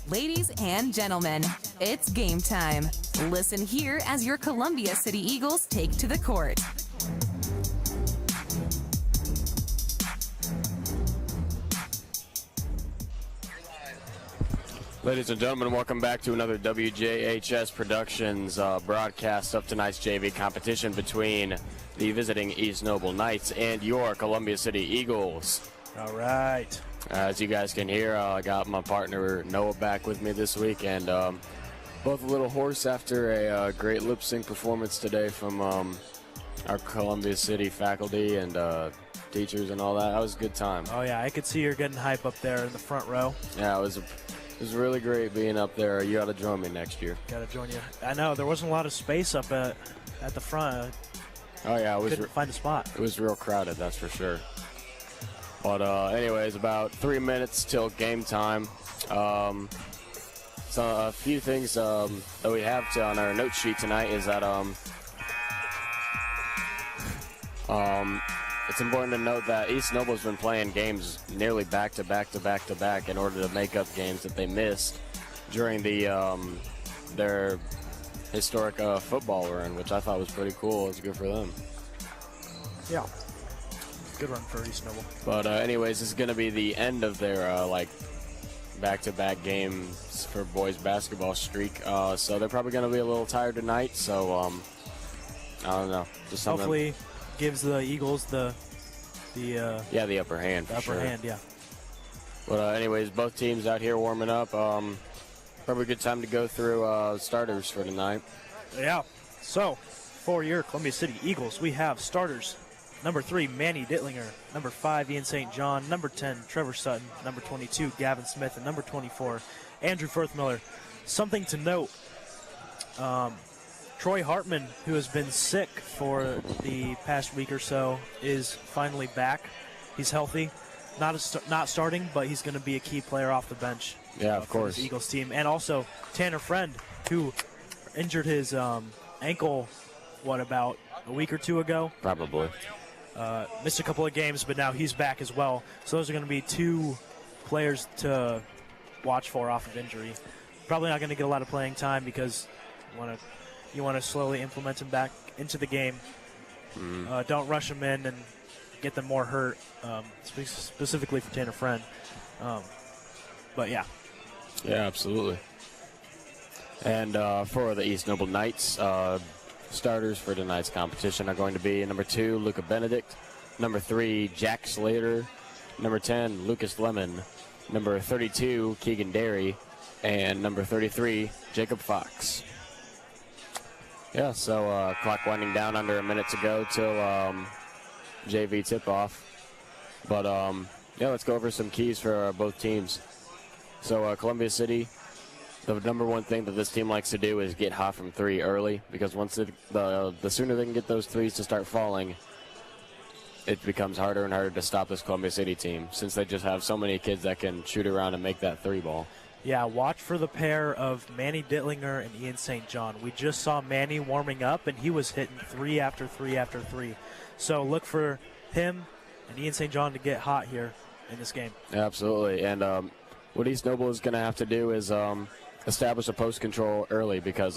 Ladies and gentlemen, it's game time. Listen here as your Columbia City Eagles take to the court. Ladies and gentlemen, welcome back to another WJHS Productions broadcast of tonight's JV competition between the visiting East Noble Knights and your Columbia City Eagles. All right. As you guys can hear, I got my partner Noah back with me this week, and both a little hoarse after a great lip sync performance today from our Columbia City faculty and teachers and all that. That was a good time. Oh, yeah, I could see you're getting hype up there in the front row. Yeah, it was really great being up there. You got to join me next year. Got to join you. I know, there wasn't a lot of space up at the front. Oh, yeah. Couldn't find a spot. It was real crowded, that's for sure. But anyways, about 3 minutes till game time. So a few things that we have on our note sheet tonight is that it's important to note that East Noble's been playing games nearly back to back to back to back in order to make up games that they missed during their historic football run, which I thought was pretty cool. It was good for them. Yeah. Good run for East Noble. But anyways, this is going to be the end of their back-to-back games for boys basketball streak. So they're probably going to be a little tired tonight. So I don't know. Just hopefully gives the Eagles the upper hand. The upper hand, yeah. But anyways, both teams out here warming up. Probably a good time to go through starters for tonight. Yeah. So for your Columbia City Eagles, we have starters. Number 3, Manny Dittlinger. Number 5, Ian St. John. Number 10, Trevor Sutton. Number 22, Gavin Smith. And number 24, Andrew Firthmiller. Something to note, Troy Hartman, who has been sick for the past week or so, is finally back. He's healthy. Not starting, but he's going to be a key player off the bench. Yeah, of course. For the Eagles team. And also Tanner Friend, who injured his ankle, about a week or two ago? Probably. Missed a couple of games, but now he's back as well. So those are going to be 2 players to watch for off of injury. Probably not going to get a lot of playing time because you want to slowly implement them back into the game. Don't rush them in and get them more hurt, specifically for Tanner Friend. But yeah. Yeah, absolutely. And for the East Noble Knights, starters for tonight's competition are going to be number 2, Luca Benedict, number 3, Jack Slater, number 10, Lucas Lemon, number 32, Keegan Derry, and number 33, Jacob Fox. Yeah, so clock winding down, under a minute to go till JV tip-off. But, yeah, let's go over some keys for both teams. So Columbia City, the number one thing that this team likes to do is get hot from 3 early, because once the sooner they can get those threes to start falling, it becomes harder and harder to stop this Columbia City team, since they just have so many kids that can shoot around and make that 3 ball. Yeah, watch for the pair of Manny Dittlinger and Ian St. John. We just saw Manny warming up, and he was hitting 3 after 3 after 3. So look for him and Ian St. John to get hot here in this game. Absolutely, and what East Noble is going to have to do is establish a post control early, because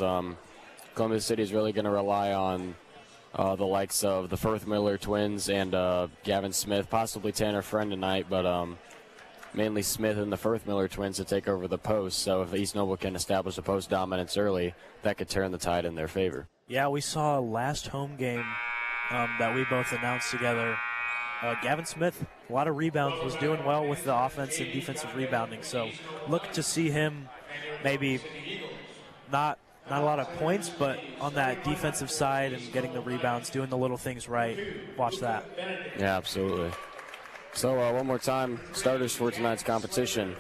Columbia City is really going to rely on the likes of the Firthmiller twins and Gavin Smith, possibly Tanner Friend tonight, but mainly Smith and the Firthmiller twins to take over the post. So if East Noble can establish a post dominance early, that could turn the tide in their favor. Yeah, we saw last home game that we both announced together. Gavin Smith, a lot of rebounds, was doing well with the offense and defensive rebounding. So look to see him maybe not a lot of points, but on that defensive side and getting the rebounds, doing the little things right. Watch that. Yeah, absolutely. So one more time, starters for tonight's competition.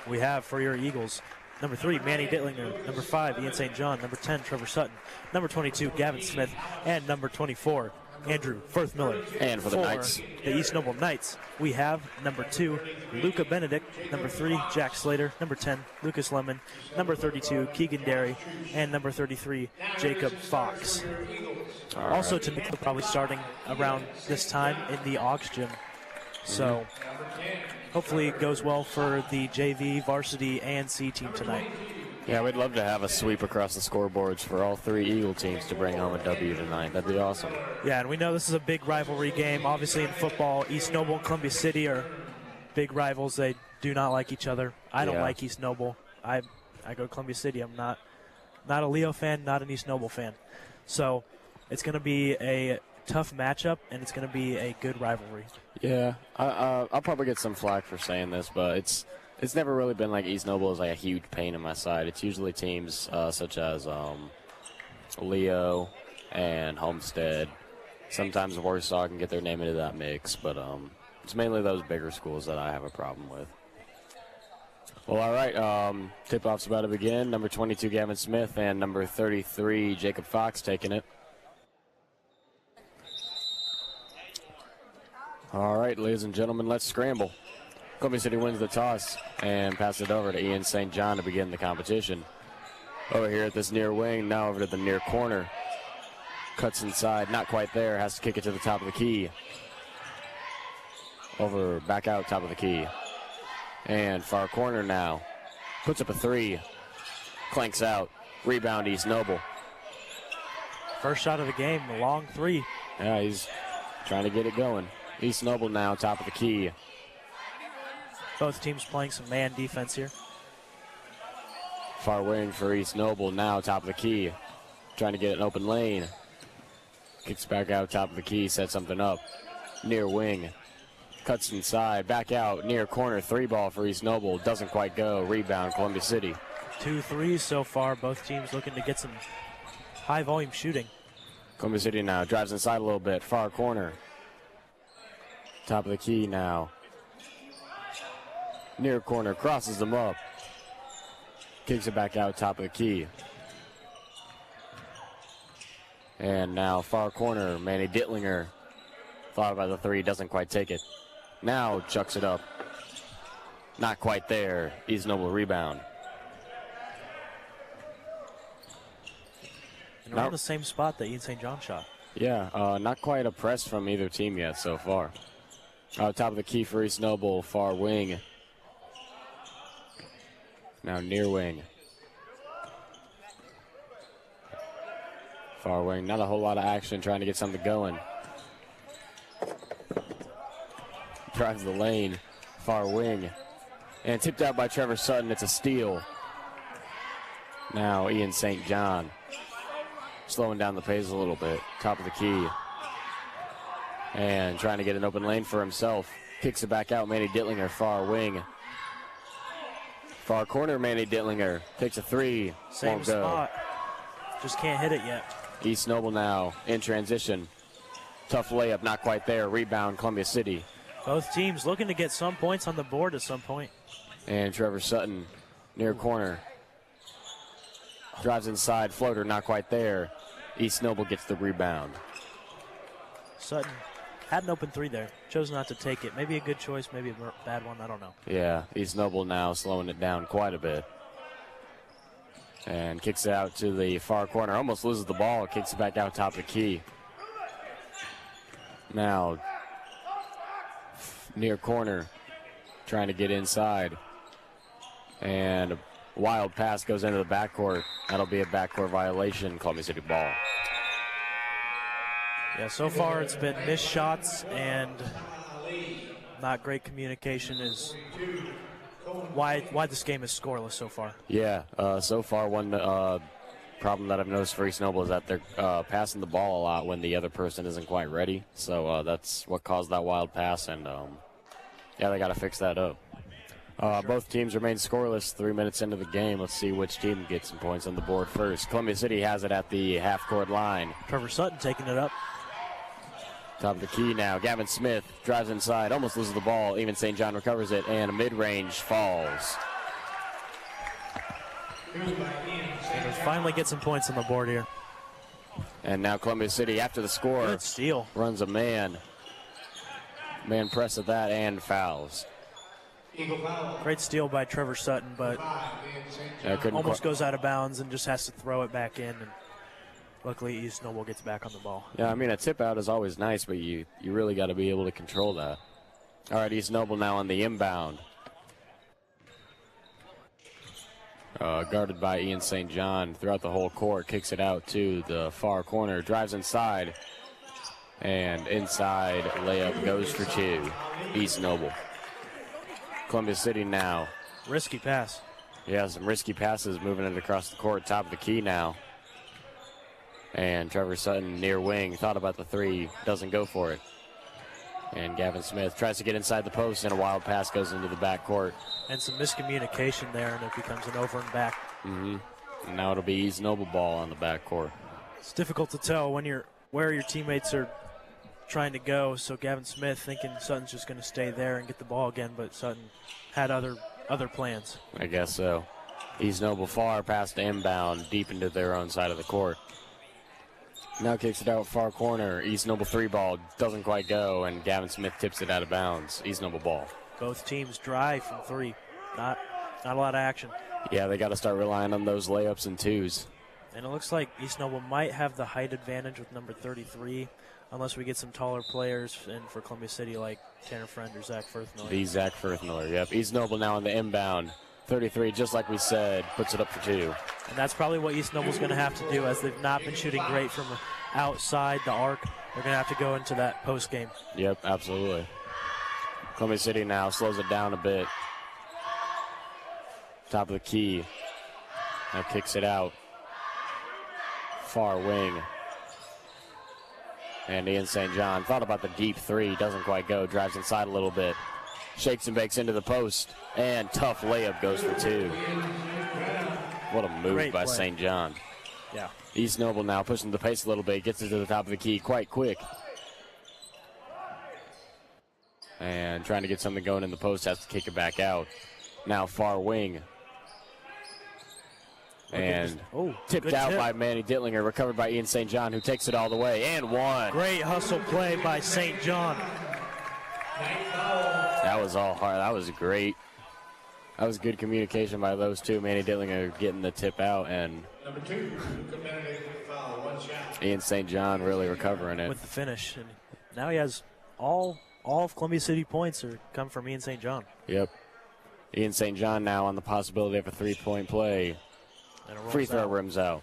We have for your Eagles, number 3, Manny Dittlinger, number 5, Ian St. John, number 10, Trevor Sutton, number 22, Gavin Smith, and number 24, Andrew Firthmiller. And for the Knights, the East Noble Knights, we have number 2, Luca Benedict, number 3, Jack Slater, number 10, Lucas Lemon, number 32, Keegan Derry, and number 33, Jacob Fox. Also, to me, probably starting around this time in the Aux Gym. So hopefully it goes well for the JV, varsity, and C team tonight. Yeah, we'd love to have a sweep across the scoreboards for all three Eagle teams to bring home a W tonight. That'd be awesome. Yeah, and we know this is a big rivalry game. Obviously in football, East Noble and Columbia City are big rivals. They do not like each other. I don't like East Noble. I go to Columbia City. I'm not a Leo fan, not an East Noble fan. So it's going to be a tough matchup, and it's going to be a good rivalry. Yeah, I'll probably get some flack for saying this, but it's never really been like East Noble is like a huge pain in my side. It's usually teams such as Leo and Homestead. Sometimes Warsaw can get their name into that mix, but it's mainly those bigger schools that I have a problem with. Well, all right, tip-off's about to begin. Number 22, Gavin Smith, and number 33, Jacob Fox taking it. All right, ladies and gentlemen, let's scramble. Columbia City wins the toss and passes it over to Ian St. John to begin the competition. Over here at this near wing, now over to the near corner. Cuts inside, not quite there, has to kick it to the top of the key. Over, back out, top of the key. And far corner now. Puts up a three. Clanks out. Rebound, East Noble. First shot of the game, a long three. Yeah, he's trying to get it going. East Noble now, top of the key. Both teams playing some man defense here. Far wing for East Noble, now top of the key. Trying to get an open lane. Kicks back out, top of the key, sets something up. Near wing. Cuts inside, back out, near corner, three ball for East Noble. Doesn't quite go. Rebound, Columbia City. 2 threes so far. Both teams looking to get some high volume shooting. Columbia City now drives inside a little bit. Far corner. Top of the key now. Near corner, crosses them up. Kicks it back out, top of the key. And now far corner, Manny Dittlinger. Thought about the three, doesn't quite take it. Now chucks it up. Not quite there. East Noble rebound. And around the same spot that Ian St. John shot. Yeah, not quite a press from either team yet so far. Top of the key for East Noble, far wing. Now near wing. Far wing, not a whole lot of action, trying to get something going. Drives the lane, far wing. And tipped out by Trevor Sutton, it's a steal. Now Ian St. John. Slowing down the pace a little bit, top of the key. And trying to get an open lane for himself. Kicks it back out, Manny Dittlinger, far wing. Far corner, Manny Dittlinger. Takes a three. Same spot. Just can't hit it yet. East Noble now in transition. Tough layup, not quite there. Rebound, Columbia City. Both teams looking to get some points on the board at some point. And Trevor Sutton near corner. Drives inside, floater, not quite there. East Noble gets the rebound. Sutton had an open three there. Chose not to take it. Maybe a good choice, maybe a bad one. I don't know. Yeah, East Noble now slowing it down quite a bit. And kicks it out to the far corner. Almost loses the ball. Kicks it back out top of the key. Now, near corner. Trying to get inside. And a wild pass goes into the backcourt. That'll be a backcourt violation. Columbia City ball. Yeah, so far it's been missed shots and not great communication is why this game is scoreless so far. Yeah, so far one problem that I've noticed for East Noble is that they're passing the ball a lot when the other person isn't quite ready. So that's what caused that wild pass, and yeah, they got to fix that up. Both teams remain scoreless 3 minutes into the game. Let's see which team gets some points on the board first. Columbia City has it at the half-court line. Trevor Sutton taking it up. Top of the key now. Gavin Smith drives inside, almost loses the ball. Even St. John recovers it, and a mid-range falls. And finally get some points on the board here. And now Columbia City, after the score, good steal. Runs a man. Man press at that and fouls. Great steal by Trevor Sutton, but almost goes out of bounds and just has to throw it back in. And luckily, East Noble gets back on the ball. Yeah, I mean, a tip out is always nice, but you really got to be able to control that. All right, East Noble now on the inbound. Guarded by Ian St. John throughout the whole court. Kicks it out to the far corner. Drives inside. And inside layup goes for two. East Noble. Columbia City now. Risky pass. Yeah, some risky passes moving it across the court. Top of the key now. And Trevor Sutton near wing. Thought about the three. Doesn't go for it. And Gavin Smith tries to get inside the post, and a wild pass goes into the backcourt. And some miscommunication there, and it becomes an over and back. And now it'll be East Noble ball on the backcourt. It's difficult to tell when where your teammates are trying to go. So Gavin Smith thinking Sutton's just going to stay there and get the ball again, but Sutton had other plans. I guess so. East Noble far past the inbound, deep into their own side of the court. Now kicks it out far corner. East Noble three ball doesn't quite go, and Gavin Smith tips it out of bounds. East Noble ball. Both teams dry from three. Not a lot of action. Yeah, they got to start relying on those layups and twos. And it looks like East Noble might have the height advantage with number 33, unless we get some taller players in for Columbia City like Tanner Friend or Zach Firthmiller. The Zach Firthmiller, yep. East Noble now on the inbound. 33, just like we said, puts it up for two. And that's probably what East Noble's going to have to do, as they've not been shooting great from outside the arc. They're going to have to go into that post game. Yep, absolutely. Columbia City now slows it down a bit. Top of the key. Now kicks it out. Far wing. And Ian St. John thought about the deep three. Doesn't quite go. Drives inside a little bit. Shakes and bakes into the post. And tough layup goes for two. What a move Great by play. St. John. Yeah. East Noble now pushing the pace a little bit. Gets it to the top of the key quite quick. And trying to get something going in the post. Has to kick it back out. Now far wing. And tipped out by Manny Dittlinger. Recovered by Ian St. John, who takes it all the way. And one. Great hustle play by St. John. That was all hard. That was great. That was good communication by those two. Manny Dittlinger getting the tip out, and Ian St. John really recovering it. With the finish. And now he has all of Columbia City points come from Ian St. John. Yep. Ian St. John now on the possibility of a three-point play. Free throw rims out.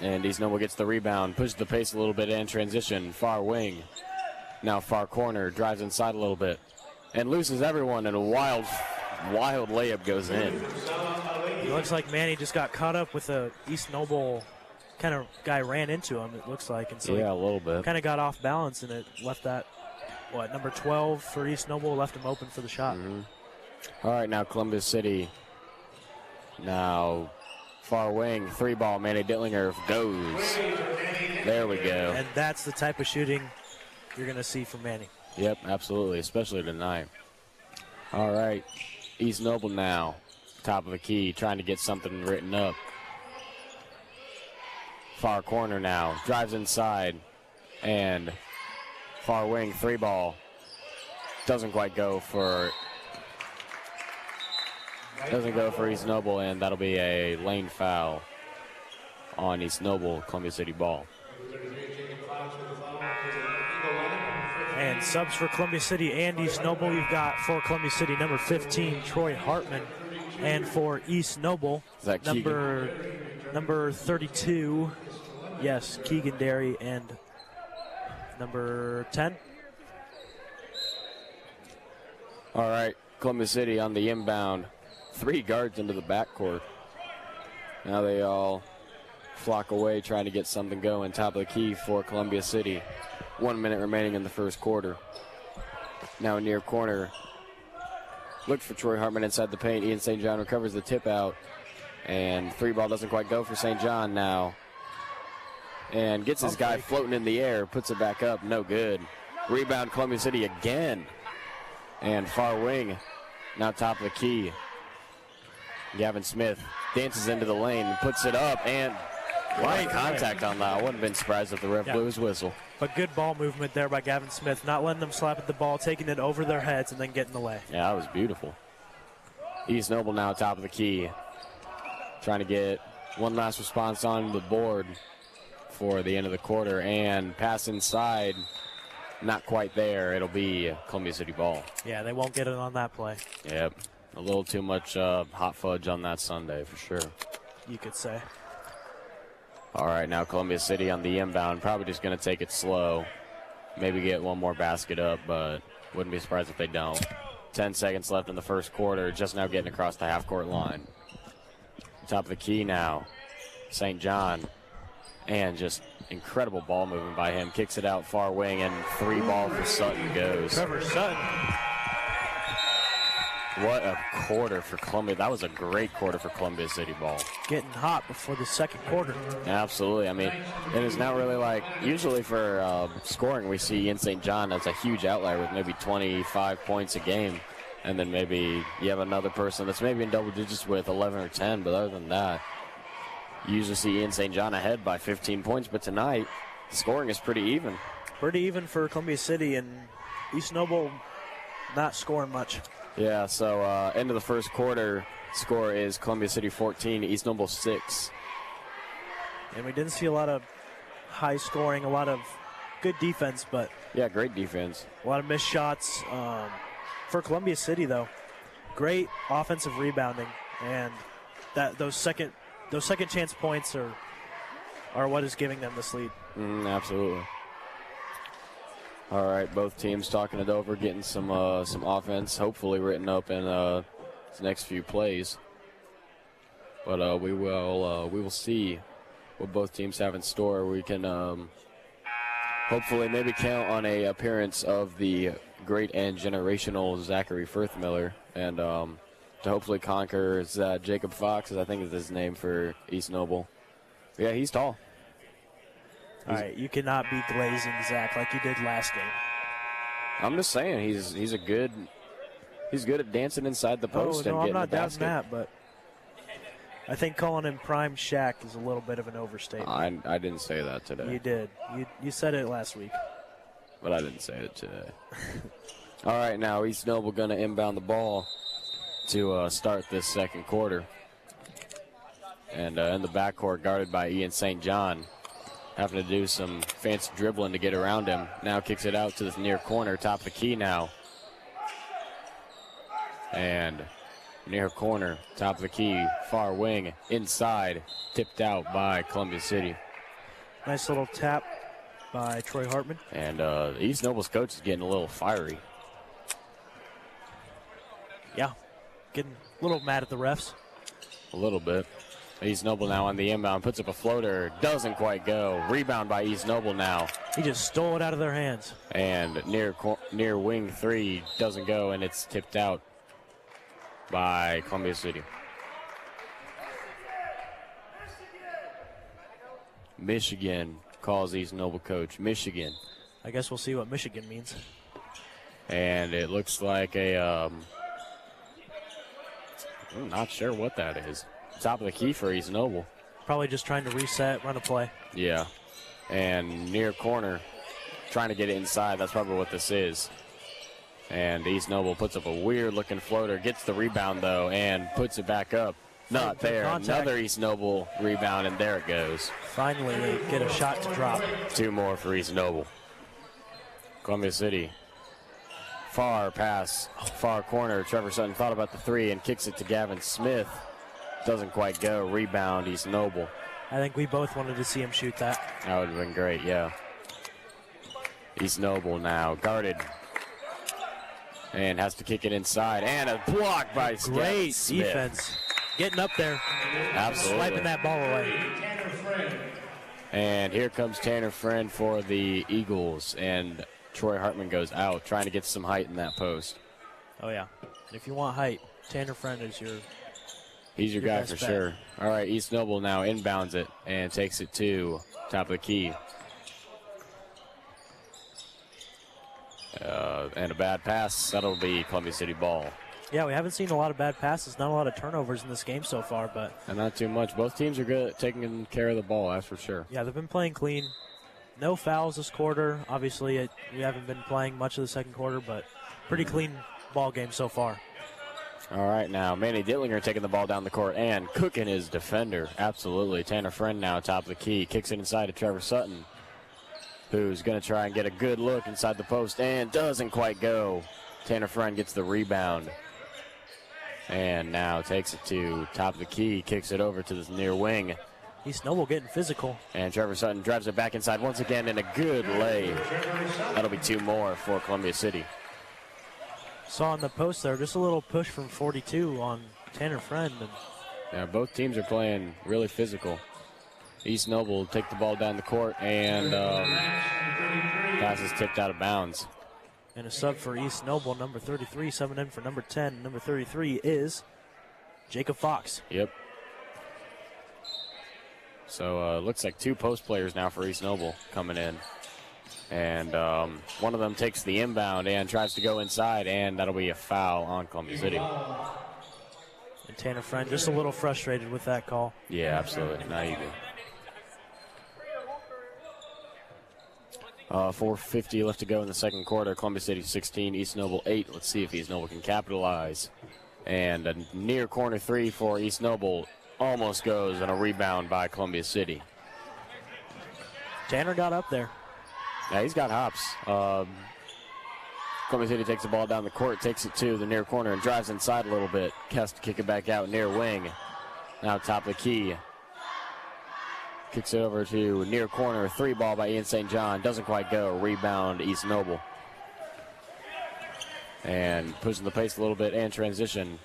And East Noble gets the rebound, pushes the pace a little bit in transition. Far wing. Now far corner, drives inside a little bit. And loses everyone, and a wild layup goes in. It looks like Manny just got caught up with a East Noble kind of guy ran into him, it looks like. And so yeah, a little bit. Kind of got off balance, and it left that, number 12 for East Noble, left him open for the shot. All right, now Columbia City. Now far wing, three ball, Manny Dittlinger goes. There we go. And that's the type of shooting you're going to see from Manny. Yep, absolutely, especially tonight. All right, East Noble now, top of the key, trying to get something written up. Far corner now, drives inside, and far wing, three ball. Doesn't quite go for East Noble, and that'll be a lane foul on East Noble, Columbia City ball. And subs for Columbia City and East Noble, you've got for Columbia City number 15, Troy Hartman, and for East Noble, number 32, yes, Keegan Derry, and number 10. All right, Columbia City on the inbound. Three guards into the backcourt. Now they all flock away trying to get something going. Top of the key for Columbia City. 1 minute remaining in the first quarter. Now near corner. Looked for Troy Hartman inside the paint. Ian St. John recovers the tip out. And three ball doesn't quite go for St. John now. And gets his guy floating in the air. Puts it back up. No good. Rebound Columbia City again. And far wing. Now top of the key. Gavin Smith dances into the lane, puts it up, and a lot of contact on that. I wouldn't have been surprised if the ref blew his whistle. But good ball movement there by Gavin Smith, not letting them slap at the ball, taking it over their heads, and then getting the lay. Yeah, that was beautiful. East Noble now top of the key. Trying to get one last response on the board for the end of the quarter, and pass inside. not quite there, it'll be Columbia City ball. Yeah, they won't get it on that play. Yep. A little too much hot fudge on that Sunday for sure. You could say. All right, now Columbia City on the inbound, probably just going to take it slow. Maybe get one more basket up, but wouldn't be surprised if they don't. 10 seconds left in the first quarter, just now getting across the half-court line. Top of the key now, St. John, and just incredible ball movement by him. Kicks it out far wing, and 3 ball for Sutton goes. Trevor Sutton. What a quarter for Columbia. That was a great quarter for Columbia City ball. Getting hot before the second quarter. Absolutely. I mean, it is not really like, usually for scoring, we see in St. John as a huge outlier with maybe 25 points a game. And then maybe you have another person that's maybe in double digits with 11 or 10. But other than that, you usually see Ian St. John ahead by 15 points. But tonight, the scoring is pretty even. Pretty even for Columbia City, and East Noble not scoring much. Yeah, so end of the first quarter, score is Columbia City 14, East Noble 6. And we didn't see a lot of high scoring, a lot of good defense, but yeah, great defense. A lot of missed shots for Columbia City, though. Great offensive rebounding, and those second chance points are what is giving them this lead. Absolutely. All right, both teams talking it over, getting some offense, hopefully written up in the next few plays. But we will see what both teams have in store. We can hopefully maybe count on a appearance of the great and generational Zachary Firthmiller, and to hopefully conquer Jacob Fox, I think is his name for East Noble. Yeah, he's tall. All right, you cannot be glazing Zach like you did last game. I'm just saying he's good at dancing inside the post and getting the basket. I'm not doubting that, but I think calling him Prime Shaq is a little bit of an overstatement. I didn't say that today. You did. You said it last week. But I didn't say it today. All right, now East Noble going to inbound the ball to start this second quarter. And in the backcourt, guarded by Ian St. John. Having to do some fancy dribbling to get around him. Now kicks it out to the near corner, top of the key now. And near corner, top of the key, far wing, inside, tipped out by Columbia City. Nice little tap by Troy Hartman. And East Noble's coach is getting a little fiery. Yeah, getting a little mad at the refs. A little bit. East Noble now on the inbound, puts up a floater, doesn't quite go. Rebound by East Noble now. He just stole it out of their hands. And near wing 3 doesn't go, and it's tipped out by Columbia City. Michigan calls East Noble coach. Michigan. I guess we'll see what Michigan means. And it looks like I'm not sure what that is. Top of the key for East Noble. Probably just trying to reset, run a play. Yeah. And near corner, trying to get it inside. That's probably what this is. And East Noble puts up a weird-looking floater, gets the rebound, though, and puts it back up. Not there. Contact. Another East Noble rebound, and there it goes. Finally, they get a shot to drop. 2 more for East Noble. Columbia City. Far pass, far corner. Trevor Sutton thought about the 3 and kicks it to Gavin Smith. Doesn't quite go. Rebound, East Noble. I think we both wanted to see him shoot that. That would have been great, yeah. East Noble now guarded. And has to kick it inside. And a block by Great Smith. defense. Getting up there. Absolutely. Swiping that ball away. And here comes Tanner Friend for the Eagles. And Troy Hartman goes out, trying to get some height in that post. Oh, yeah. If you want height, Tanner Friend is He's your guy for best bet. sure. All right, East Noble now inbounds it and takes it to top of the key. And a bad pass. That'll be Columbia City ball. Yeah, we haven't seen a lot of bad passes, not a lot of turnovers in this game so far, but And not too much. Both teams are good at taking care of the ball, that's for sure. yeah, they've been playing clean. No fouls this quarter. Obviously, we haven't been playing much of the second quarter, but pretty clean ball game so far. All right, now Manny Dittlinger taking the ball down the court and cooking his defender. Absolutely. Tanner Friend now top of the key. Kicks it inside to Trevor Sutton. who's going to try and get a good look inside the post and doesn't quite go. Tanner Friend gets the rebound. And now takes it to top of the key, kicks it over to the near wing. East Noble getting physical. And Trevor Sutton drives it back inside once again in a good lay. That'll be 2 more for Columbia City. Saw in the post there, just a little push from 42 on Tanner Friend. And yeah, both teams are playing really physical. East Noble will take the ball down the court, and pass is tipped out of bounds. And a sub for East Noble, number 33, subbing in for number 10. Number 33 is Jacob Fox. Yep. So looks like 2 post players now for East Noble coming in. And one of them takes the inbound and tries to go inside, and that'll be a foul on Columbia City. And Tanner Friend just a little frustrated with that call. Yeah, absolutely. Not easy. 4:50 left to go in the second quarter. Columbia City 16, East Noble 8. Let's see if East Noble can capitalize. And a near corner 3 for East Noble almost goes, and a rebound by Columbia City. Tanner got up there. Yeah, he's got hops. Columbia City takes the ball down the court, takes it to the near corner, and drives inside a little bit. Has to kick it back out near wing. Now top of the key. Kicks it over to near corner. 3 ball by Ian St. John. Doesn't quite go. Rebound East Noble. And pushing the pace a little bit and transition.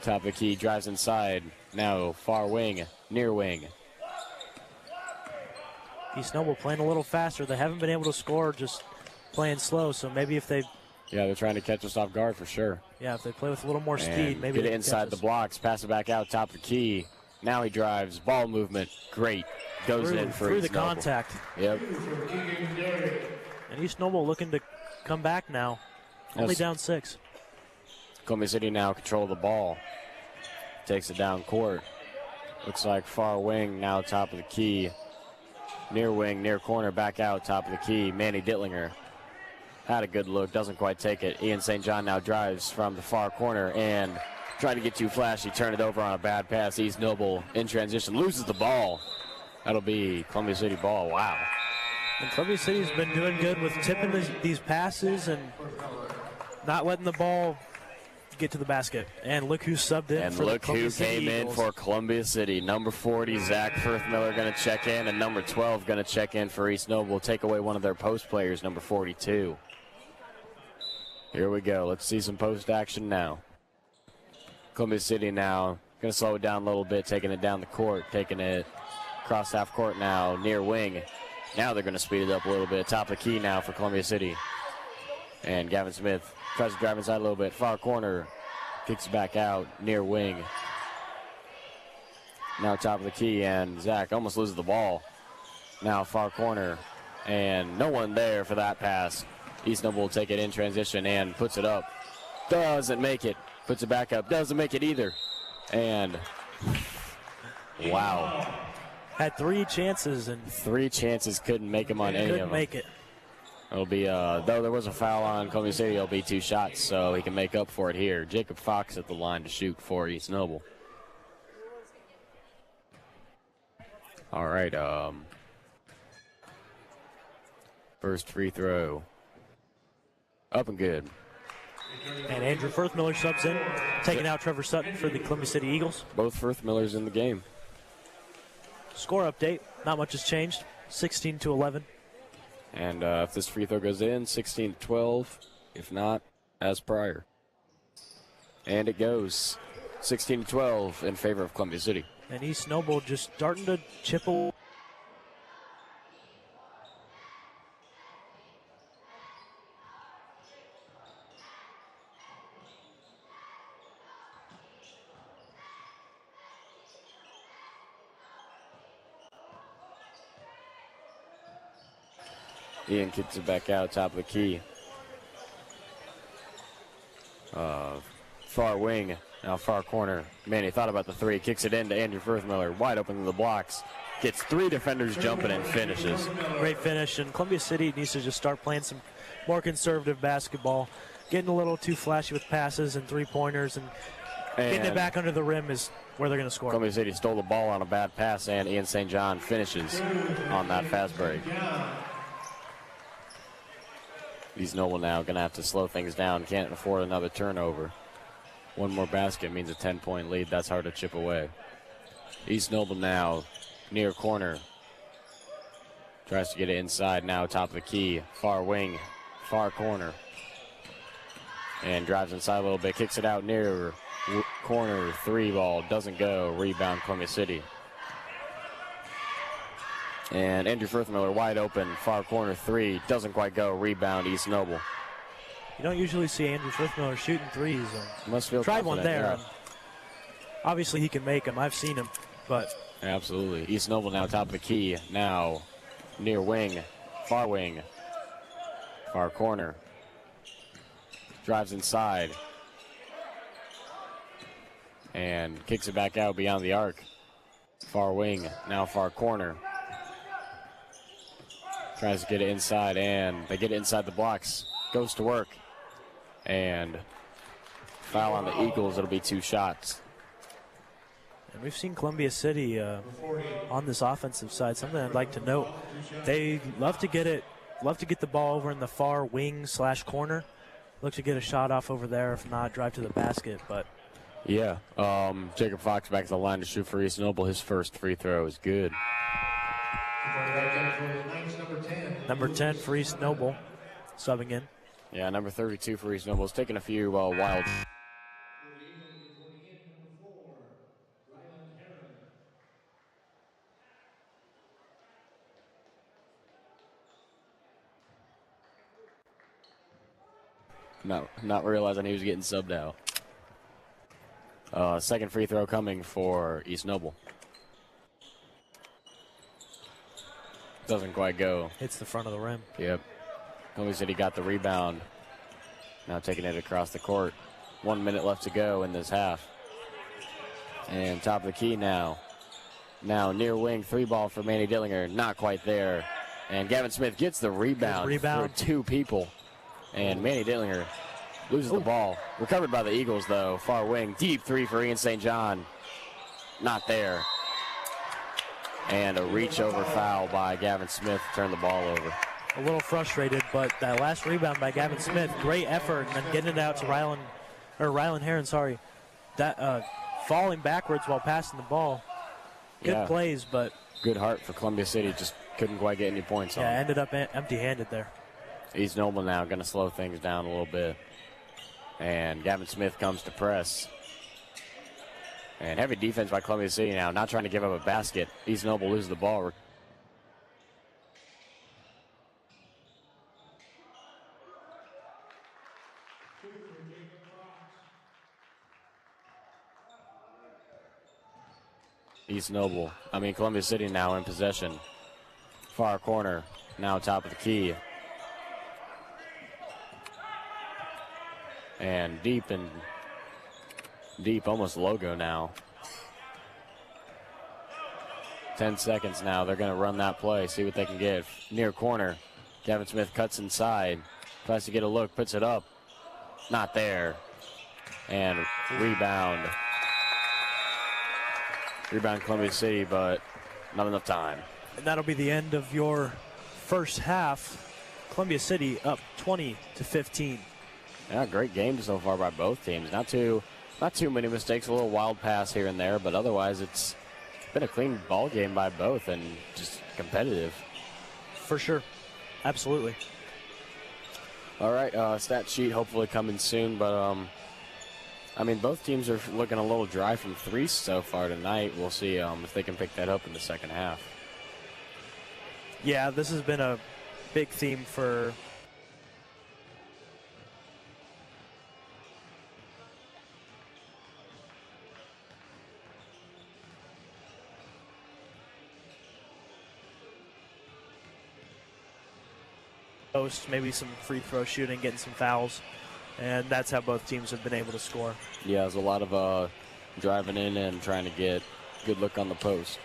Top of the key. Drives inside. Now far wing. Near wing. East Noble playing a little faster. They haven't been able to score, just playing slow. So maybe if they... Yeah, they're trying to catch us off guard for sure. Yeah, if they play with a little more speed, maybe get they it can inside catch the us. blocks. Pass it back out. Top of the key. Now he drives. Ball movement. Great. Goes in for through East the Noble. contact. Yep. And East Noble looking to come back now. Only Yes. down 6. Columbia City now control the ball. Takes it down court. Looks like far wing, now top of the key. Near wing, near corner, back out, top of the key. Manny Dittlinger had a good look, doesn't quite take it. Ian St. John now drives from the far corner and trying to get too flashy, turn it over on a bad pass. East Noble in transition, loses the ball. That'll be Columbia City ball. Wow. And Columbia City's been doing good with tipping these passes and not letting the ball get to the basket. And look who subbed in And for the look Columbia who City came in Eagles. for Columbia City. Number 40, Zach Firthmiller going to check in, and number 12 going to check in for East Noble. Take away one of their post players, number 42. Here we go. Let's see some post action now. Columbia City now going to slow it down a little bit, taking it down the court, taking it across half court now, near wing. Now they're going to speed it up a little bit. Top of the key now for Columbia City. And Gavin Smith tries to drive inside a little bit. Far corner. Kicks back out. Near wing. Now top of the key. And Zach almost loses the ball. Now far corner. And no one there for that pass. East Noble will take it in transition and puts it up. Doesn't make it. Puts it back up. Doesn't make it either. And wow. Had 3 chances and 3 chances, couldn't make them on any of couldn't them. make it. It'll be, though there was a foul on Columbia City, it'll be 2 shots, so he can make up for it here. Jacob Fox at the line to shoot for East Noble. All right, first free throw. Up and good. And Andrew Firthmiller subs in, taking out Trevor Sutton for the Columbia City Eagles. Both Firth-Millers in the game. Score update, not much has changed, 16-11. And if this free throw goes in, 16-12. If not, as prior. And it goes 16-12 in favor of Columbia City. And East Noble just starting to chip away. Ian kicks it back out, top of the key. Far wing, now far corner. Manny thought about the 3, kicks it into Andrew Firthmiller, wide open in the blocks. Gets 3 defenders jumping and finishes. Great finish, and Columbia City needs to just start playing some more conservative basketball. Getting a little too flashy with passes and 3-pointers, and getting it back under the rim is where they're going to score. Columbia City stole the ball on a bad pass, and Ian St. John finishes on that fast break. East Noble now going to have to slow things down. Can't afford another turnover. One more basket means a 10-point lead. That's hard to chip away. East Noble now near corner. Tries to get it inside now, top of the key. Far wing, far corner. And drives inside a little bit, kicks it out near corner. 3 ball, doesn't go. Rebound, Columbia City. And Andrew Firthmiller wide open, far corner 3, doesn't quite go. Rebound, East Noble. You don't usually see Andrew Firthmiller shooting threes. Must feel tried one there. Yeah. Obviously, he can make them. I've seen him, but absolutely. East Noble now top of the key. Now near wing, far corner. Drives inside and kicks it back out beyond the arc. Far wing, now far corner. Tries to get it inside, and they get it inside the blocks. Goes to work. And foul on the Eagles. It'll be 2 shots. And we've seen Columbia City on this offensive side. Something I'd like to note: they love to get the ball over in the far wing / corner. Look to get a shot off over there. If not, drive to the basket. But yeah, Jacob Fox back to the line to shoot for East Noble. His first free throw is good. Number 10 for East Noble, subbing in. Yeah, number 32 for East Noble is taking a few wild. Not realizing he was getting subbed out. Second free throw coming for East Noble. Doesn't quite go. Hits the front of the rim. Yep. Columbia City got the rebound. Now taking it across the court. 1 minute left to go in this half. And top of the key now. Now near wing, 3 ball for Manny Dillinger. Not quite there. And Gavin Smith gets the rebound for 2 people. And Manny Dillinger loses the ball. Recovered by the Eagles, though. Far wing, deep 3 for Ian St. John. Not there. And a reach over foul by Gavin Smith to turn the ball over. A little frustrated, but that last rebound by Gavin Smith, great effort, and then getting it out to Rylan Heron, that falling backwards while passing the ball. Good plays, but good heart for Columbia City, just couldn't quite get any points on. Yeah, ended up empty-handed there. East Noble now going to slow things down a little bit. And Gavin Smith comes to press. And heavy defense by Columbia City now, not trying to give up a basket. East Noble loses the ball. Columbia City now in possession. Far corner, now top of the key. And deep, almost logo now. 10 seconds now. They're going to run that play, see what they can get. Near corner, Gavin Smith cuts inside, tries to get a look, puts it up. Not there. And rebound. Rebound Columbia City, but not enough time. And that'll be the end of your first half. Columbia City up 20-15. Yeah, great game so far by both teams. Not too many mistakes, a little wild pass here and there, but otherwise it's been a clean ball game by both and just competitive. For sure. Absolutely. All right, stat sheet hopefully coming soon, but both teams are looking a little dry from 3 so far tonight. We'll see if they can pick that up in the second half. Yeah, this has been a big theme for maybe some free throw shooting, getting some fouls, and that's how both teams have been able to score. Yeah, there's a lot of driving in and trying to get good look on the post.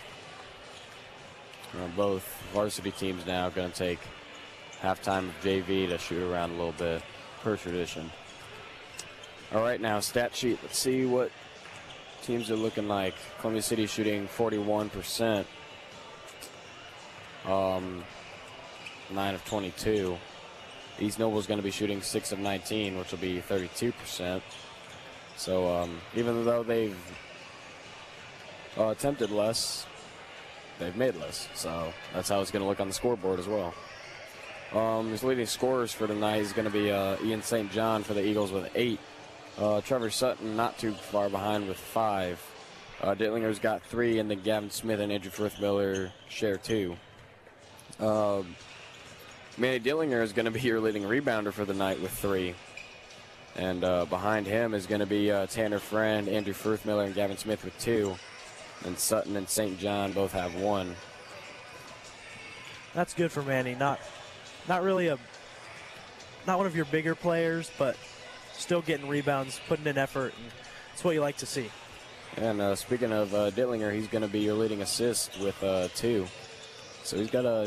Both varsity teams now going to take halftime of JV to shoot around a little bit, per tradition. All right, now stat sheet. Let's see what teams are looking like. Columbia City shooting 41%. 9 of 22. East Noble's going to be shooting 6 of 19, which will be 32%. So even though they've attempted less, they've made less. So that's how it's going to look on the scoreboard as well. His leading scorers for tonight is going to be Ian St. John for the Eagles with 8. Trevor Sutton not too far behind with 5. Dittlinger's got 3, and then Gavin Smith and Andrew Frithmiller share 2. Manny Dillinger is going to be your leading rebounder for the night with 3. And behind him is going to be Tanner Friend, Andrew Frithmiller, and Gavin Smith with 2. And Sutton and St. John both have 1. That's good for Manny. Not really not one of your bigger players, but still getting rebounds, putting in effort, and it's what you like to see. And speaking of Dittlinger, he's going to be your leading assist with 2. So he's got a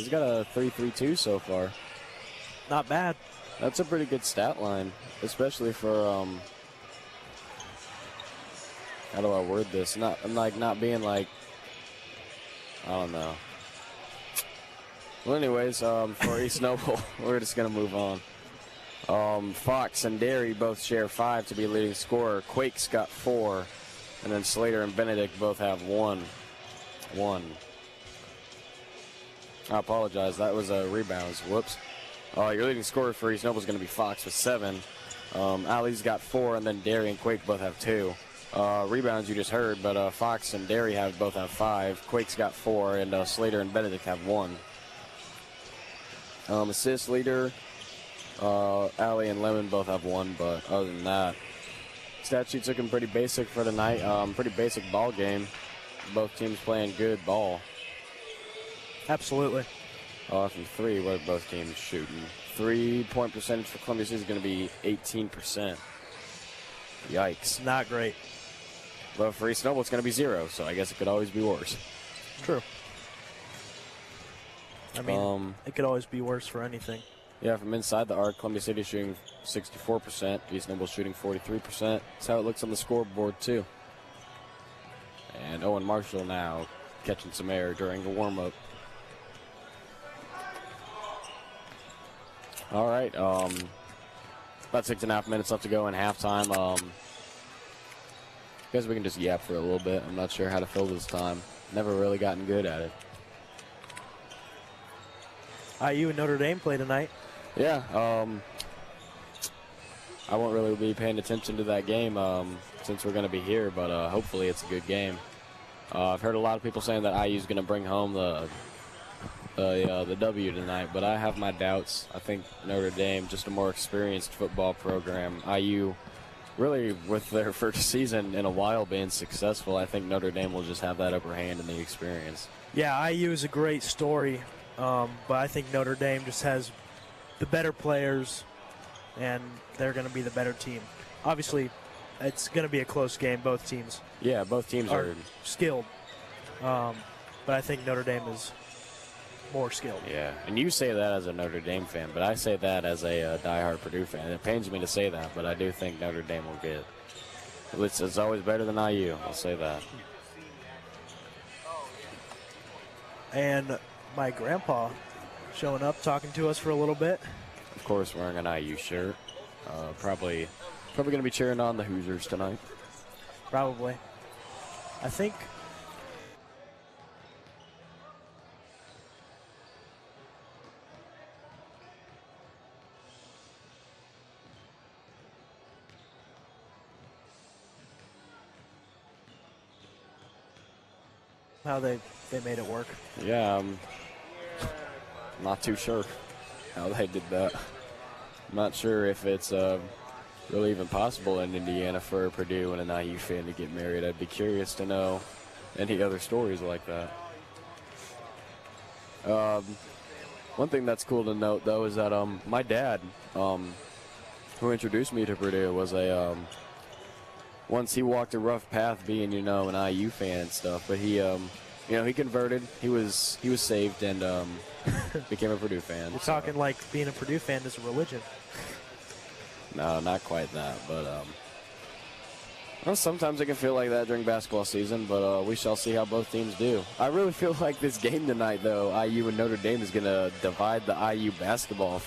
3-3-2 so far. Not bad. That's a pretty good stat line, especially for how do I word this? Not being like, I don't know. Well, anyways, for East Noble, we're just gonna move on. Fox and Derry both share 5 to be leading scorer. Quake's got 4, and then Slater and Benedict both have 1. I apologize. That was rebounds. Whoops. Your leading scorer for East Noble is going to be Fox with 7. Alley's got 4, and then Derry and Quake both have 2. Rebounds you just heard, but Fox and Derry both have 5. Quake's got 4, and Slater and Benedict have 1. Assist leader, Alley and Lemon both have 1, but other than that, stat sheet's looking pretty basic for tonight. Pretty basic ball game. Both teams playing good ball. Absolutely. From 3, what are both teams shooting? 3-point percentage for Columbia City is going to be 18%. Yikes. Not great. But for East Noble, it's going to be 0, so I guess it could always be worse. True. I mean, it could always be worse for anything. Yeah, from inside the arc, Columbia City shooting 64%, East Noble shooting 43%. That's how it looks on the scoreboard, too. And Owen Marshall now catching some air during the warm-up. All right, about 6.5 minutes left to go in halftime. I guess we can just yap for a little bit. I'm not sure how to fill this time. Never really gotten good at it. IU and Notre Dame play tonight. Yeah, I won't really be paying attention to that game since we're going to be here, but hopefully it's a good game. I've heard a lot of people saying that IU is going to bring home the W tonight, but I have my doubts. I think Notre Dame, just a more experienced football program. IU, really, with their first season in a while being successful, I think Notre Dame will just have that upper hand in the experience. Yeah, IU is a great story, but I think Notre Dame just has the better players, and they're going to be the better team. Obviously, it's going to be a close game, both teams. Yeah, both teams are skilled, but I think Notre Dame is more skilled. Yeah, and you say that as a Notre Dame fan, but I say that as a diehard Purdue fan. It pains me to say that, but I do think Notre Dame will get it. It's always better than IU, I'll say that. And my grandpa showing up, talking to us for a little bit. Of course, wearing an IU shirt. Probably going to be cheering on the Hoosiers tonight. Probably. I think how they made it work. Yeah, I'm not too sure how they did that. I'm not sure if it's really even possible in Indiana for Purdue and an IU fan to get married. I'd be curious to know any other stories like that. One thing that's cool to note, though, is that my dad, who introduced me to Purdue, was once he walked a rough path being, an IU fan and stuff, but he he converted. He was saved and became a Purdue fan. You're talking like being a Purdue fan is a religion. No, not quite that, but well, sometimes it can feel like that during basketball season, but we shall see how both teams do. I really feel like this game tonight, though, IU and Notre Dame, is going to divide the IU basketball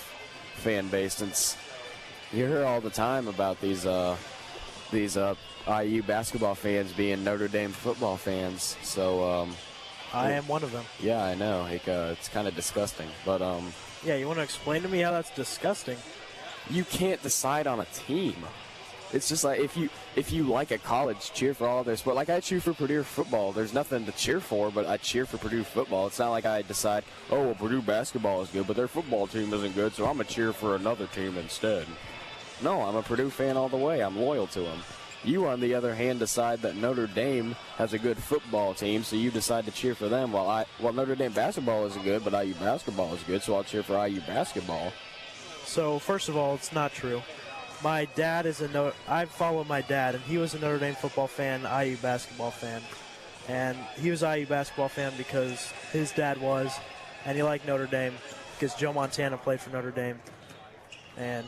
fan base, since you hear all the time about these IU basketball fans being Notre Dame football fans. So I am one of them. yeah, I know. It's kind of disgusting, but Yeah, you want to explain to me how that's disgusting? you can't decide on a team. It's just like if you like a college, cheer for all their sport. Like I cheer for Purdue football. There's nothing to cheer for, but I cheer for Purdue football. It's not like I decide, oh, well, Purdue basketball is good, but their football team isn't good, so I'm gonna cheer for another team instead. No, I'm a Purdue fan all the way. I'm loyal to them. You, on the other hand, decide that Notre Dame has a good football team, so you decide to cheer for them. Well, Notre Dame basketball isn't good, but IU basketball is good, so I'll cheer for IU basketball. So, first of all, it's not true. My dad is I follow my dad, and he was a Notre Dame football fan, IU basketball fan. And he was IU basketball fan because his dad was, and he liked Notre Dame because Joe Montana played for Notre Dame. And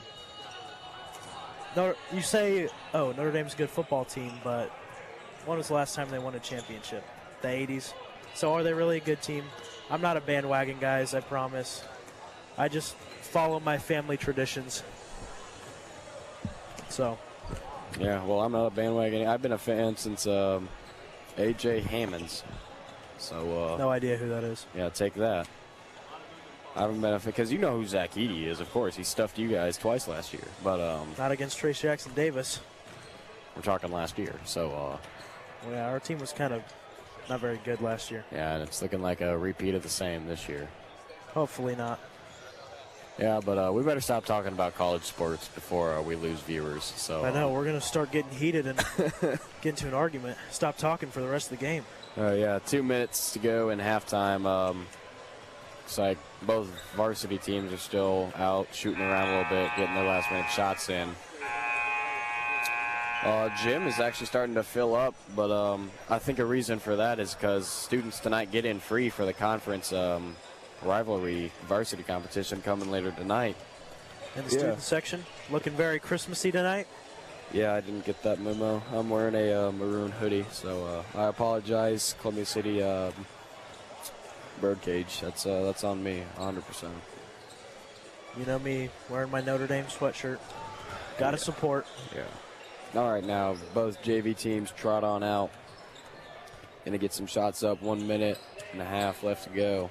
you say, oh, Notre Dame's a good football team, but when was the last time they won a championship? The 80s. So are they really a good team? I'm not a bandwagon, guys, I promise. I just follow my family traditions. So. Yeah, well, I'm not a bandwagon. I've been a fan since A.J. Hammonds. So. No idea who that is. Yeah, take that. I haven't been a fan because you know who Zach Edey is, of course. He stuffed you guys twice last year, but not against Trace Jackson Davis. We're talking last year, so. Well, yeah, our team was kind of not very good last year. Yeah, and it's looking like a repeat of the same this year. Hopefully not. Yeah, but we better stop talking about college sports before we lose viewers. So I know we're gonna start getting heated and get into an argument. Stop talking for the rest of the game. Yeah, 2 minutes to go in halftime. Looks like both varsity teams are still out shooting around a little bit, getting their last-minute shots in. Gym is actually starting to fill up, but I think a reason for that is because students tonight get in free for the conference rivalry varsity competition coming later tonight. In the student section, looking very Christmassy tonight. Yeah, I didn't get that memo. I'm wearing a maroon hoodie, so I apologize, Columbia City Birdcage. That's on me, 100%. You know me, wearing my Notre Dame sweatshirt. Gotta support. Yeah. All right, now both JV teams trot on out. Gonna get some shots up. 1 minute and a half left to go.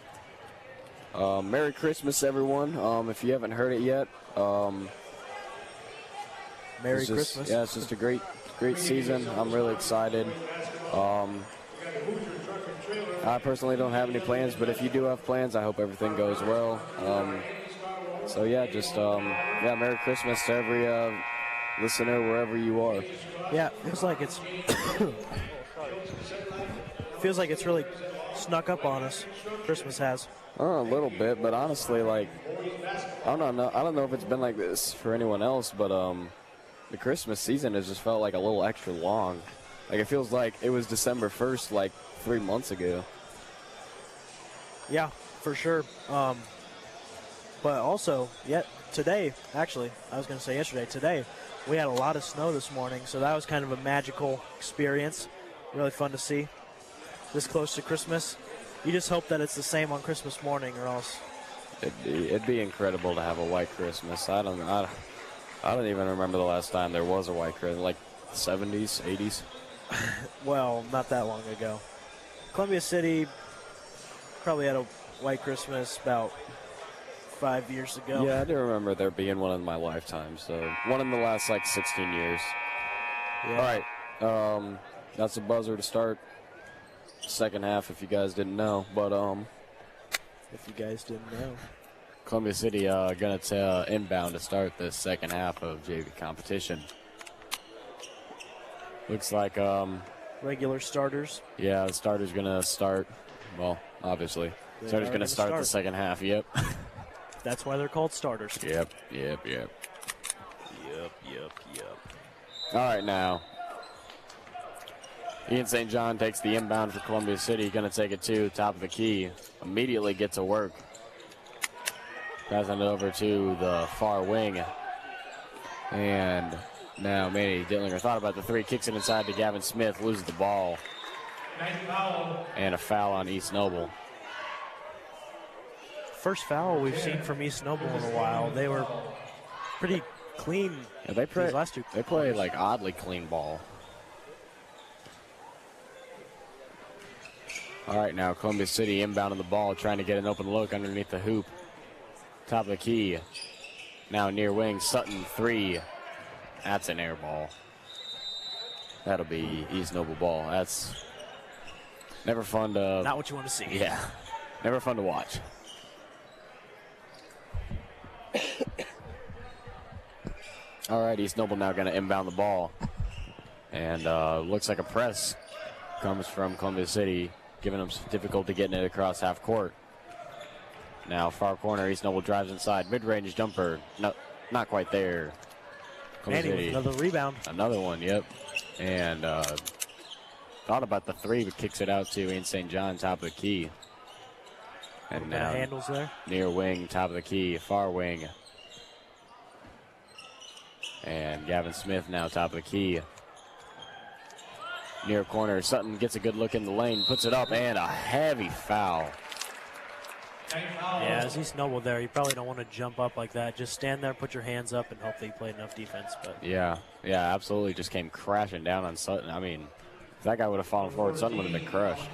Merry Christmas, everyone. If you haven't heard it yet, Merry Christmas. Yeah, it's just a great season. I'm really excited. I personally don't have any plans, but if you do have plans, I hope everything goes well. So yeah, just Merry Christmas to every listener wherever you are. Yeah, feels like it's really snuck up on us. Christmas has. A little bit, but honestly, like, I don't know if it's been like this for anyone else, but the Christmas season has just felt like a little extra long. Like, it feels like it was December 1st, like 3 months ago. Yeah, for sure. But also, today, actually, I was going to say yesterday, today, we had a lot of snow this morning, so that was kind of a magical experience. Really fun to see. This close to Christmas. You just hope that it's the same on Christmas morning, or else. It'd be incredible to have a white Christmas. I don't even remember the last time there was a white Christmas, like 70s, 80s. Well, not that long ago. Columbia City probably had a white Christmas about 5 years ago. Yeah, I do remember there being one in my lifetime. So one in the last like 16 years. Yeah. All right, that's a buzzer to start. Second half, if you guys didn't know, but if you guys didn't know, Columbia City gonna inbound to start the second half of JV competition. Looks like regular starters. Yeah, the starters gonna start. Well, obviously, starters gonna start the second half. Yep. That's why they're called starters. Yep. All right, now. Ian St. John takes the inbound for Columbia City. Going to take it to top of the key. Immediately get to work. Passing it over to the far wing. And now Manny Dittlinger thought about the three. Kicks it inside to Gavin Smith. Loses the ball. And a foul on East Noble. first foul we've seen from East Noble in a while. They were pretty clean. Yeah, they play, these last two. they play like oddly clean ball. All right, now Columbia City inbounding the ball, trying to get an open look underneath the hoop. Top of the key. Now near wing, Sutton 3. That's an air ball. That'll be East Noble ball. That's never fun to... Not what you want to see. Yeah, never fun to watch. All right, East Noble now going to inbound the ball. And looks like a press comes from Columbia City, giving them some difficulty getting it across half court. Now far corner, East Noble drives inside. Mid-range jumper, no, not quite there. Manny with another rebound. Another one, yep. And thought about the three, but kicks it out to Ian St. John, top of the key. And now handles there. Near wing, top of the key, far wing. And Gavin Smith now top of the key. Near corner, Sutton gets a good look in the lane, puts it up, and a heavy foul. Yeah, as East Noble there, you probably don't want to jump up like that. Just stand there, put your hands up, and hope they play enough defense. But yeah, absolutely. Just came crashing down on Sutton. I mean, if that guy would have fallen forward, Sutton would have been crushed.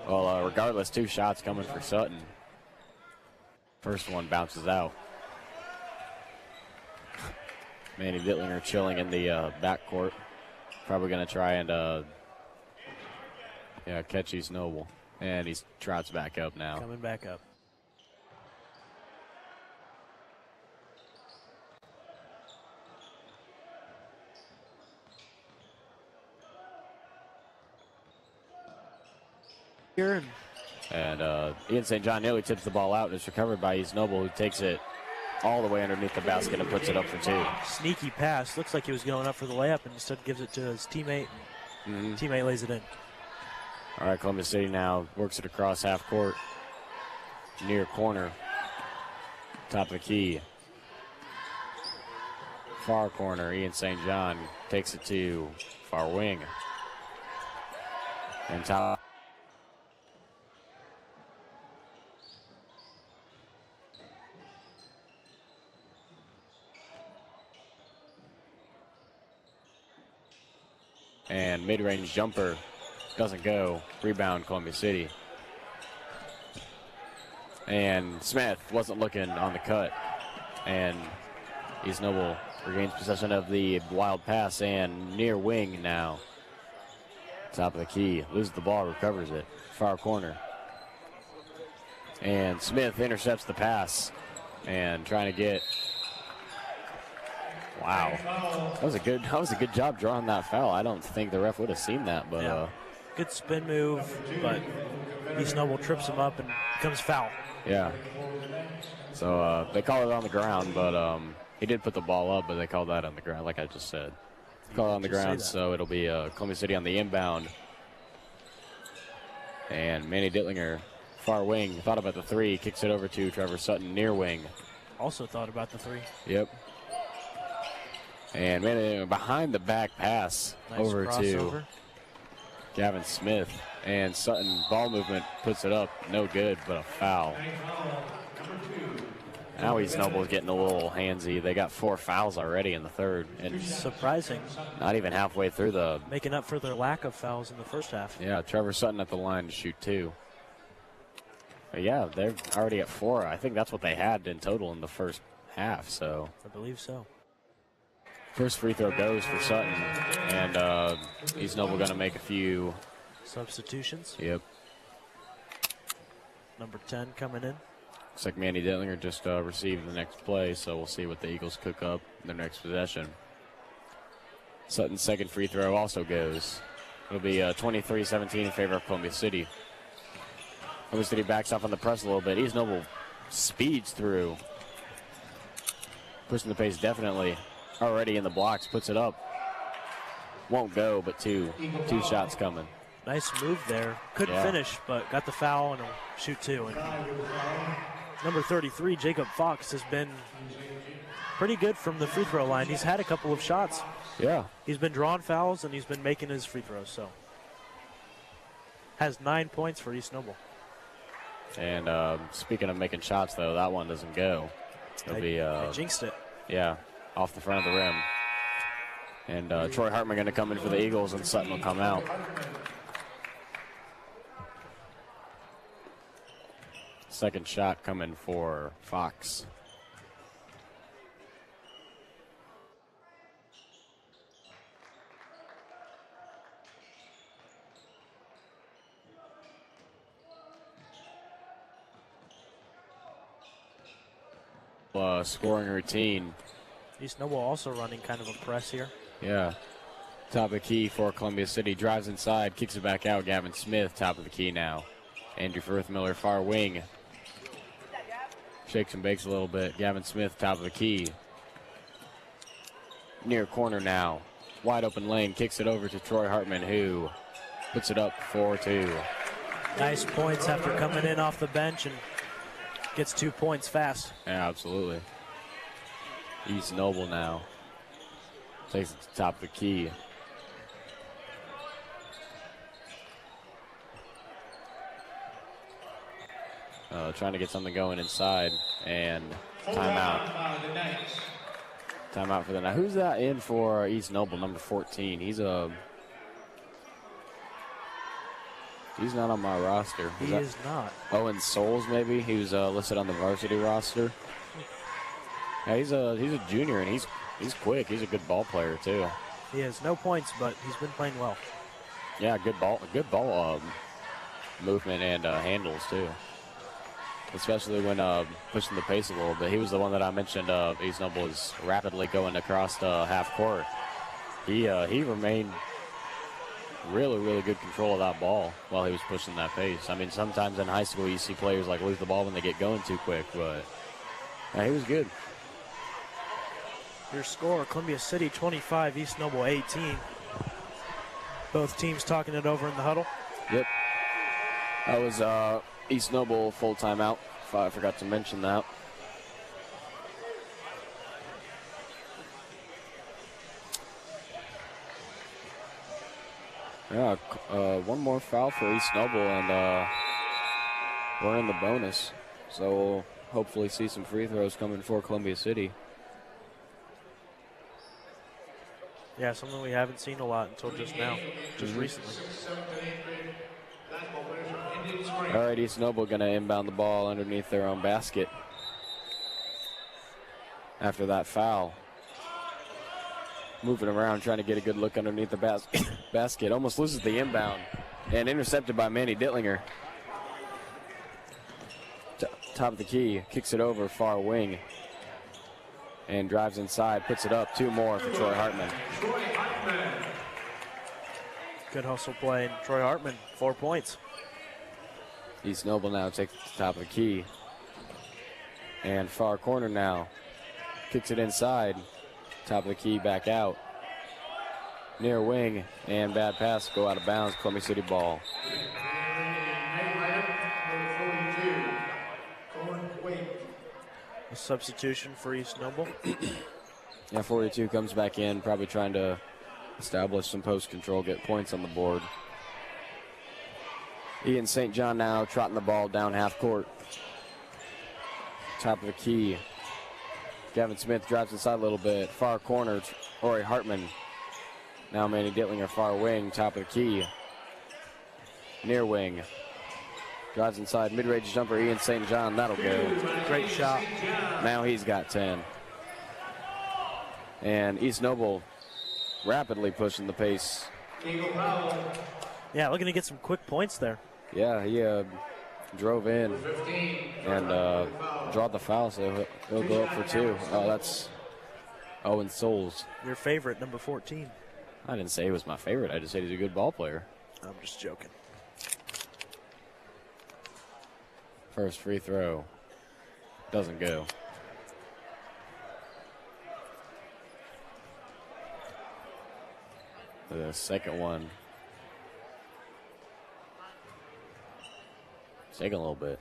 Well, regardless, 2 shots coming for Sutton. First one bounces out. Manny Dittlinger chilling in the backcourt. Probably going to try and catch East Noble. And he trots back up now. Coming back up. Here and Ian St. John nearly tips the ball out, and it's recovered by East Noble, who takes it all the way underneath the basket and puts it up for 2. Sneaky pass. Looks like he was going up for the layup, and instead gives it to his teammate. Teammate lays it in. All right, Columbia City now works it across half court. Near corner. Top of the key. Far corner, Ian St. John takes it to far wing. And top. And mid-range jumper doesn't go. Rebound, Columbia City. And Smith wasn't looking on the cut. And East Noble regains possession of the wild pass and near wing now. Top of the key. Loses the ball, recovers it. Far corner. And Smith intercepts the pass. And trying to get... Wow. That was a good job drawing that foul. I don't think the ref would have seen that, but... Yeah. Good spin move, but East Noble trips him up and becomes foul. Yeah. So they call it on the ground, but he did put the ball up, but they called that on the ground, like I just said. Call it on the ground, so it'll be Columbia City on the inbound. And Manny Dittlinger, far wing, thought about the 3, kicks it over to Trevor Sutton, near wing. Also thought about the 3. Yep. And Manny behind the back pass over to Gavin Smith. And Sutton, ball movement, puts it up. No good, but a foul. Now East Noble is getting a little handsy. They got 4 fouls already in the third. And surprising. Not even halfway through the... Making up for their lack of fouls in the first half. Yeah, Trevor Sutton at the line to shoot 2. But yeah, they're already at 4. I think that's what they had in total in the first half, so... I believe so. First free throw goes for Sutton, and East Noble going to make a few substitutions. Yep. Number 10 coming in. Looks like Manny Dittlinger just received the next play, so we'll see what the Eagles cook up in their next possession. Sutton's second free throw also goes. It'll be 23-17 in favor of Columbia City. Columbia City backs off on the press a little bit. East Noble speeds through. Pushing the pace definitely. Already in the blocks, puts it up. Won't go, but two shots coming. Nice move there. Couldn't finish, but got the foul and a shoot 2. And number 33, Jacob Fox, has been pretty good from the free throw line. He's had a couple of shots. Yeah. He's been drawing fouls, and he's been making his free throws, so. Has 9 points for East Noble. And speaking of making shots, though, that one doesn't go. It'll be I jinxed it. Yeah, off the front of the rim. And Troy Hartman going to come in for the Eagles, and Sutton will come out. Second shot coming for Fox. Scoring routine. East Noble also running kind of a press here. Yeah. Top of the key for Columbia City. Drives inside, kicks it back out. Gavin Smith, top of the key now. Andrew Firth-Miller, far wing. Shakes and bakes a little bit. Gavin Smith, top of the key. Near corner now. Wide open lane, kicks it over to Troy Hartman, who puts it up 4-2. Nice points after coming in off the bench and gets 2 points fast. Yeah, absolutely. East Noble now. Takes it to top of the key. Trying to get something going inside. And timeout. Timeout for the night. Who's that in for East Noble, number 14? He's not on my roster. He is not. Owen Souls, maybe? He was listed on the varsity roster. Yeah, he's a junior, and he's quick. He's a good ball player, too. He has no points, but he's been playing well. Yeah, good ball movement and handles, too. Especially when pushing the pace a little bit. He was the one that I mentioned East Noble was rapidly going across the half court. He remained really, really good control of that ball while he was pushing that pace. I mean, sometimes in high school you see players like lose the ball when they get going too quick, but yeah, he was good. Your score, Columbia City 25, East Noble 18. Both teams talking it over in the huddle. Yep. That was East Noble full timeout. I forgot to mention that. Yeah, one more foul for East Noble, and we're in the bonus. So we'll hopefully see some free throws coming for Columbia City. Yeah, something we haven't seen a lot until just now, just recently. All right, East Noble going to inbound the ball underneath their own basket after that foul. Moving around, trying to get a good look underneath the basket. Almost loses the inbound and intercepted by Manny Dittlinger. Top of the key, kicks it over, far wing. And drives inside, puts it up. 2 more for Troy Hartman. Good hustle play. And Troy Hartman, 4 points. East Noble now takes it to the top of the key. And far corner now. Kicks it inside. Top of the key, back out. Near wing, and bad pass, go out of bounds. Columbia City ball. A substitution for East Noble. Yeah, 42 comes back in, probably trying to establish some post control, get points on the board. Ian St. John now trotting the ball down half court. Top of the key. Gavin Smith drives inside a little bit. Far corner, Ori Hartman. Now Manny Dittlinger, far wing, top of the key. Near wing. Drives inside, mid-range jumper, Ian St. John, that'll go. Great shot. Now he's got 10. And East Noble rapidly pushing the pace. Yeah, looking to get some quick points there. Yeah, he drove in and drawed the foul, so he'll go up for 2. Oh, that's Owen Souls. Your favorite, number 14. I didn't say he was my favorite. I just said he's a good ball player. I'm just joking. First free throw. Doesn't go. The second one. It's taking a little bit.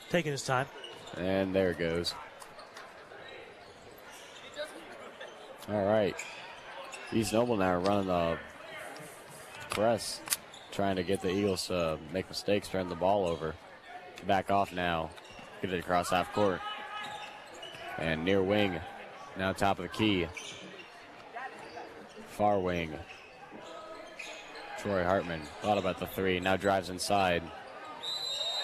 Taking his time. And there it goes. All right. East Noble now running the press, trying to get the Eagles to make mistakes, turn the ball over. back off now. Get it across half court. And near wing. Now top of the key. Far wing. Troy Hartman thought about the three. Now drives inside.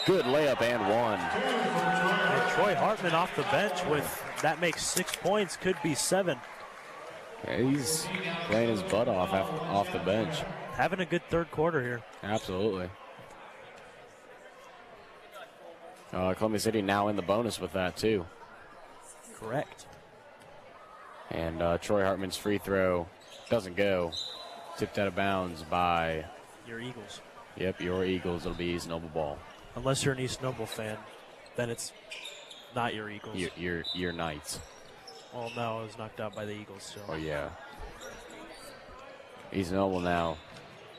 Good layup and one. And Troy Hartman off the bench with, that makes 6 points, could be 7. Yeah, he's playing his butt off the bench. Having a good third quarter here. Absolutely. Columbia City now in the bonus with that too. Correct. And Troy Hartman's free throw doesn't go. Tipped out of bounds by Your Eagles. Yep, your Eagles. It'll be East Noble ball. Unless you're an East Noble fan, then it's not your Eagles. Your Knights. Well, no, it was knocked out by the Eagles. So. Oh, yeah. East Noble now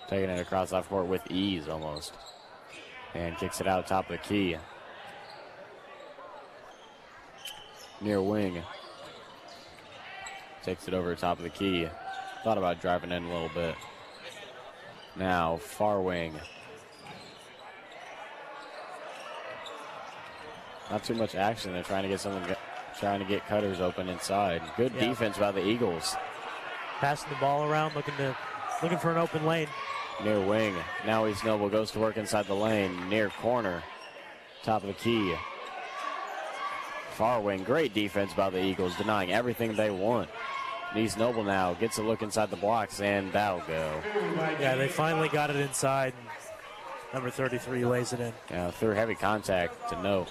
taking it across half court with ease almost. And kicks it out top of the key. Near wing. Takes it over top of the key. Thought about driving in a little bit. Now, far wing. Not too much action. They're trying to get cutters open inside. Good defense by the Eagles. Passing the ball around, looking for an open lane. Near wing. Now East Noble goes to work inside the lane. Near corner. Top of the key. Far wing. Great defense by the Eagles, denying everything they want. East Noble now gets a look inside the blocks, and that'll go. Yeah, they finally got it inside. Number 33 lays it in. Yeah, through heavy contact to no.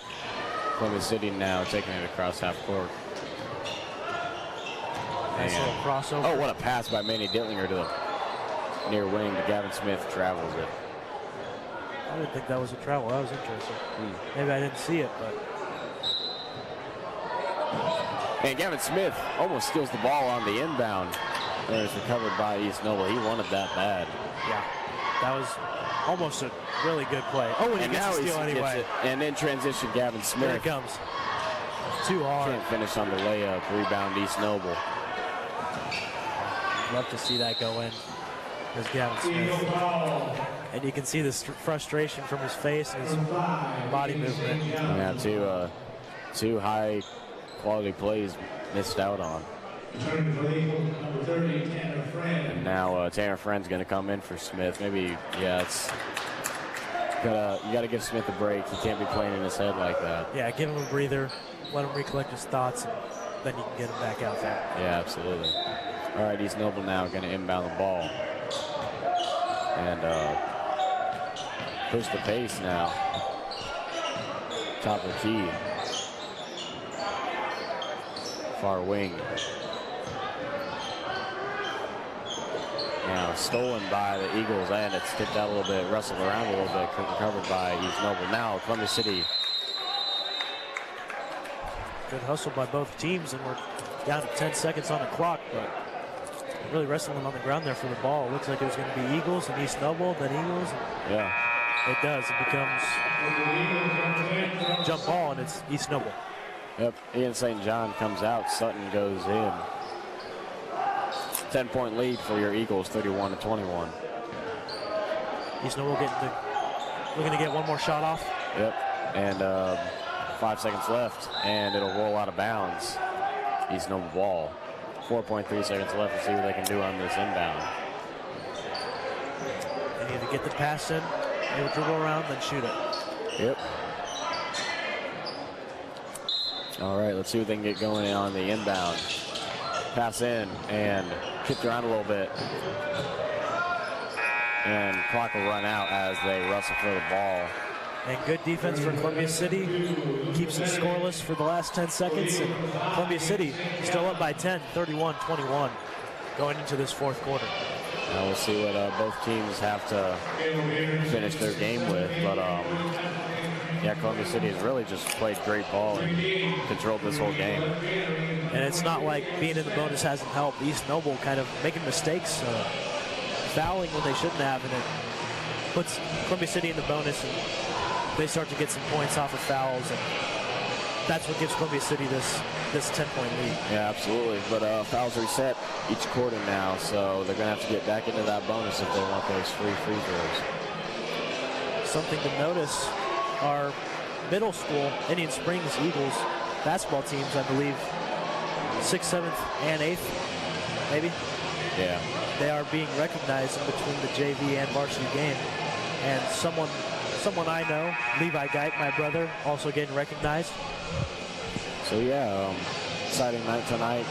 Columbia City now taking it across half court. Nice little crossover. Oh, what a pass by Manny Dittlinger to the near wing. Gavin Smith travels it. I didn't think that was a travel. That was interesting. Maybe I didn't see it, but. And Gavin Smith almost steals the ball on the inbound. There is recovered by East Noble. He wanted that bad. Yeah, that was almost a really good play. Oh, and he gets the steal anyway. And in transition, Gavin Smith. Here it comes. Too hard. Can't finish on the layup. Rebound East Noble. Love to see that go in. There's Gavin Smith. And you can see the frustration from his face and his body movement. Yeah, two high quality plays missed out on. And now Tanner Friend's going to come in for Smith. Maybe, yeah, you got to give Smith a break. He can't be playing in his head like that. Yeah, give him a breather, let him recollect his thoughts, and then you can get him back out there. Yeah, absolutely. All right, East Noble now going to inbound the ball. And push the pace now. Top of the key. Far wing. Now stolen by the Eagles, and it's tipped out a little bit, wrestled around a little bit, recovered by East Noble. Now Columbia City. Good hustle by both teams, and we're down to 10 seconds on the clock, but really wrestling on the ground there for the ball. It looks like it was going to be Eagles and East Noble, then Eagles. Yeah. It does. It becomes jump ball, and it's East Noble. Yep, Ian St. John comes out, Sutton goes in. 10-point lead for your Eagles, 31-21. East Noble looking to get one more shot off. Yep, and 5 seconds left, and it'll roll out of bounds. East Noble ball. 4.3 seconds left to see what they can do on this inbound. They need to get the pass in, maybe dribble around, then shoot it. Yep. All right, let's see what they can get going on the inbound. Pass in and kicked around a little bit. And clock will run out as they wrestle for the ball. And good defense for Columbia City. Keeps it scoreless for the last 10 seconds. And Columbia City still up by 10, 31-21, going into this fourth quarter. Now we'll see what both teams have to finish their game with. But yeah, Columbia City has really just played great ball and controlled this whole game. And it's not like being in the bonus hasn't helped. East Noble kind of making mistakes, fouling when they shouldn't have, and it puts Columbia City in the bonus, and they start to get some points off of fouls, and that's what gives Columbia City this 10-point lead. Yeah, absolutely. But fouls reset each quarter now, so they're going to have to get back into that bonus if they want those free throws. Something to notice, our middle school, Indian Springs Eagles basketball teams, I believe, 6th, 7th, and 8th, maybe. Yeah. They are being recognized in between the JV and varsity game. And someone I know, Levi Geit, my brother, also getting recognized. So yeah, exciting night tonight.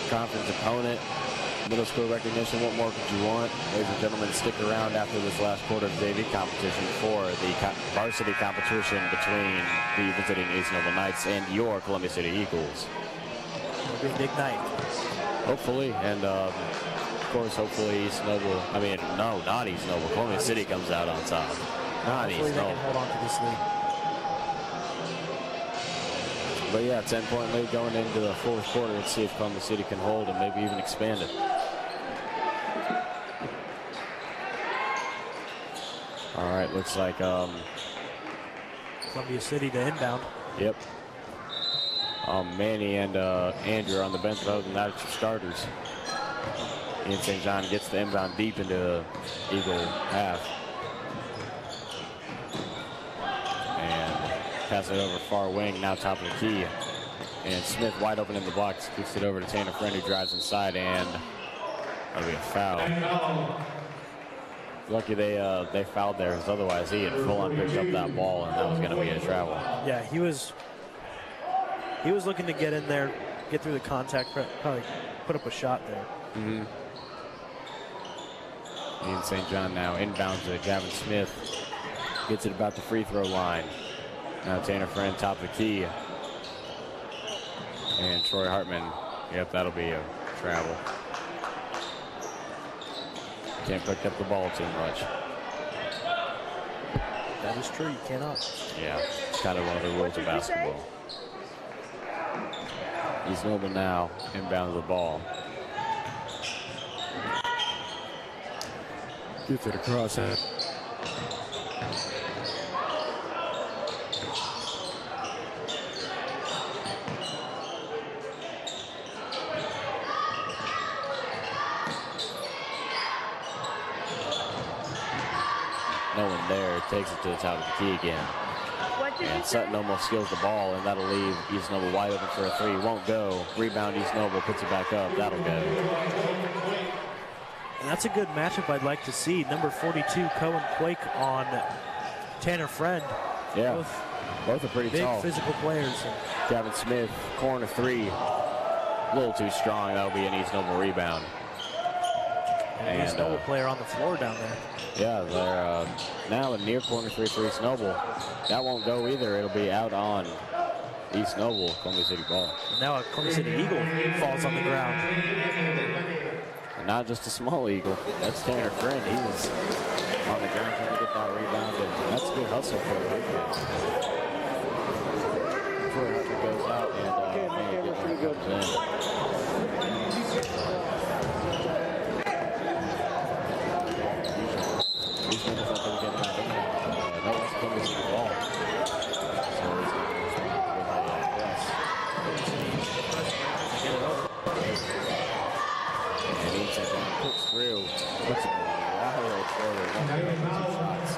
Conference opponent, middle school recognition. What more could you want? Ladies and gentlemen, stick around after this last quarter of JV competition for the varsity competition between the visiting East Noble Knights and your Columbia City Eagles. It'll be a big night. Hopefully, and of course, hopefully East Noble, no, not East Noble. Columbia City comes out on top. Not Hopefully East they Noble. can hold on to this lead. But yeah, 10-point lead going into the fourth quarter. Let's see if Columbia City can hold and maybe even expand it. All right, looks like Columbia City to inbound. Yep. Manny and Andrew are on the bench. Other than that, it's your starters. Ian St. John gets the inbound deep into Eagle half. And pass it over far wing, now top of the key. And Smith wide open in the box. Kicks it over to Tanner Friend, who drives inside, and that'll be a foul. Lucky they fouled there, because otherwise he had full-on picked up that ball, and that was going to be a travel. Yeah, he was looking to get in there, get through the contact, probably put up a shot there. Mm-hmm. Ian St. John now inbounds to Gavin Smith. Gets it about the free throw line. Now Tanner Friend, top of the key. And Troy Hartman, yep, that'll be a travel. Can't pick up the ball too much. That is true, you cannot. Yeah, it's kind of one of the rules of basketball. East Noble now inbounds the ball. Gets it across that. No one there. Takes it to the top of the key again. And Sutton almost steals the ball, and that'll leave East Noble wide open for a three. Won't go. Rebound East Noble, puts it back up. That'll go. And that's a good matchup I'd like to see. Number 42, Cohen Quake on Tanner Friend. Yeah, both are pretty big tall. Physical players. Gavin Smith, corner three. A little too strong. That'll be an East Noble rebound. And East Noble player on the floor down there. Yeah, they're now a near corner three for East Noble. That won't go either. It'll be out on East Noble, Columbia City ball. And now a Columbia City Eagle falls on the ground. And not just a small Eagle. That's Tanner Friend. He was on the ground trying to get that rebound. And that's a good hustle for the rebound. Troy Hunter goes out and comes in. These numbers aren't going to get out of no one's coming to the ball. So he's going to respond with a press. And Ian St. John cooks through, puts it right forward. Shots.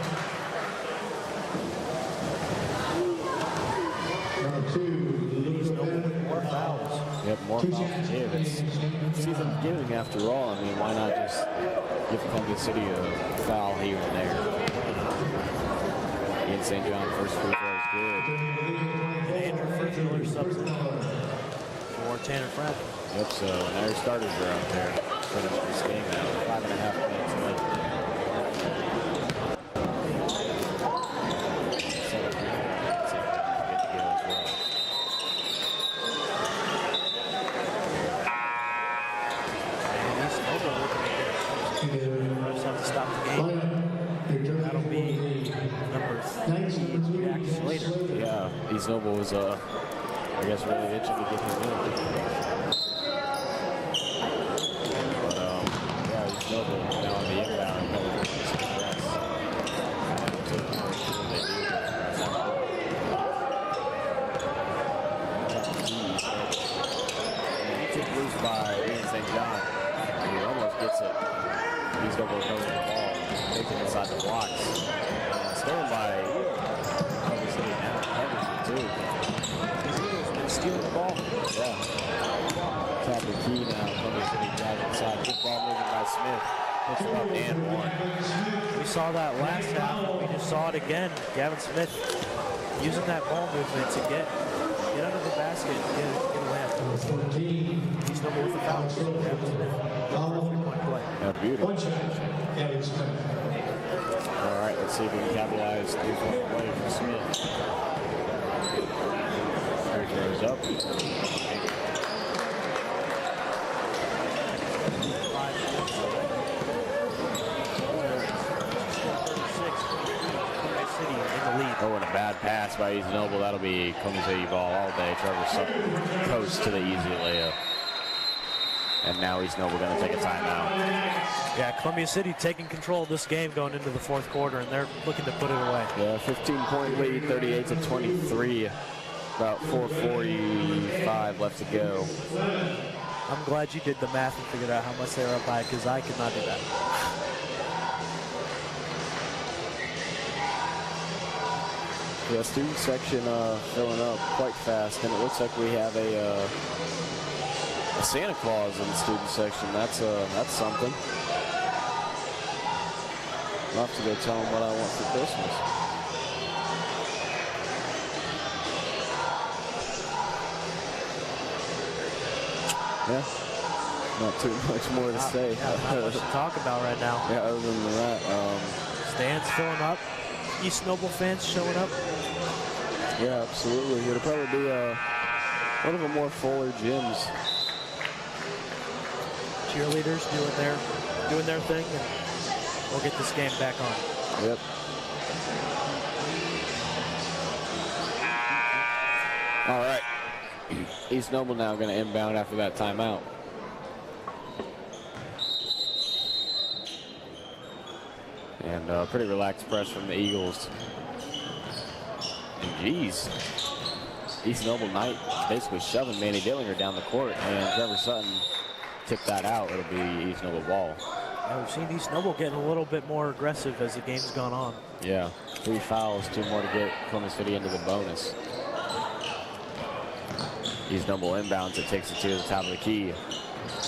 Number 2, More fouls. Yep, more fouls to give. It's season beginning after all. I mean, why not just give Columbia City a foul here and there? Ian St. John, first free throw is good. And Andrew Further subs in for Tanner Friend. Yep, so now your starters are out there. Finish this game now. 5.5 minutes left. Yeah, East Noble was, I guess, really itching to get him in. But, yeah, East Noble now on the inbound. He took loose by Ian St. John. He almost gets it. East Noble recovers the ball, takes it inside the blocks. Stolen by Columbia City now. stealing the ball. Yeah. Top of the key now. Columbia City drive inside. Good ball moving by Smith. Puts it up and one. We saw that last half. We just saw it again. Gavin Smith using that ball movement to get under the basket and get a layup. He's number with the foul. Gavin Smith. Three-point play. Yeah, beautiful. All right, let's see if we can capitalize three-point play from Smith. There he goes up. Oh, and a bad pass by East Noble. That'll be Columbia City ball all day. Trevor Sutton coast to the easy layup. And now East Noble going to take a timeout. Yeah, Columbia City taking control of this game going into the fourth quarter, and they're looking to put it away. Yeah, 15-point lead, 38-23. About 4:45 left to go. I'm glad you did the math and figured out how much they were up by, because I could not do that. Yeah, student section filling up quite fast, and it looks like we have a Santa Claus in the student section. That's something. I'll have to go tell him what I want for Christmas. Yeah, not too much more to say. Yeah, not much to talk about right now. Yeah, other than that, stands filling up. East Noble fans showing up. Yeah, absolutely. It'll probably be one of the more fuller gyms. Cheerleaders doing their thing, and we'll get this game back on. Yep. All right. East Noble now going to inbound after that timeout. And pretty relaxed press from the Eagles. And geez, East Noble Knight basically shoving Manny Dillinger down the court, and Trevor Sutton tipped that out. It'll be East Noble ball. Yeah, we've seen East Noble getting a little bit more aggressive as the game's gone on. Yeah, 3 fouls, 2 more to get Columbia City into the bonus. East Noble inbounds it, takes it to the top of the key.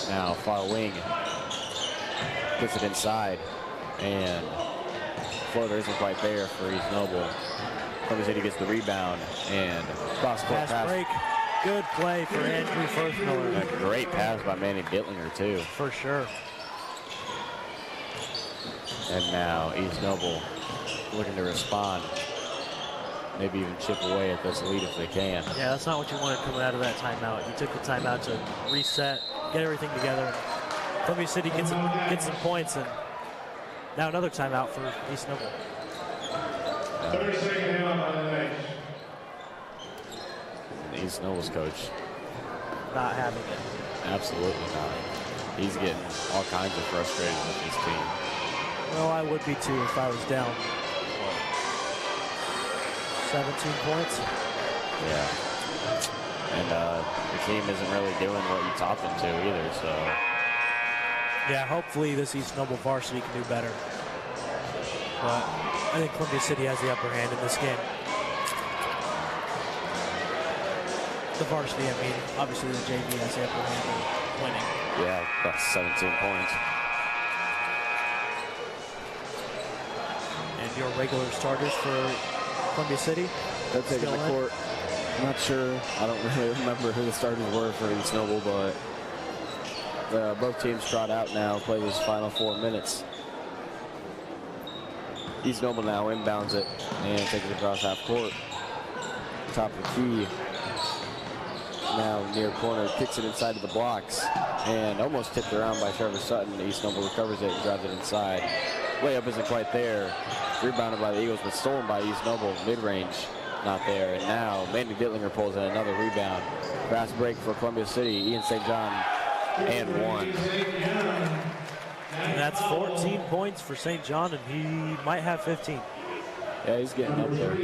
Now far wing, puts it inside, and floater isn't quite there for East Noble. Columbia City gets the rebound, and cross-court pass. Break. Good play for Andrew Firthmiller. A great pass by Manny Dittlinger, too. For sure. And now East Noble looking to respond. Maybe even chip away at this lead if they can. Yeah, that's not what you wanted coming out of that timeout. You took the timeout to reset, get everything together. Columbia City gets some points, and now another timeout for East Noble. East Noble's coach not having it. Absolutely not. He's getting all kinds of frustrated with his team. Well, I would be too if I was down 17 points. Yeah. And the team isn't really doing what you taught them to either, so. Yeah, hopefully this East Noble varsity can do better. But I think Columbia City has the upper hand in this game. The varsity, I mean, obviously the JV has the upper hand in winning. Yeah, about 17 points. And your regular starters for Columbia City? They're taking the court. I'm not sure. I don't really remember who the starters were for East Noble, but both teams trot out now, play this final 4 minutes. East Noble now inbounds it and takes it across half court. Top of the key. Now near corner, kicks it inside of the blocks and almost tipped around by Trevor Sutton. East Noble recovers it and drives it inside. Layup isn't quite there. Rebounded by the Eagles, but stolen by East Noble. Mid-range, not there. And now Mandy Dittlinger pulls in another rebound. Fast break for Columbia City. Ian St. John and 1. And that's 14 points for St. John, and he might have 15. Yeah, he's getting up there.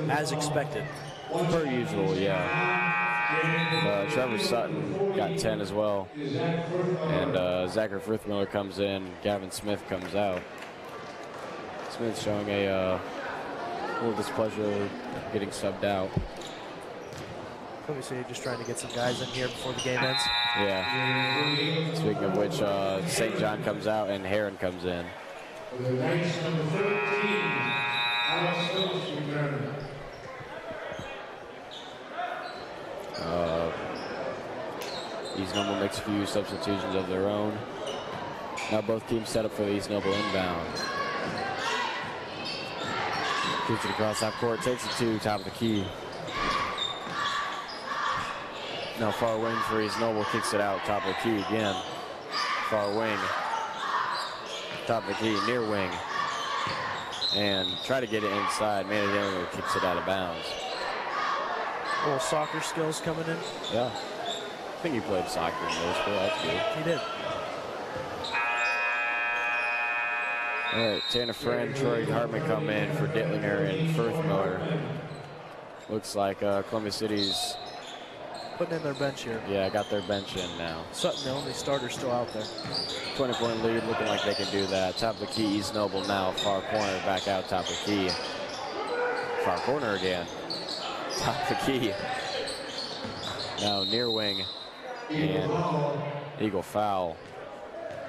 As expected. Per usual, yeah. Trevor Sutton got 10 as well. And Zachary Frithmiller comes in. Gavin Smith comes out. Smith showing a little displeasure getting subbed out. Columbia City just trying to get some guys in here before the game ends. Yeah. Speaking of which, St. John comes out and Heron comes in. For the Knights, number 13, Alex Phillips returning. East Noble makes a few substitutions of their own. Now both teams set up for the East Noble inbound. Keeps it across half court, takes it to top of the key. Now far wing for East Noble, kicks it out, top of the key again. Far wing, top of the key, near wing. And try to get it inside, man it in, kicks it out of bounds. A little soccer skills coming in. Yeah. I think he played soccer in middle school, that's good. He did. All right, Tanner Friend, Troy Hartman come in for Dittlinger and Firth Miller. Looks like Columbia City's putting in their bench here. Yeah, got their bench in now. Sutton, the only starter still out there. 20-point lead, looking like they can do that. Top of the key, East Noble now, far corner, back out, top of the key. Far corner again. Top of the key. Now near wing, and Eagle foul.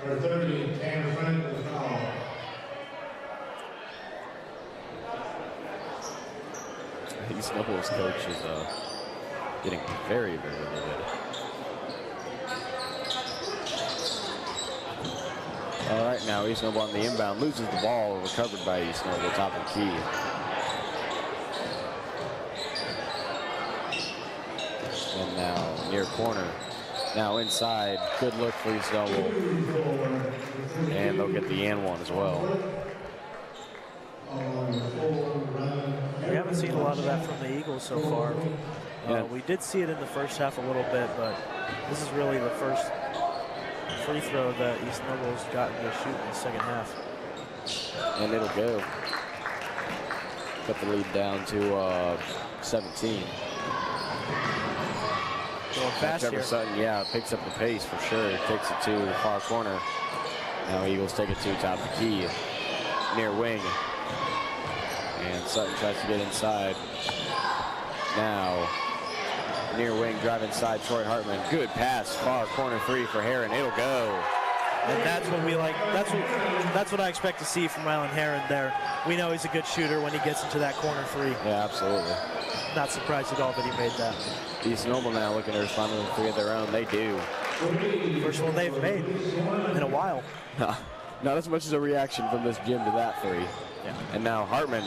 For 30, Tanner Friend with a foul. East Noble's coach is getting very, very good. All right, now East Noble on the inbound, loses the ball, recovered by East Noble, top of the key. And now near corner. Now inside, good look for East Noble. And they'll get the and one as well. We haven't seen a lot of that from the Eagles so far. We did see it in the first half a little bit, but this is really the first free throw that East Noble's gotten to shoot in the second half. And it'll go. Cut the lead down to 17. Going fast Trevor here. Sutton, yeah, picks up the pace for sure. Takes it to the far corner. Now Eagles take it to top of the key. Near wing. And Sutton tries to get inside. Now, near wing, drive inside, Troy Hartman. Good pass, far corner three for Heron. It'll go. And that's what we like. That's what I expect to see from Rylan Heron there. We know he's a good shooter when he gets into that corner three. Yeah, absolutely. Not surprised at all that he made that. East Noble now looking to respond to the three of their own. They do. First one they've made in a while. Not as much as a reaction from this gym to that three. Yeah. And now Hartman.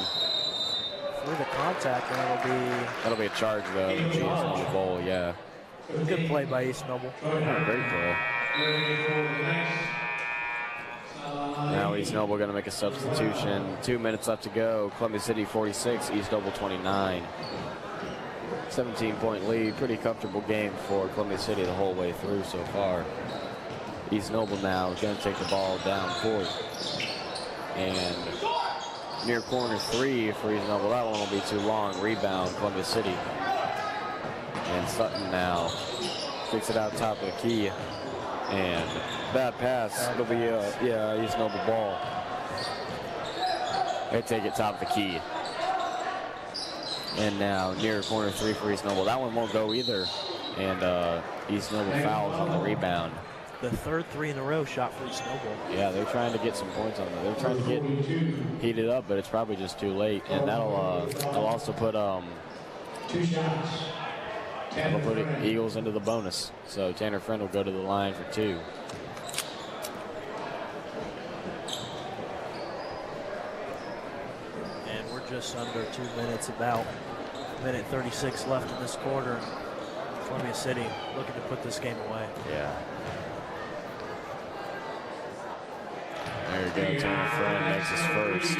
For the contact, and That'll be a charge though. East Noble Bowl, yeah. Good play by East Noble. Great play. Now East Noble going to make a substitution. 2 minutes left to go. Columbia City 46, East Noble 29. 17-point lead. Pretty comfortable game for Columbia City the whole way through so far. East Noble now going to take the ball down court. And near corner three for East Noble. That one will be too long. Rebound, Columbia City. And Sutton now kicks it out top of the key. And bad pass. It'll be East Noble ball. They take it top of the key. And now near corner three for East Noble. That one won't go either. And East Noble fouls on the rebound. The third three in a row shot for East Noble. Yeah, they're trying to get some points on that. They're trying to get heated up, but it's probably just too late. And that'll also put 2 shots. that'll put Eagles into the bonus. So Tanner Friend will go to the line for 2. And we're just under 2 minutes, about a minute 36 left in this quarter. Columbia City looking to put this game away. Yeah. There you go. Tanner Friend makes his first.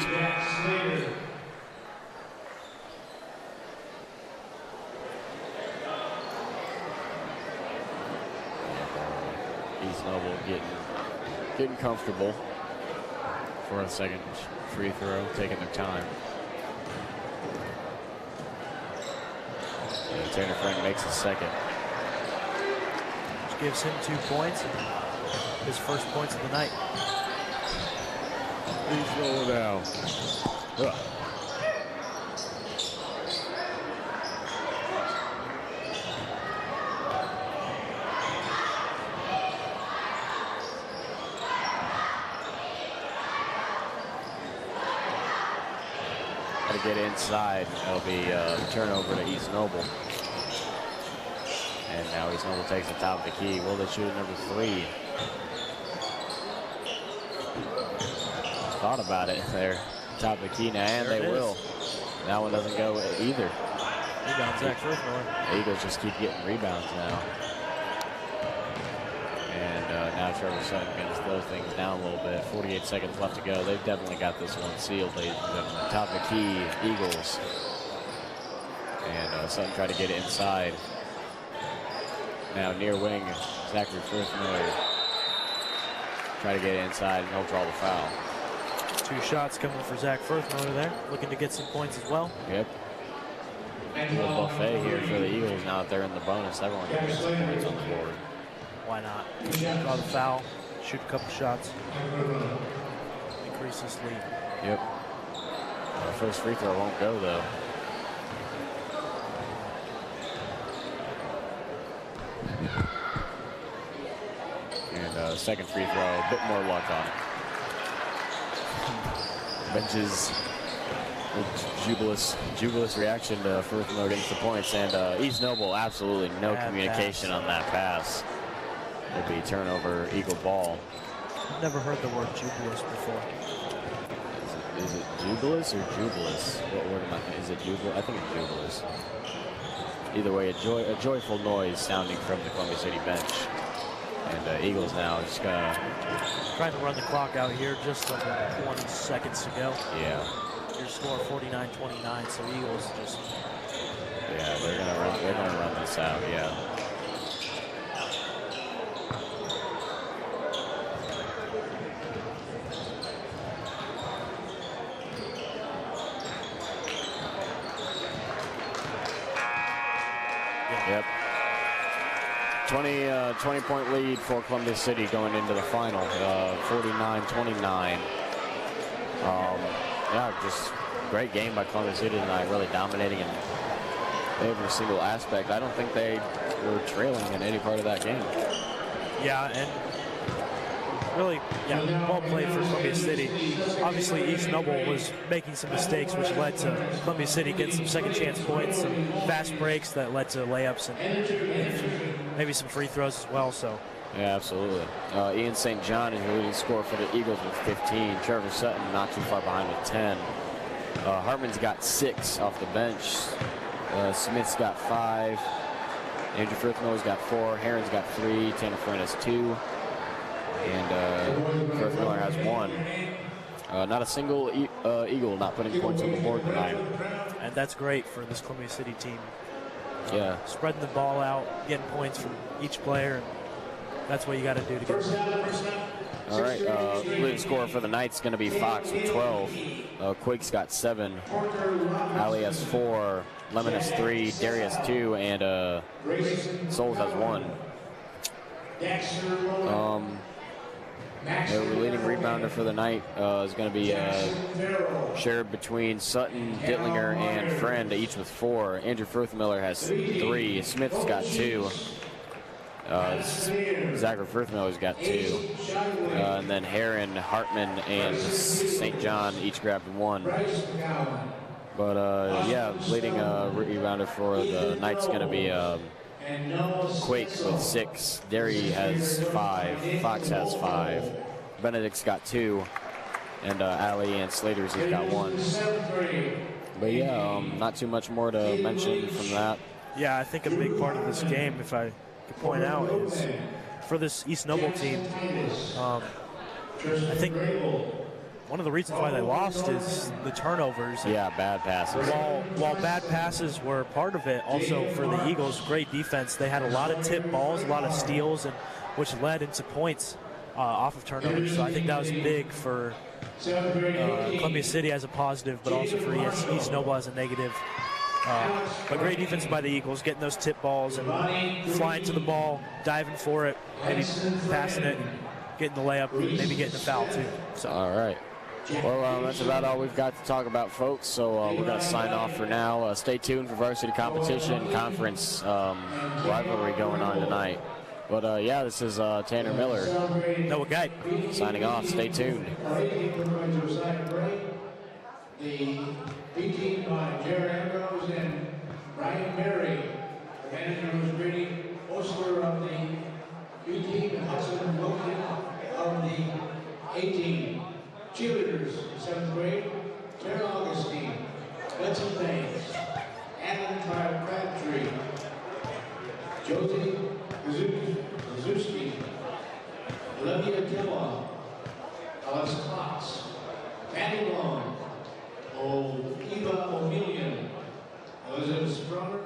East Noble getting comfortable for a second free throw, taking their time. And Tanner Friend makes his second. Which gives him 2 points and his first points of the night. He's rolling down. to get inside. It'll be a turnover to East Noble. And now East Noble takes the top of the key. Will they shoot at number 3? Thought about it there. Top of the key now, and they will. That one doesn't go either. Rebound, Zach Firthmiller. The Eagles just keep getting rebounds now. And now Trevor Sutton begins to slow things down a little bit. 48 seconds left to go. They've definitely got this one sealed, ladies and gentlemen. Top of the key, Eagles. And Sutton tried to get it inside. Now near wing, Zachary Firthmiller try to get it inside, and he'll draw the foul. 2 shots coming for Zach Firthmiller there, looking to get some points as well. Yep. A little buffet here for the Eagles now that they're in the bonus. Everyone can get some points on the board. Why not? Draw the foul, shoot a couple shots, increase this lead. Yep. The first free throw won't go though. And second free throw, a bit more luck on it. Benches, jubilous reaction to Firthmiller against the points, and East Noble absolutely no communication on that pass. It'll be turnover, Eagle ball. I've never heard the word jubilous before. Is it jubilous or jubilous? What word am I thinking? Is it jubilous? I think it's jubilous. Either way, a joyful noise sounding from the Columbia City bench. And Eagles now just trying to run the clock out here, just under 20 seconds to go. Yeah. Your score 49-29, so Eagles just. Yeah, they're gonna run this out. Yeah. Yep. 20-point lead for Columbia City going into the final, 49-29. Yeah, just great game by Columbia City tonight, really dominating in every single aspect. I don't think they were trailing in any part of that game. Yeah, and really, well played for Columbia City. Obviously, East Noble was making some mistakes, which led to Columbia City getting some second chance points, some fast breaks that led to layups and maybe some free throws as well. So. Yeah, absolutely. Ian St. John is the leading scorer for the Eagles with 15. Trevor Sutton not too far behind with 10. Hartman's got 6 off the bench. Smith's got 5. Andrew Firthmiller's got 4. Heron's got 3. Tanner Friend has 2. And Firthmiller has 1. Not a single Eagle not putting points on the board tonight. And that's great for this Columbia City team. Yeah. Spreading the ball out, getting points from each player. That's what you got to do to get them. All right, leading scorer for the night's going to be Fox with 12. Quig's got 7. Ali has 4. Lemon has 3. Darius 2, and Souls has 1. The leading rebounder for the night is going to be shared between Sutton, Dittlinger, and Friend, each with 4. Andrew Firthmiller has 3. Smith's got 2. Zachary Firthmiller's got 2. And then Heron, Hartman, and St. John each grabbed 1. But yeah, leading rebounder for the night's going to be Quake with 6. Derry has 5. Fox has 5. Benedict's got 2. And Ali and Slater's has got 1. But yeah, not too much more to mention from that. Yeah, I think a big part of this game, if I could point out, is for this East Noble team, I think one of the reasons why they lost is the turnovers. Yeah, bad passes. While bad passes were part of it, also for the Eagles, great defense. They had a lot of tip balls, a lot of steals, and which led into points off of turnovers. So I think that was big for Columbia City as a positive, but also for East Noble as a negative. But great defense by the Eagles, getting those tip balls and flying to the ball, diving for it, maybe passing it, and getting the layup, maybe getting the foul too. So. All right. Well, that's about all we've got to talk about, folks. So we're going to sign off for now. Stay tuned for varsity competition conference rivalry going on tonight. But yeah, this is Tanner Miller. Noah Guy. Signing off. Stay tuned. The manager was Braden Osler of the B team and Hudson Wilkin of the A team. Cheerleaders, 7th grade, Tara Augustine, Betsy Banks, Alan Crabtree, Josie Kazuski, Olivia Tilla, Alice Cox, Patty Long, Eva O'Million, Elizabeth Stronger,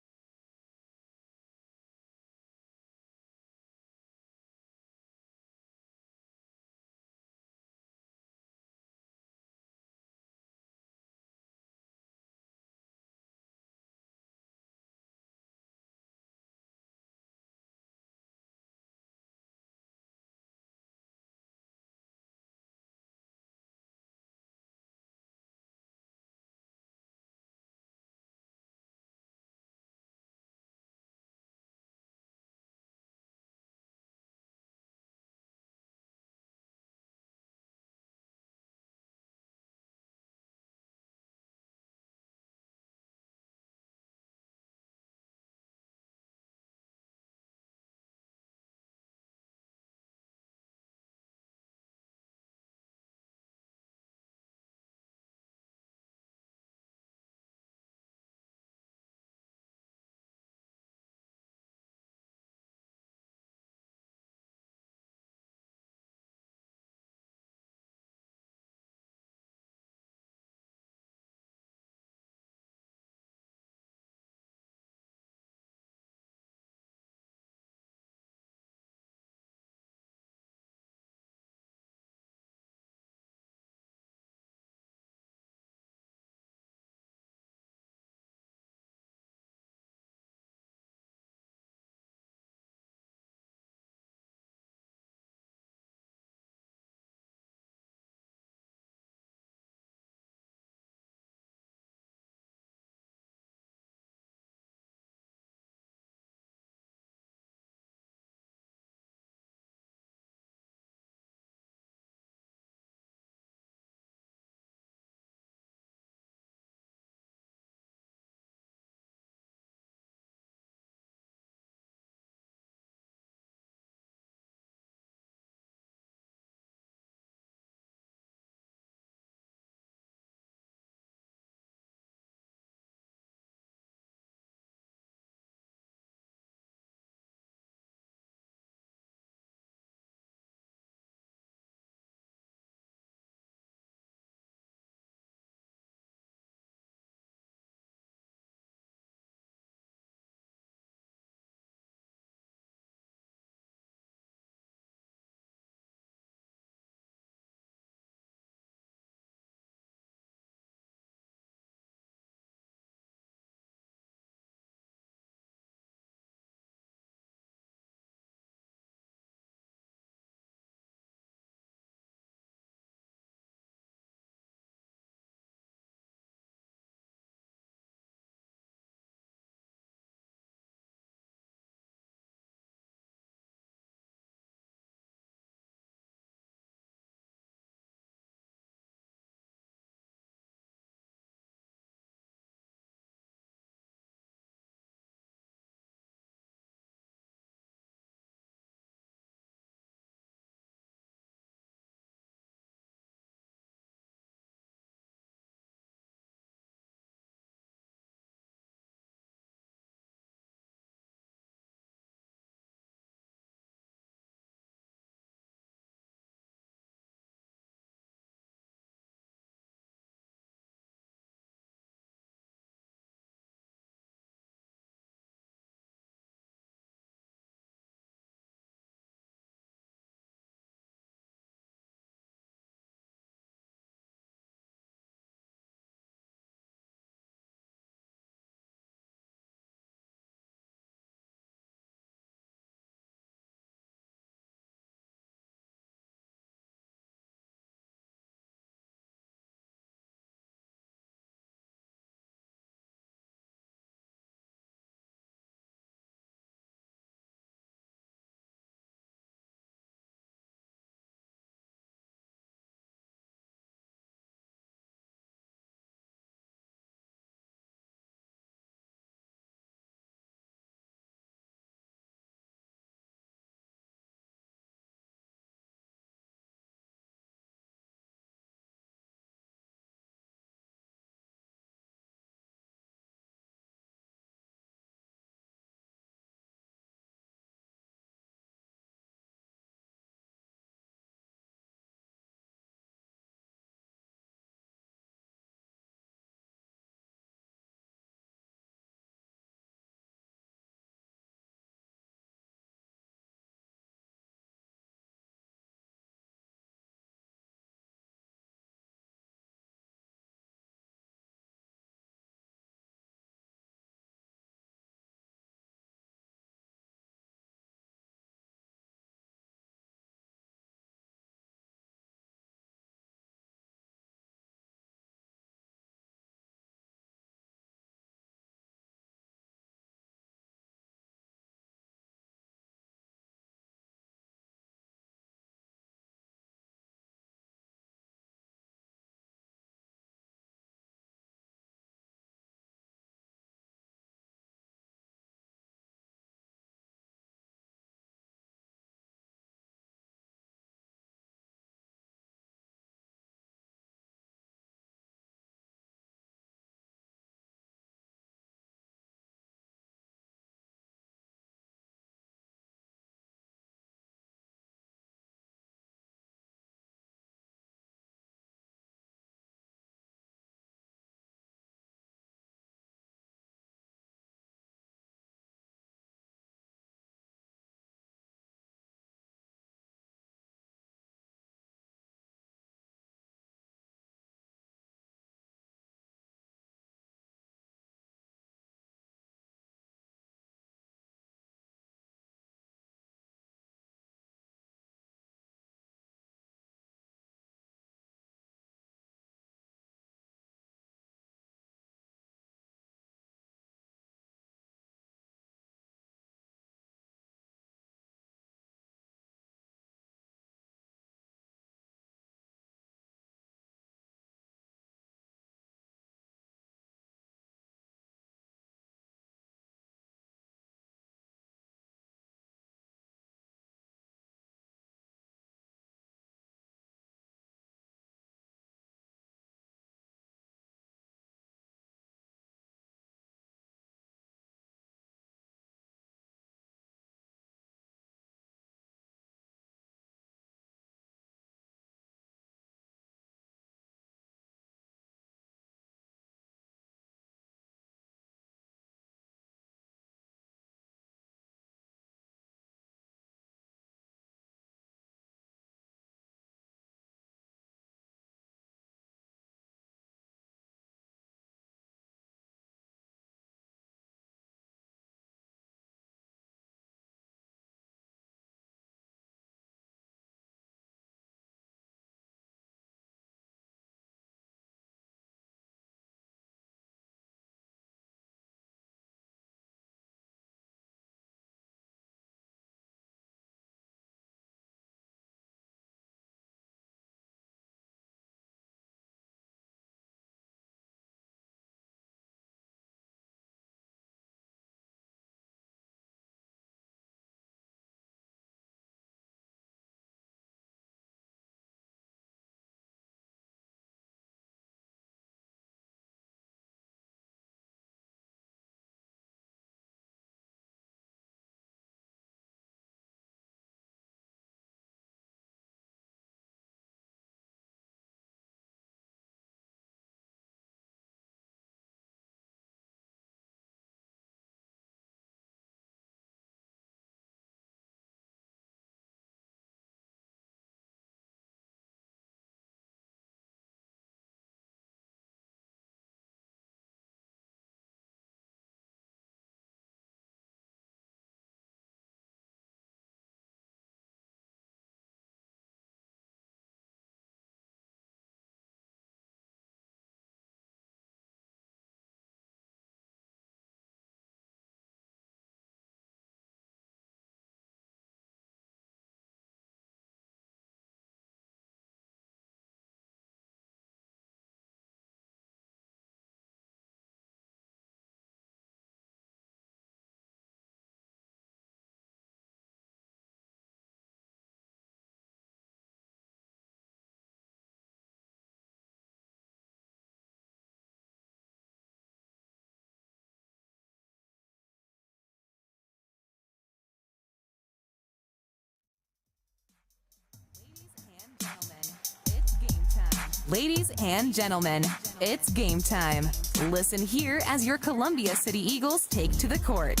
Ladies and gentlemen, it's game time. Listen here as your Columbia City Eagles take to the court.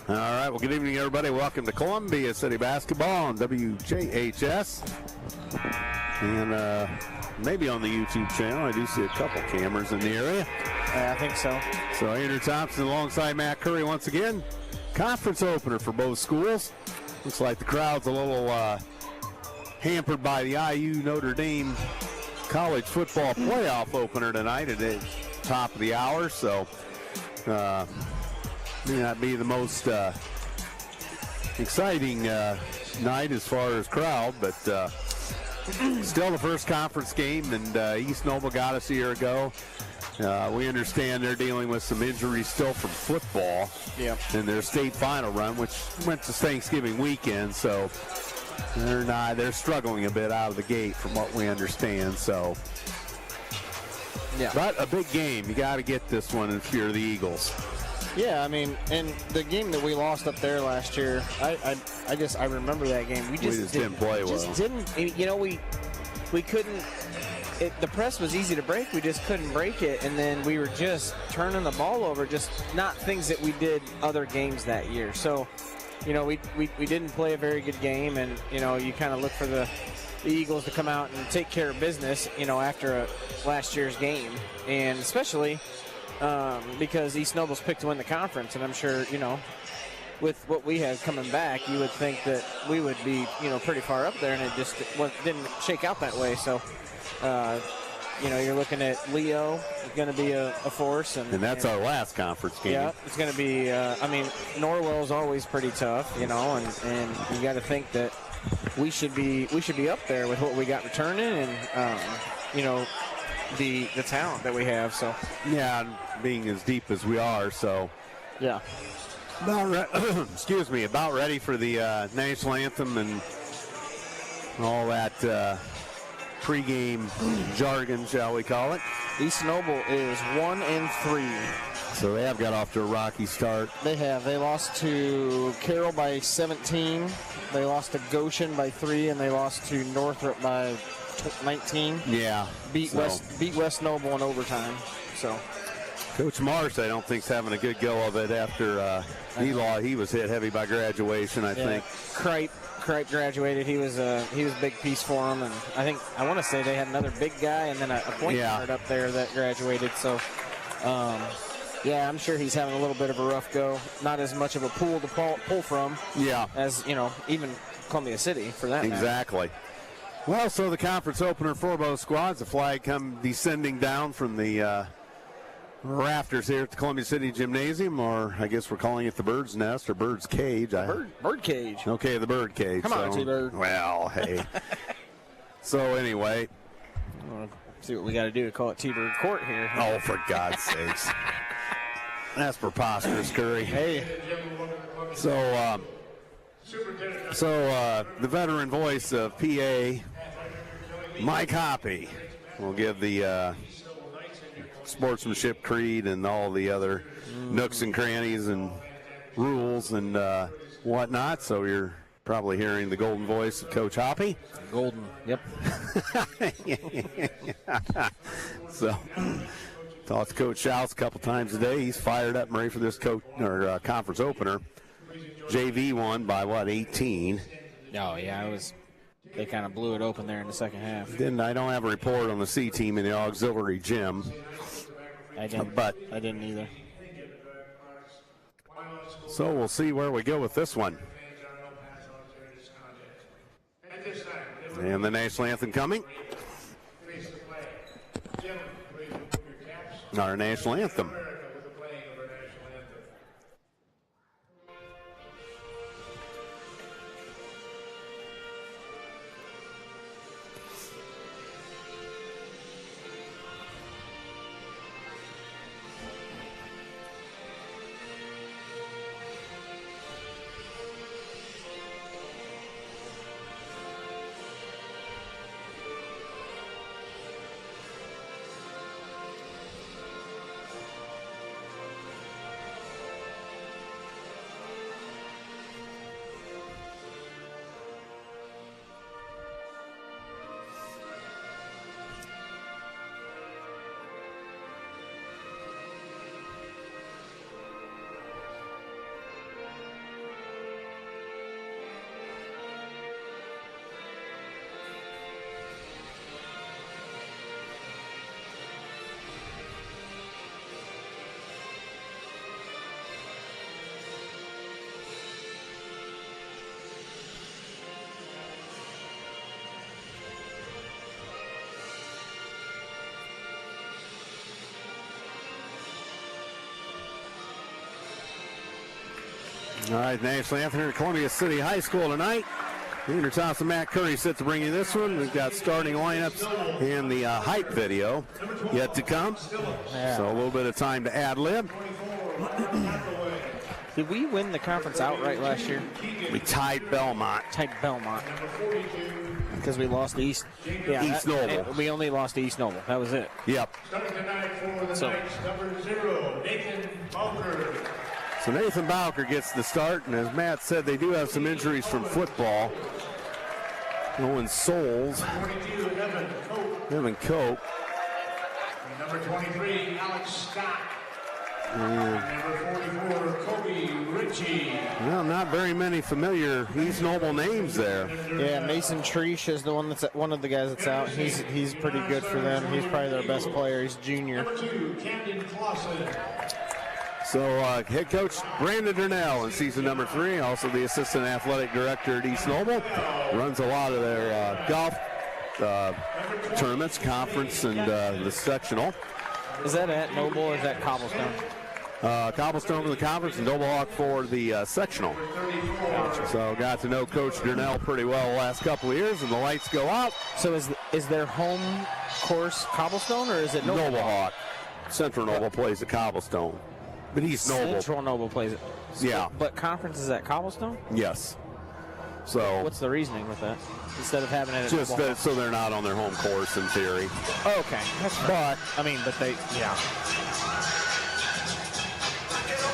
All right, well, good evening, everybody. Welcome to Columbia City Basketball on WJHS. And maybe on the YouTube channel. I do see a couple cameras in the area. I think so. So Andrew Thompson alongside Matt Curry once again. Conference opener for both schools. Looks like the crowd's a little hampered by the IU Notre Dame college football playoff opener tonight at the top of the hour. So may not be the most exciting night as far as crowd, but still the first conference game, and East Noble got us a year ago. We understand they're dealing with some injuries still from football in their state final run, which went to Thanksgiving weekend, so they're struggling a bit out of the gate from what we understand. So, but a big game. You got to get this one if you're the Eagles. Yeah, I mean, and the game that we lost up there last year, I remember that game. We just didn't play well. Just didn't, you know, we couldn't. The press was easy to break. We just couldn't break it, and then we were just turning the ball over, just not things that we did other games that year. So, you know, we didn't play a very good game, and you know, you kind of look for the Eagles to come out and take care of business, you know, after last year's game, and especially. Because East Noble's picked to win the conference, and I'm sure, you know, with what we had coming back, you would think that we would be, you know, pretty far up there, and it just didn't shake out that way. So, you know, you're looking at Leo is going to be a force. And that's our last conference game. Yeah, it's going to be, I mean, Norwell's always pretty tough, you know, and you got to think that we should be up there with what we got returning and, you know, the talent that we have. So yeah, being as deep as we are, so yeah, about ready for the national anthem and all that pregame jargon, shall we call it. East Noble is 1-3, so they have got off to a rocky start. They lost to Carroll by 17, they lost to Goshen by 3, and they lost to Northrop by 19. Yeah. Beat West Noble in overtime. So Coach Marsh, I don't think, is having a good go of it after he was hit heavy by graduation, I think. Kripe graduated. He was a big piece for him, and I want to say they had another big guy and then a point guard up there that graduated. So yeah, I'm sure he's having a little bit of a rough go. Not as much of a pool to pull from. Yeah. As, you know, even Columbia City for that matter. Exactly. Well, so the conference opener for both squads. The flag come descending down from the rafters here at the Columbia City Gymnasium, or I guess we're calling it the Bird's Nest or Bird's Cage. Bird Cage. Okay, the Bird Cage. Come on, T-Bird. Well, hey. So anyway. See what we got to do to call it T-Bird Court here. Oh, for God's sakes. That's preposterous, Curry. Hey. So the veteran voice of PA, Mike Hoppy, will give the sportsmanship creed and all the other nooks and crannies and rules and whatnot. So you're probably hearing the golden voice of Coach Hoppy. Golden, yep. So talked to Coach Schaus a couple times a day. He's fired up and ready for this conference opener. JV won by 18? Oh yeah, they kind of blew it open there in the second half. I don't have a report on the C team in the auxiliary gym. I didn't either. So we'll see where we go with this one. And the national anthem coming. Our national anthem. All right, national anthem here at Columbia City High School tonight. Andrew Thompson, Matt Curry set to bring you this one. We've got starting lineups and the hype video yet to come. Yeah. So a little bit of time to ad-lib. Did we win the conference outright last year? We tied Belmont. Because we lost to East. Yeah, East Noble. We only lost to East Noble. That was it. Yep. So Nathan Bowker gets the start, and as Matt said, they do have some injuries from football. Owen Souls, Evan Cope. Number 23, Alex Scott. And, Number 44, Kobe Ritchie. well, not very many familiar East Noble names there. Yeah, Mason Treesh is the one of the guys that's out. He's pretty good for them. He's probably their best player. He's junior. Number 2, Camden Clausen. So head coach Brandon Durnell in season number 3, also the assistant athletic director at East Noble, runs a lot of their golf tournaments, conference, and the sectional. Is that at Noble or is that Cobblestone? Cobblestone for the conference and Noble Hawk for the sectional. So got to know Coach Durnell pretty well the last couple of years, and the lights go out. So is their home course Cobblestone or is it Noble Hawk? Central Noble plays at Cobblestone. But East Noble. Central Noble plays it. Yeah. But conference is at Cobblestone? Yes. So what's the reasoning with that? Instead of having it at just Noble Hawk? so they're not on their home course in theory. Oh, okay. But they, yeah.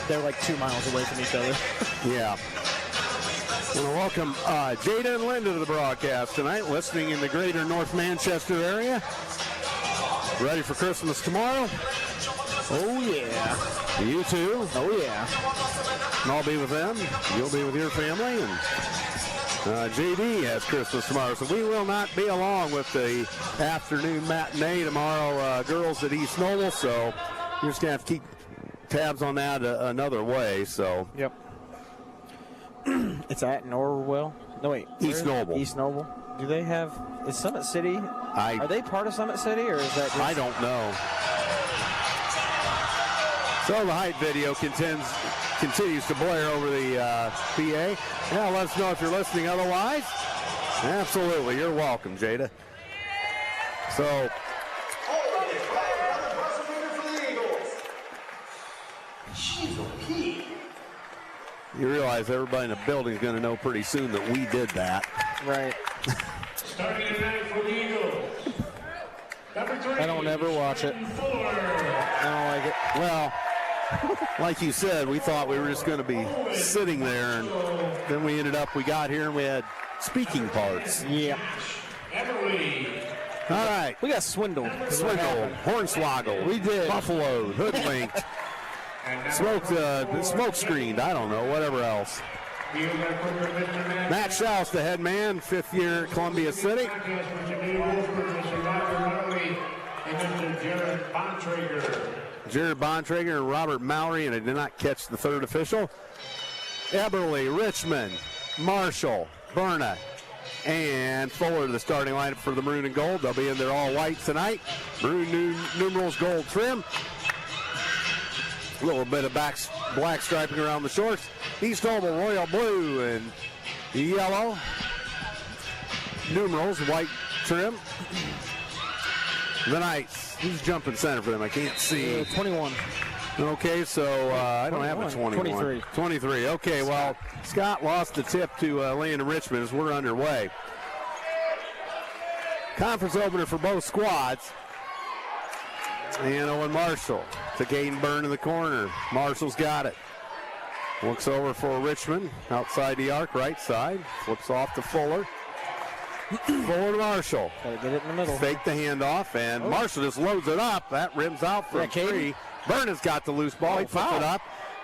They're like 2 miles away from each other. Yeah. I want to welcome Jada and Linda to the broadcast tonight, listening in the greater North Manchester area. Ready for Christmas tomorrow? Oh, yeah. You too? Oh, yeah. And I'll be with them. You'll be with your family. And JD has Christmas tomorrow, so we will not be along with the afternoon matinee tomorrow, girls at East Noble, so you're just going to have to keep tabs on that another way. So. Yep. It's at Norwell. No, wait. East Noble. East Noble. Do they have, is Summit City, are they part of Summit City, or is that just? I don't know. So the hype video continues to blare over the PA. Yeah, let us know if you're listening otherwise. Absolutely, you're welcome, Jada. So, you realize everybody in the building is going to know pretty soon that we did that. Right. Starting tonight for the Eagles. Number 3. I don't ever watch it. I don't like it. Well, like you said, we thought we were just going to be sitting there, and then we got here and we had speaking parts. Yeah. All right. We got swindled. Hornswoggled. We did. Buffaloed, hoodwinked, smoke screened, I don't know, whatever else. Matt Schaus, the head man, 5th year at Columbia City. Jared Bontrager and Robert Mowry, and I did not catch the third official. Eberly, Richmond, Marshall, Berna, and Fuller, the starting lineup for the Maroon and Gold. They'll be in their all-white tonight. Maroon numerals gold trim. A little bit of black striping around the shorts. East Noble, royal blue and yellow. Numerals, white trim. The Knights. Who's jumping center for them? I can't see. 21. Okay, so I don't have a 21. 23. Okay, well, Scott lost the tip to Landon Richmond as we're underway. Conference opener for both squads. And Owen Marshall to Caden Byrne in the corner. Marshall's got it. Looks over for Richmond. Outside the arc, right side. Flips off to Fuller. Fuller to Marshall. Gotta get it in the middle. Fake the handoff, and Marshall just loads it up. That rims out for three. Byrne has got the loose ball. He puts it up.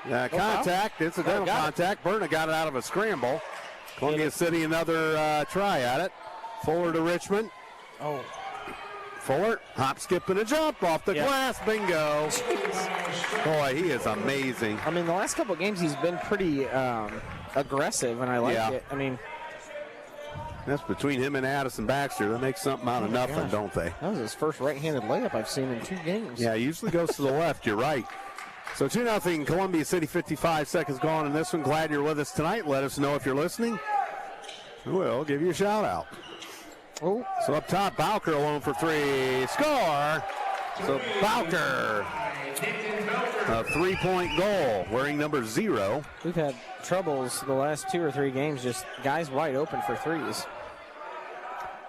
Contact, incidental contact. Byrne got it out of a scramble. Columbia City another try at it. Fuller to Richmond. Oh. Fuller, hop, skip, and a jump off the glass. Bingo. Boy, he is amazing. I mean, the last couple of games he's been pretty aggressive, and I like it. I mean, that's between him and Addison Baxter. They make something out of nothing, don't they? That was his first right-handed layup I've seen in 2 games. Yeah, he usually goes to the left. You're right. So 2-0 Columbia City, 55 seconds gone in this one. Glad you're with us tonight. Let us know if you're listening. We'll give you a shout out. Oh. So up top, Bowker alone for three. Score! So Bowker, a 3-point goal, wearing number 0. We've had troubles the last 2 or 3 games, just guys wide open for threes.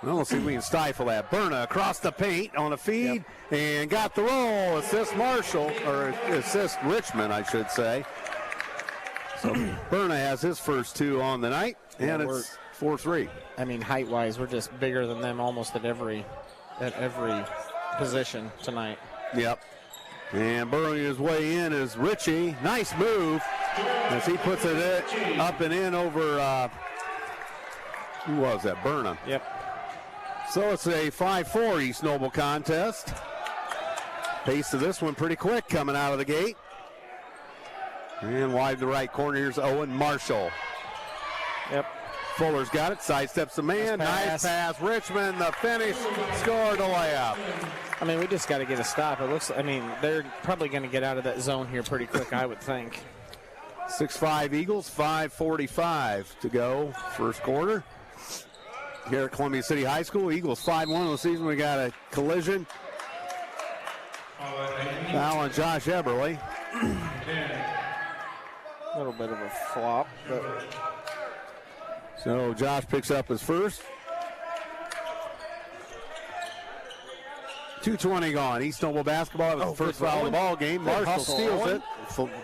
Well, let's see if we can stifle that. Berna across the paint on a feed and got the roll. Assist Marshall, or assist Richmond, I should say. So Berna has his first 2 on the night, and it's 4-3. I mean, height-wise, we're just bigger than them almost at every position tonight. Yep. And burrowing his way in is Ritchie. Nice move as he puts it up and in over, who was that? Berna. Yep. So it's a 5-4 East Noble contest. Pace of this one pretty quick coming out of the gate. And wide to the right corner, here's Owen Marshall. Yep. Fuller's got it, sidesteps the man. Nice pass. Richmond, the finish, scored a layup. I mean, we just got to get a stop. It looks, I mean, they're probably going to get out of that zone here pretty quick, I would think. 6-5 Eagles, 5:45 to go, first quarter. Here at Columbia City High School, Eagles 5-1 of the season. We got a collision. Foul on Josh Eberly. A little bit of a flop, but so Josh picks up his first. 2:20 gone. East Noble basketball with the first foul of the ball game. Marshall steals it,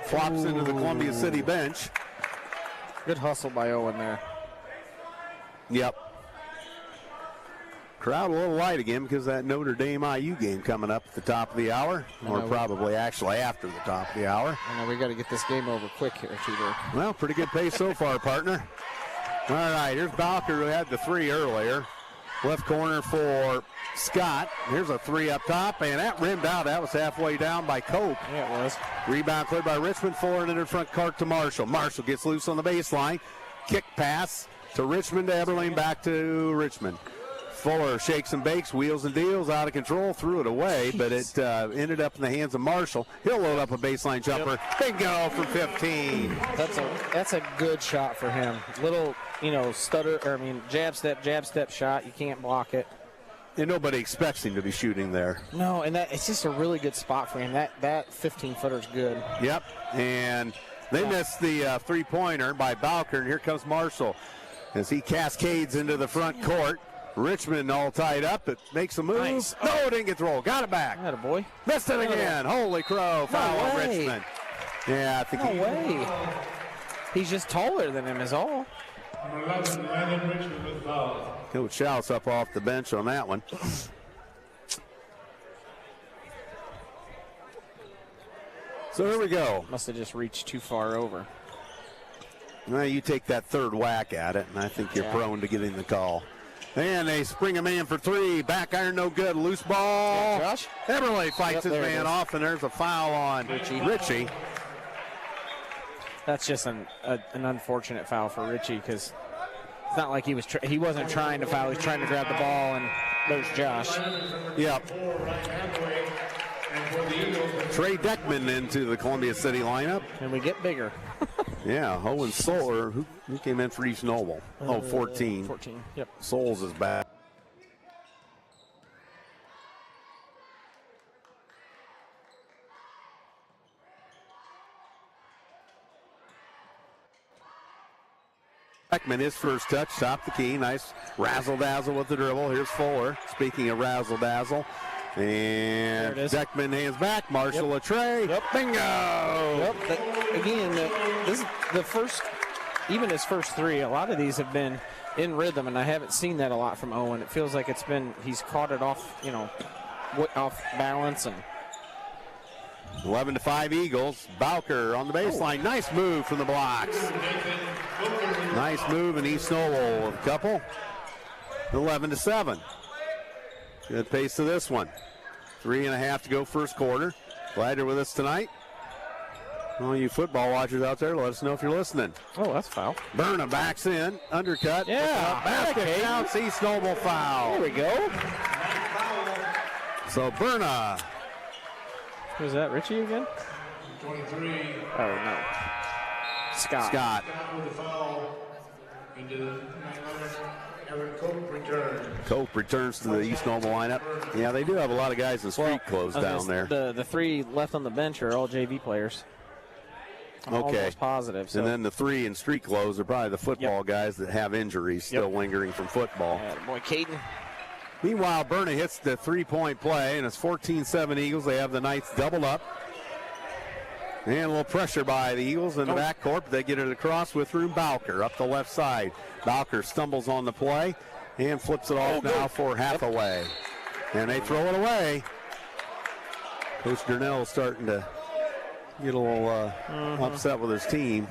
flops into the Columbia City bench. Good hustle by Owen there. Yep. Crowd a little light again because that Notre Dame IU game coming up at the top of the hour, or probably actually after the top of the hour. I know we got to get this game over quick here, Cheater. Well, pretty good pace so far, partner. All right, here's Bowker, who had the 3 earlier. Left corner for Scott. Here's a 3 up top, and that rimmed out. That was halfway down by Cope. Yeah, it was. Rebound cleared by Richmond, forward into the front court to Marshall. Marshall gets loose on the baseline. Kick pass to Richmond, to Eberle, back to Richmond. Fuller shakes and bakes, wheels and deals, out of control, threw it away, but it ended up in the hands of Marshall. He'll load up a baseline jumper. Bingo from 15. That's a good shot for him. Little, jab step shot. You can't block it. And nobody expects him to be shooting there. No, and it's just a really good spot for him. That 15-footer's good. Yep, and they missed the three-pointer by Bowker, and here comes Marshall as he cascades into the front court. Richmond all tied up. It makes a move. Nice. No, didn't get the roll. Got it back. Atta boy. Missed it again. Holy crow. Foul on Richmond. Yeah, I think no way. He's just taller than him is all. Coach Schaus up off the bench on that one. So here we go. Must have just reached too far over. Well, you take that third whack at it, and I think you're prone to getting the call. And they spring a man for 3. Back iron, no good. Loose ball. Josh. Eberle fights his man off, and there's a foul on Ritchie. That's just an unfortunate foul for Ritchie because it's not like he wasn't trying to foul. He's trying to grab the ball, and there's Josh. Yep. Trey Deckman into the Columbia City lineup. And we get bigger. Yeah, Owen Soler, who came in for East Noble. 14. 14, yep. Souls is back. Beckman, his first touch, top the key. Nice razzle-dazzle with the dribble. Here's Fuller. Speaking of razzle-dazzle. And Deckman hands back. Marshall a tray. Yep. Bingo! Yep. This is the first, even his first 3, a lot of these have been in rhythm, and I haven't seen that a lot from Owen. It feels like he's caught it off, off balance. And 11-5 Eagles. Bowker on the baseline. Nice move from the blocks. Nice move in East Noble. A couple. 11-7. Good pace to this one. 3.5 to go first quarter. Glad you're with us tonight. All you football watchers out there, let us know if you're listening. Oh, that's a foul. Berna backs in. Undercut. Yeah. Basket counts. East Noble foul. There we go. So Berna. Was that Ritchie again? 23. Oh, no. Scott. Scott. With a foul into the 9-11. Aaron Cope returns. Cope returns to the East Noble lineup. Yeah, they do have a lot of guys in street clothes down there. The 3 left on the bench are all JV players. I'm almost positive. So. And then the 3 in street clothes are probably the football guys that have injuries still lingering from football. Boy, Caden. Meanwhile, Berna hits the 3-point play, and it's 14-7 Eagles. They have the Knights doubled up. And a little pressure by the Eagles in the backcourt. They get it across with room. Bowker up the left side. Bowker stumbles on the play and flips it off now for Hathaway. And they throw it away. Coach Durnell starting to get a little upset with his team.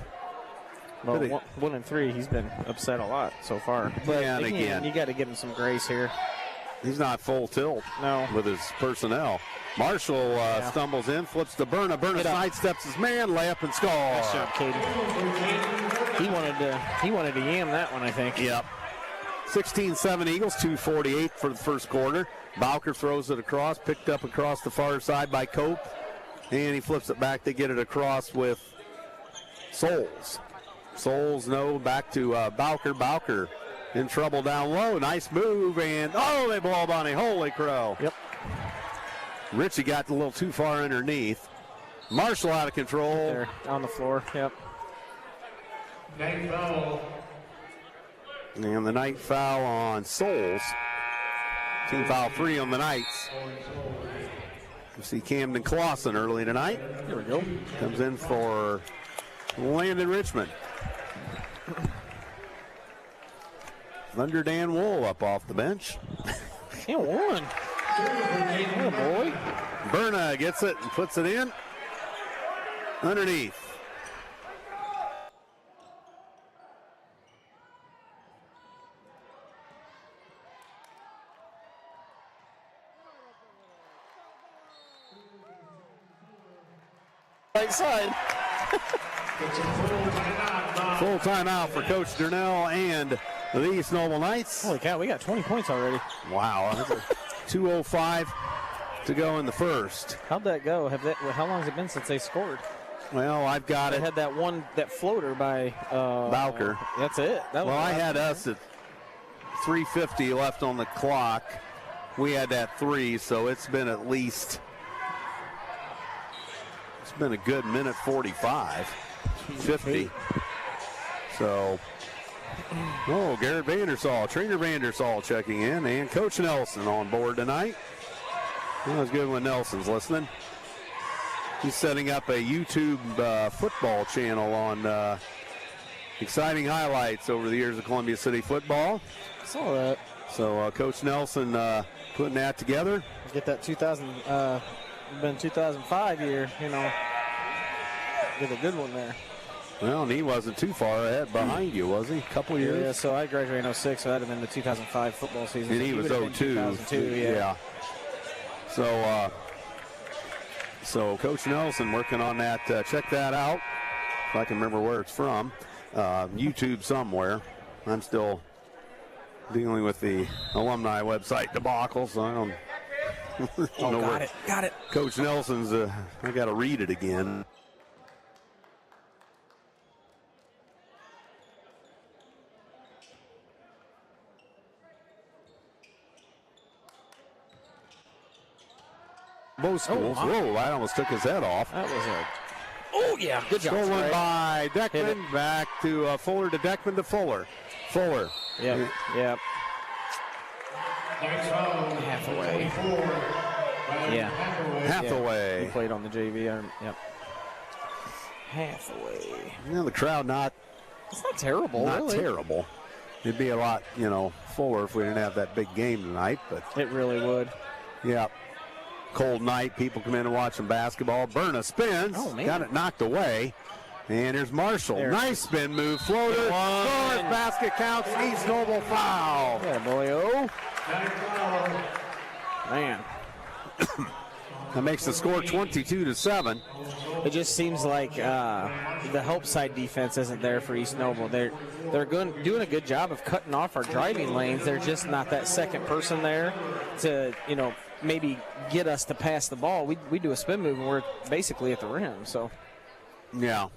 Well, 1 and 3, he's been upset a lot so far. But and again, you got to give him some grace here. He's not full tilt with his personnel. Marshall stumbles in, flips to Berna. Berna sidesteps his man, layup and score. Nice job, Caden. He wanted to yam that one, I think. Yep. 16-7 Eagles, 2:48 for the first quarter. Bowker throws it across, picked up across the far side by Cope, and he flips it back to get it across with Souls. Souls, back to Bowker. Bowker in trouble down low. Nice move, and they blow up on him. Holy crow. Yep. Richie got a little too far underneath. Marshall out of control. There, on the floor, yep. Night foul. And the night foul on Souls. Team foul 3 on the Knights. You see Camden Clausen early tonight. Here we go. Comes in for Landon Richmond. Thunder Dan Wool up off the bench. He won. Oh, boy. Berna gets it and puts it in. Underneath. Right side. Full timeout for Coach Durnell and the East Noble Knights. Holy cow, we got 20 points already. Wow. 2:05 to go in the first. How'd that go? How long has it been since they scored? Well, I've got They it. had that floater by Bowker. That's it. I had us at 3:50 left on the clock. We had that 3, so it's been a good minute 45, 50. So, Garrett Vandersall, Trainer Vandersall checking in, and Coach Nelson on board tonight. That was good when Nelson's listening. He's setting up a YouTube football channel on exciting highlights over the years of Columbia City football. Saw that. So Coach Nelson putting that together. Get that 2005 year, get a good one there. Well, and he wasn't too far ahead behind you, was he? A couple of years? Yeah, so I graduated in 06, so that would have been the 2005 football season. And so he was would have been 02. 2002, yeah. So Coach Nelson working on that. Check that out. If I can remember where it's from. YouTube somewhere. I'm still dealing with the alumni website debacle, so I don't know where. Got it. Coach Nelson's, I got to read it again. Both schools. Whoa, I almost took his head off. That was a... good job. Stolen by Deckman, back to Fuller to Deckman to Fuller. Fuller. Yep. Hathaway. Yeah. Hathaway. He played on the JV. Yep. Hathaway. The crowd It's not terrible, not really. terrible. It'd be a lot, fuller if we didn't have that big game tonight, but It really would. yeah. Cold night, people come in and watch some basketball. Berna spins, got it knocked away. And here's Marshall. Nice spin move, floater. Scores, basket counts, East Noble foul. Yeah, boy. Man. That makes the score 22-7. It just seems like the help side defense isn't there for East Noble. They're doing a good job of cutting off our driving lanes. There's just not that second person there to, maybe get us to pass the ball. We do a spin move and we're basically at the rim. So, yeah.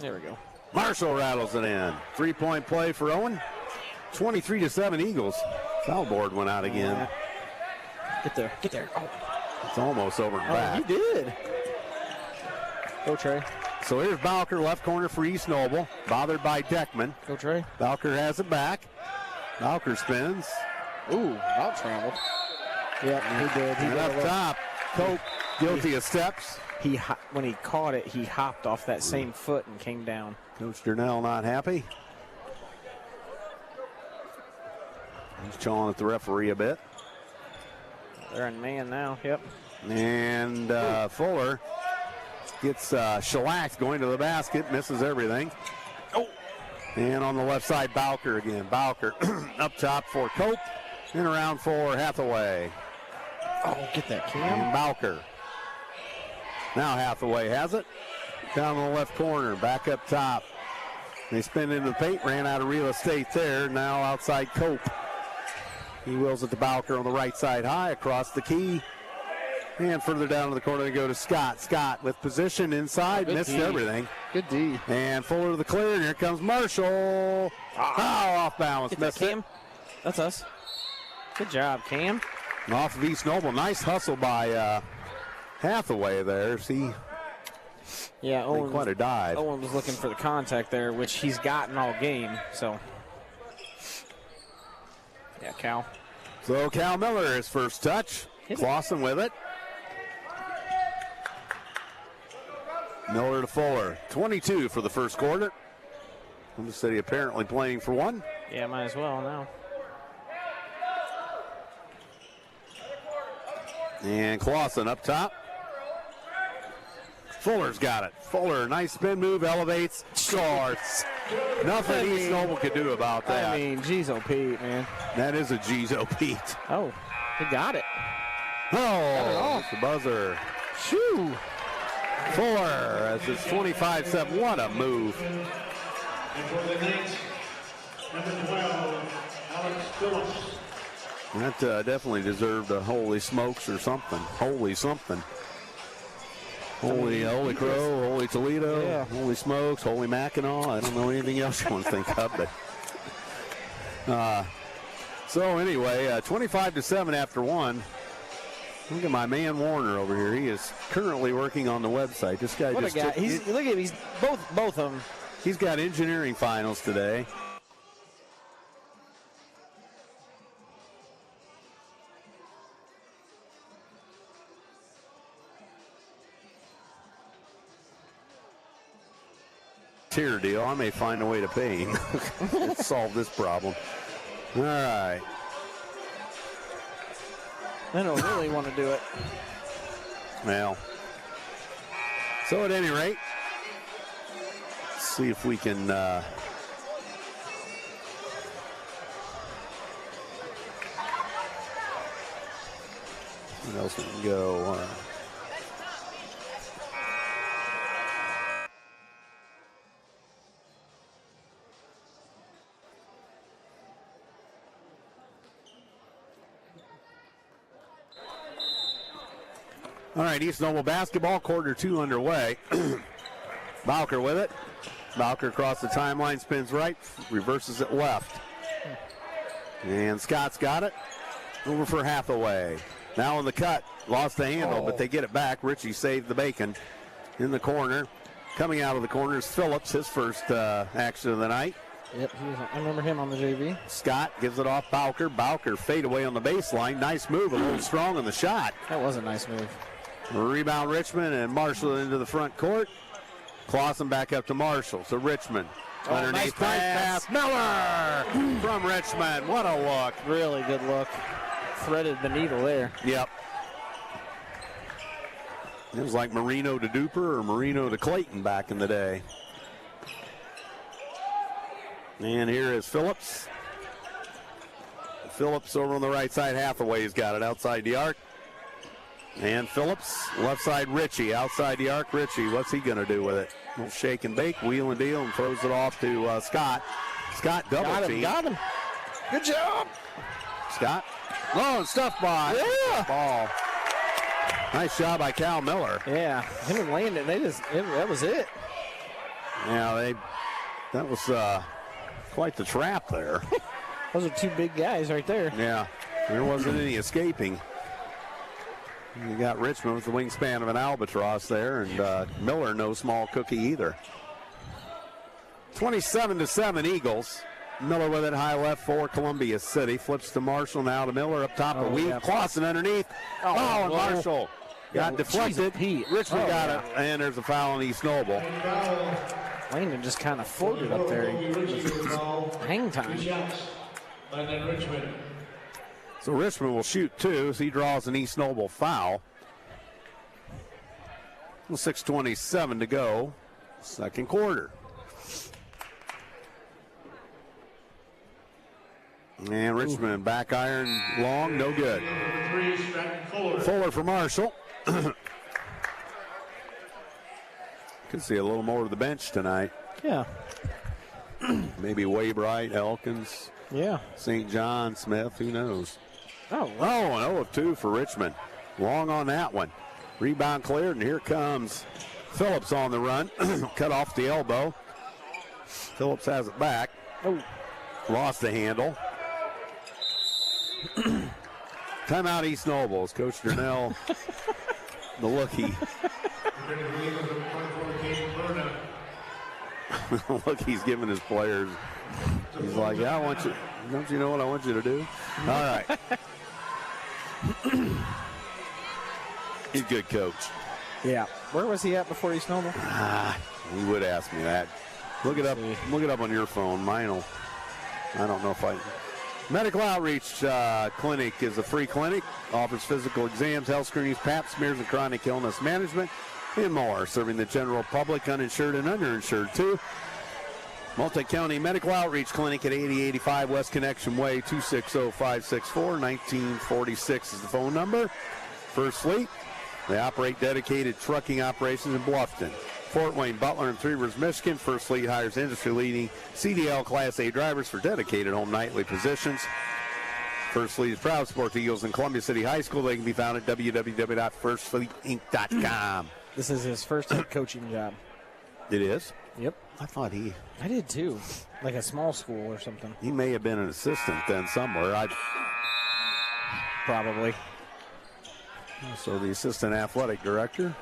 There we go. Marshall rattles it in. 3-point play for Owen. 23-7 Eagles. Foul board went out again. Get there. Oh. It's almost over and back. He did. Go, Trey. So here's Bowker, left corner for East Noble. Bothered by Deckman. Go, Trey. Bowker has it back. Bowker spins. Ooh, out traveled. Yep, he did. And up top, Cope guilty of steps. When he caught it, he hopped off that same foot and came down. Coach Durnell not happy. He's chawing at the referee a bit. They're in man now, yep. And Fuller gets shellacked going to the basket, misses everything. Oh! And on the left side, Bowker again. Bowker up top for Cope, and around for Hathaway. Oh, get that, Cam. And Bowker. Now Hathaway has it. Down in the left corner, back up top. They spin into the paint, ran out of real estate there. Now outside Cope. He wills it to Bowker on the right side high across the key. And further down to the corner they go to Scott. Scott with position inside, missed everything. Good D. And Fuller to the clear, and here comes Marshall. Off balance, missed it. Cam. That's us. Good job, Cam. And off of East Noble, nice hustle by Hathaway there. See, Owen, quite a dive. Owen was looking for the contact there, which he's gotten all game. So, yeah, Cal. So Cal Miller, his first touch. Clausen with it. Miller to Fuller. 22 for the first quarter. Kansas City apparently playing for one. Yeah, might as well now. And Clausen up top. Fuller's got it. Fuller, nice spin move, elevates, scores. Nothing East Noble could do about that. I mean, Gizo Pete, man. That is a Gizo Pete. Oh, he got it. Oh, it's the buzzer. Shoo. Fuller, as it's 25-7. What a move. And for the Knights, number 12, Alex Phillips. That definitely deserved a holy smokes or something. Holy something. Holy Crow, Holy Toledo, Holy Smokes, Holy Mackinac. I don't know anything else you want to think of, but so anyway, 25-7 after one. Look at my man Warner over here. He is currently working on the website. This guy What just a guy. took, Look at him. He's both of them. He's got engineering finals today. Tier deal. I may find a way to pay him. Let's solve this problem. All right. I don't really want to do it. Well, so at any rate, let's see if we can what else we can go. All right, East Noble basketball, quarter two underway. Bowker with it. Bowker across the timeline, spins right, reverses it left. And Scott's got it. Over for Hathaway. Now in the cut. Lost the handle, but they get it back. Richie saved the bacon in the corner. Coming out of the corner is Phillips, his first action of the night. Yep, I remember him on the JV. Scott gives it off Bowker. Bowker fade away on the baseline. Nice move, a little strong on the shot. That was a nice move. Rebound Richmond, and Marshall into the front court. Clausen back up to Marshall. So Richmond underneath nice pass. Miller from Richmond. What a look. Really good look. Threaded the needle there. Yep. It was like Marino to Duper or Marino to Clayton back in the day. And here is Phillips. Phillips over on the right side. Hathaway's got it outside the arc. And Phillips, left side Ritchie, outside the arc. Ritchie, what's he going to do with it? A little shake and bake, wheel and deal, and throws it off to Scott. Scott double team. Got him. Good job. Scott. Oh, and stuff by. Yeah. Ball. Nice job by Cal Miller. Yeah, him and Landon, that was it. Yeah, that was quite the trap there. Those are two big guys right there. Yeah, there wasn't any escaping. You got Richmond with the wingspan of an albatross there, and Miller no small cookie either. 27-7 Eagles. Miller with it high left for Columbia City. Flips to Marshall, now to Miller up top. A weave. Clausen underneath. Oh, and Marshall got deflected. Richmond got it, and there's a foul on East Noble. Landon just kind of floated up there. Hang time. So Richmond will shoot two as he draws an East Noble foul. 6:27 to go, second quarter. And Richmond back iron long, no good. Fuller for Marshall. Could see a little more of the bench tonight. Yeah. Maybe Waybright, Elkins. Yeah. St. John, Smith, who knows? Oh, an 0 of 2 for Richmond. Long on that one. Rebound cleared, and here comes Phillips on the run. Cut off the elbow. Phillips has it back. Oh. Lost the handle. Timeout East Nobles. Coach Durnell, the lookie. Look, he's giving his players. He's like, yeah, I want you. Don't you know what I want you to do? All right. He's a good coach. Yeah. Where was he at before East Noble? You would ask me that. Look it up. Look it up on your phone. Mine'll. I don't know if I. Medical Outreach Clinic is a free clinic. Offers physical exams, health screenings, pap smears, and chronic illness management, and more. Serving the general public, uninsured and underinsured too. Multi-County Medical Outreach Clinic at 8085 West Connection Way, 260-564-1946 is the phone number. First Fleet, they operate dedicated trucking operations in Bluffton, Fort Wayne, Butler, and Three Rivers, Michigan. First Fleet hires industry-leading CDL Class A drivers for dedicated home nightly positions. First Fleet is proud to support the Eagles in Columbia City High School. They can be found at www.firstfleetinc.com. This is his first head coaching job. It is? Yep. I did too. Like a small school or something. He may have been an assistant then somewhere. Probably. So the assistant athletic director.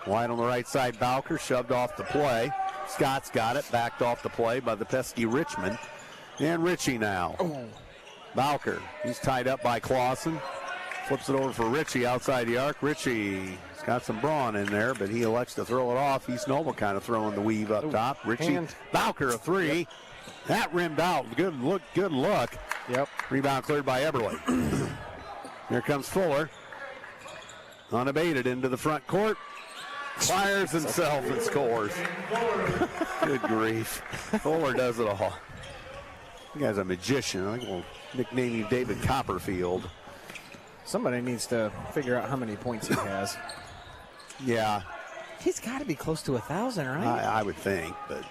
Wide on the right side, Bowker shoved off the play. Scott's got it, backed off the play by the pesky Richmond. And Ritchie now. Oh. Bowker, he's tied up by Clausen. Flips it over for Ritchie outside the arc. Ritchie's got some brawn in there, but he elects to throw it off. East Noble kind of throwing the weave up top. Ritchie, Bowker a three. Yep. That rimmed out. Good look. Yep. Rebound cleared by Eberle. Here comes Fuller. Unabated into the front court. Fires himself and scores. Good grief. Fuller does it all. You guy's a magician. I think we'll nickname you David Copperfield. Somebody needs to figure out how many points he has. Yeah. He's got to be close to 1,000, right? I would think, but.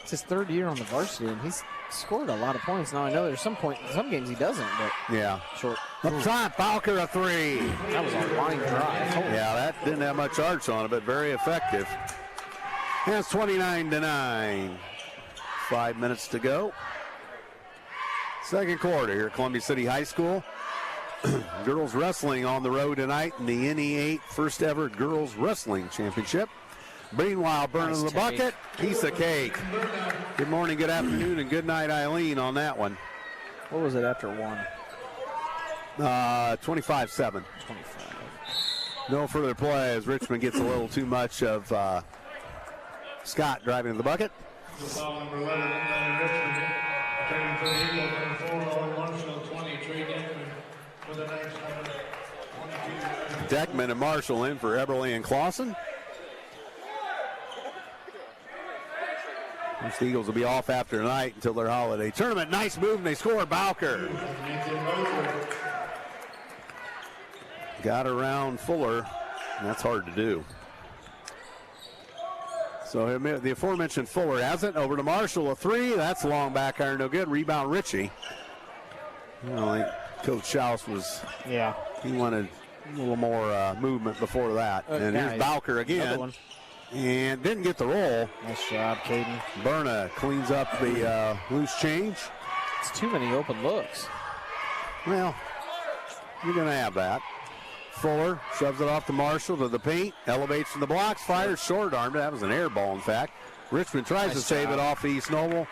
It's his third year on the varsity, and he's scored a lot of points. Now, I know there's some games he doesn't, but. Yeah. Short. Up top, Bowker a three. That was a line drive. Yeah, that didn't have much arch on it, but very effective. And it's 29-9. 5 minutes to go. Second quarter here at Columbia City High School. Girls wrestling on the road tonight in the NE8 first ever Girls Wrestling Championship. Meanwhile, burning the bucket, piece of cake. Good morning, good afternoon, and good night, Eileen, on that one. What was it after one? 25-7. 25. No further play as Richmond gets a little too much of Scott driving to the bucket. Foul number 11, Richmond. Turning for the Eagles, number 4, Owen Marshall, 20, Trey Deckman with the next number 22. Deckman and Marshall in for Eberle and Clausen. The Eagles will be off after tonight until their holiday tournament. Nice move, and they score. Bowker got around Fuller, and that's hard to do. So the aforementioned Fuller has it. Over to Marshall, a three. That's a long back iron, no good. Rebound, Ritchie. I think Coach Schaus was, he wanted a little more movement before that. And here's Bowker again. And didn't get the roll. Nice job, Caden. Berna cleans up the loose change. It's too many open looks. Well, you're going to have that. Fuller shoves it off to Marshall to the paint. Elevates from the blocks. Fires short-armed. That was an air ball, in fact. Richmond tries to save it off East Noble.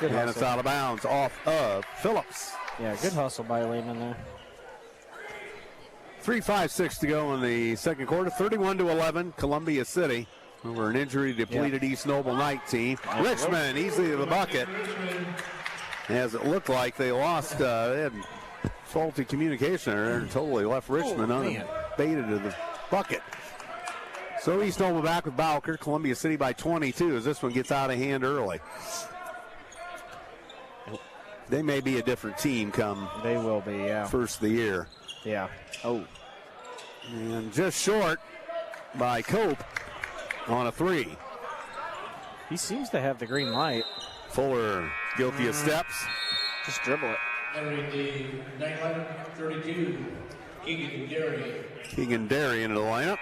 Good and hustle. It's out of bounds off of Phillips. Yeah, good hustle by Lehman there. 3:56 to go in the second quarter. 31-11, Columbia City over an injury-depleted East Noble Knight team. Richmond easily to the bucket. As it looked like they lost, they had faulty communication there and totally left Richmond unabated to the bucket. So East Noble back with Bowker. Columbia City by 22 as this one gets out of hand early. They may be a different team come They will be, yeah. first of the year. Yeah. Oh. And just short by Cope on a three. He seems to have the green light. Fuller guilty of steps. Just dribble it. Entering the 9-32, Keegan Derry. Keegan Derry into the lineup.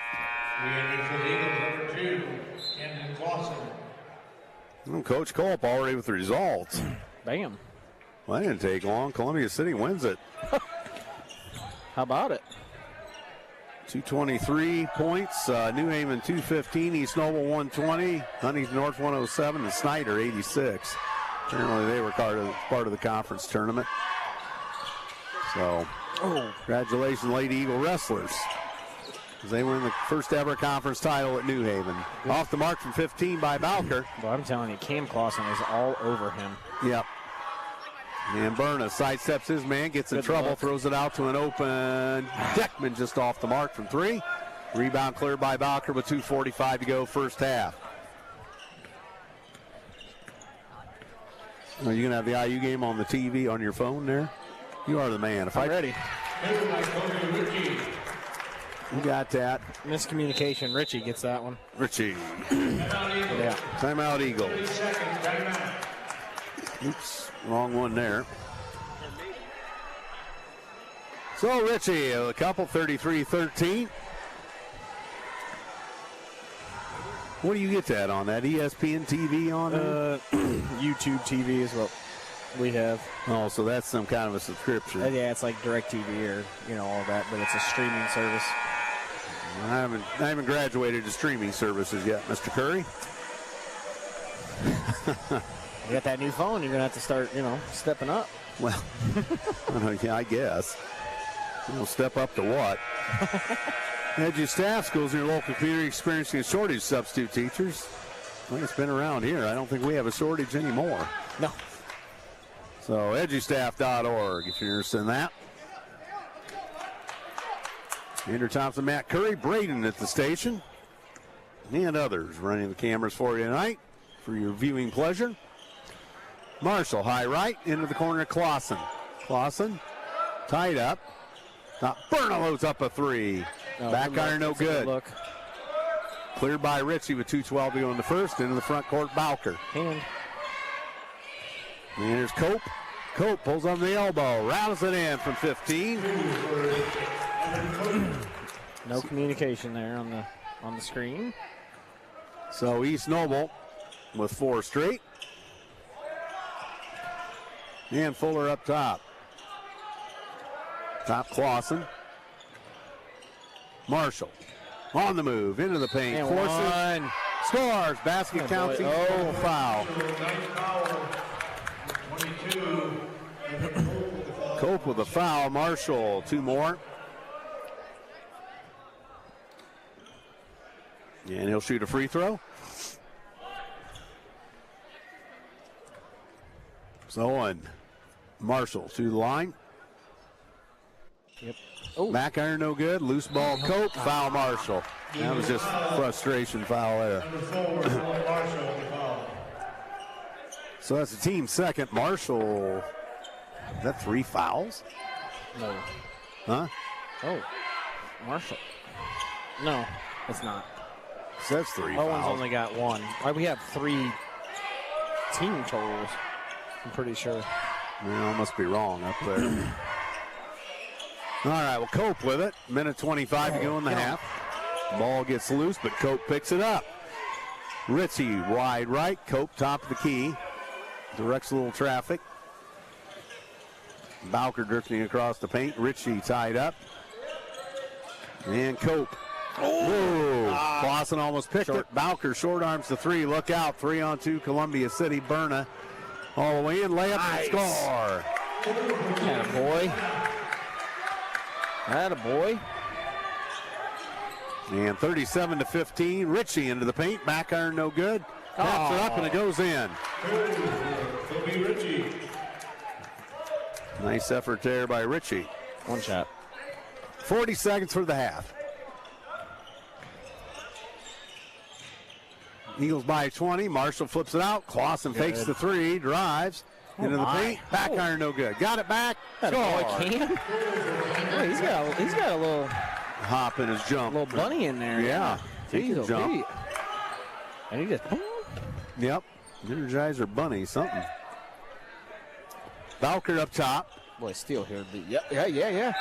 Re-entering for the Eagles, number 2, Camden Clausen. And Coach Culp already with the results. Bam. Well, that didn't take long. Columbia City wins it. How about it? 223 points. New Haven 215. East Noble 120. Huntington North 107. And Snyder 86. Apparently they were part of the conference tournament. So, congratulations, Lady Eagle Wrestlers, as they win the first ever conference title at New Haven. Off the mark from 15 by Bowker. Well, I'm telling you, Cam Clausen is all over him. Yep. And Berna sidesteps his man, gets in trouble, throws it out to an open Deckman just off the mark from three. Rebound cleared by Bowker with 2:45 to go first half. Are you going to have the IU game on the TV on your phone there? You are the man. I'm ready. You got that. Miscommunication. Richie gets that one. Richie. Yeah. Timeout Eagles. Oops, wrong one there. So Richie, a couple, 33-13. What do you get that on? That ESPN TV on there? YouTube TV is what we have. Oh, so that's some kind of a subscription. Yeah, it's like DirecTV or all that, but it's a streaming service. I haven't graduated to streaming services yet, Mr. Curry. You got that new phone, you're going to have to start, stepping up. Well, yeah, I guess. We'll step up to what? Edu staff schools in your local community experiencing a shortage of substitute teachers. Well, it's been around here. I don't think we have a shortage anymore. No. So edustaff.org if you're interested in that. Andrew Thompson, Matt Curry, Braden at the station, and others running the cameras for you tonight for your viewing pleasure. Marshall, high right, into the corner, Clausen. Clausen, tied up. Now Berna loads up a three. Back iron, no good. Look. Cleared by Ritchie with 2:12 to go in the first. Into the front court, Bowker. Hand. And here's Cope. Cope pulls on the elbow, rattles it in from 15. No communication there on the screen. So East Noble with 4 straight. And Fuller up top. Top Clausen. Marshall on the move, into the paint. And forces, scores, basket counts, foul. Cope with a foul, Marshall 2 more. And he'll shoot a free throw. So on Marshall to the line. Yep. Back iron no good. Loose ball Cope. Foul Marshall. That was just frustration foul there. So that's the team second. Marshall, is that 3 fouls? No. Huh? Oh, Marshall. No, it's not. Says 3 Owen's fouls. only got 1. We have 3 team totals, I'm pretty sure. Well, I must be wrong up there. All right, we'll Cope with it. Minute 25 to go in the half. Ball gets loose, but Cope picks it up. Ritchie wide right. Cope top of the key. Directs a little traffic. Bowker drifting across the paint. Ritchie tied up. And Cope. Whoa. Clausen almost picked it. Bowker short arms the 3. Look out. 3-on-2 Columbia City. Berna all the way in. Layup and score. Attaboy. Attaboy. And 37-15. Ritchie into the paint. Back iron no good. Taps it up and it goes in. Nice effort there by Ritchie. 1 shot. 40 seconds for the half. Eagles by 20. Marshall flips it out. Clausen fakes the 3. Drives into the paint. Back iron no good. Got it back. Score. Yeah, he's got a little Hop in his jump. little bunny in there. Yeah. He can Jeez, jump. Pete. And he just. Yep. Energizer bunny, something. Bowker up top. Boy, steal here. Yeah.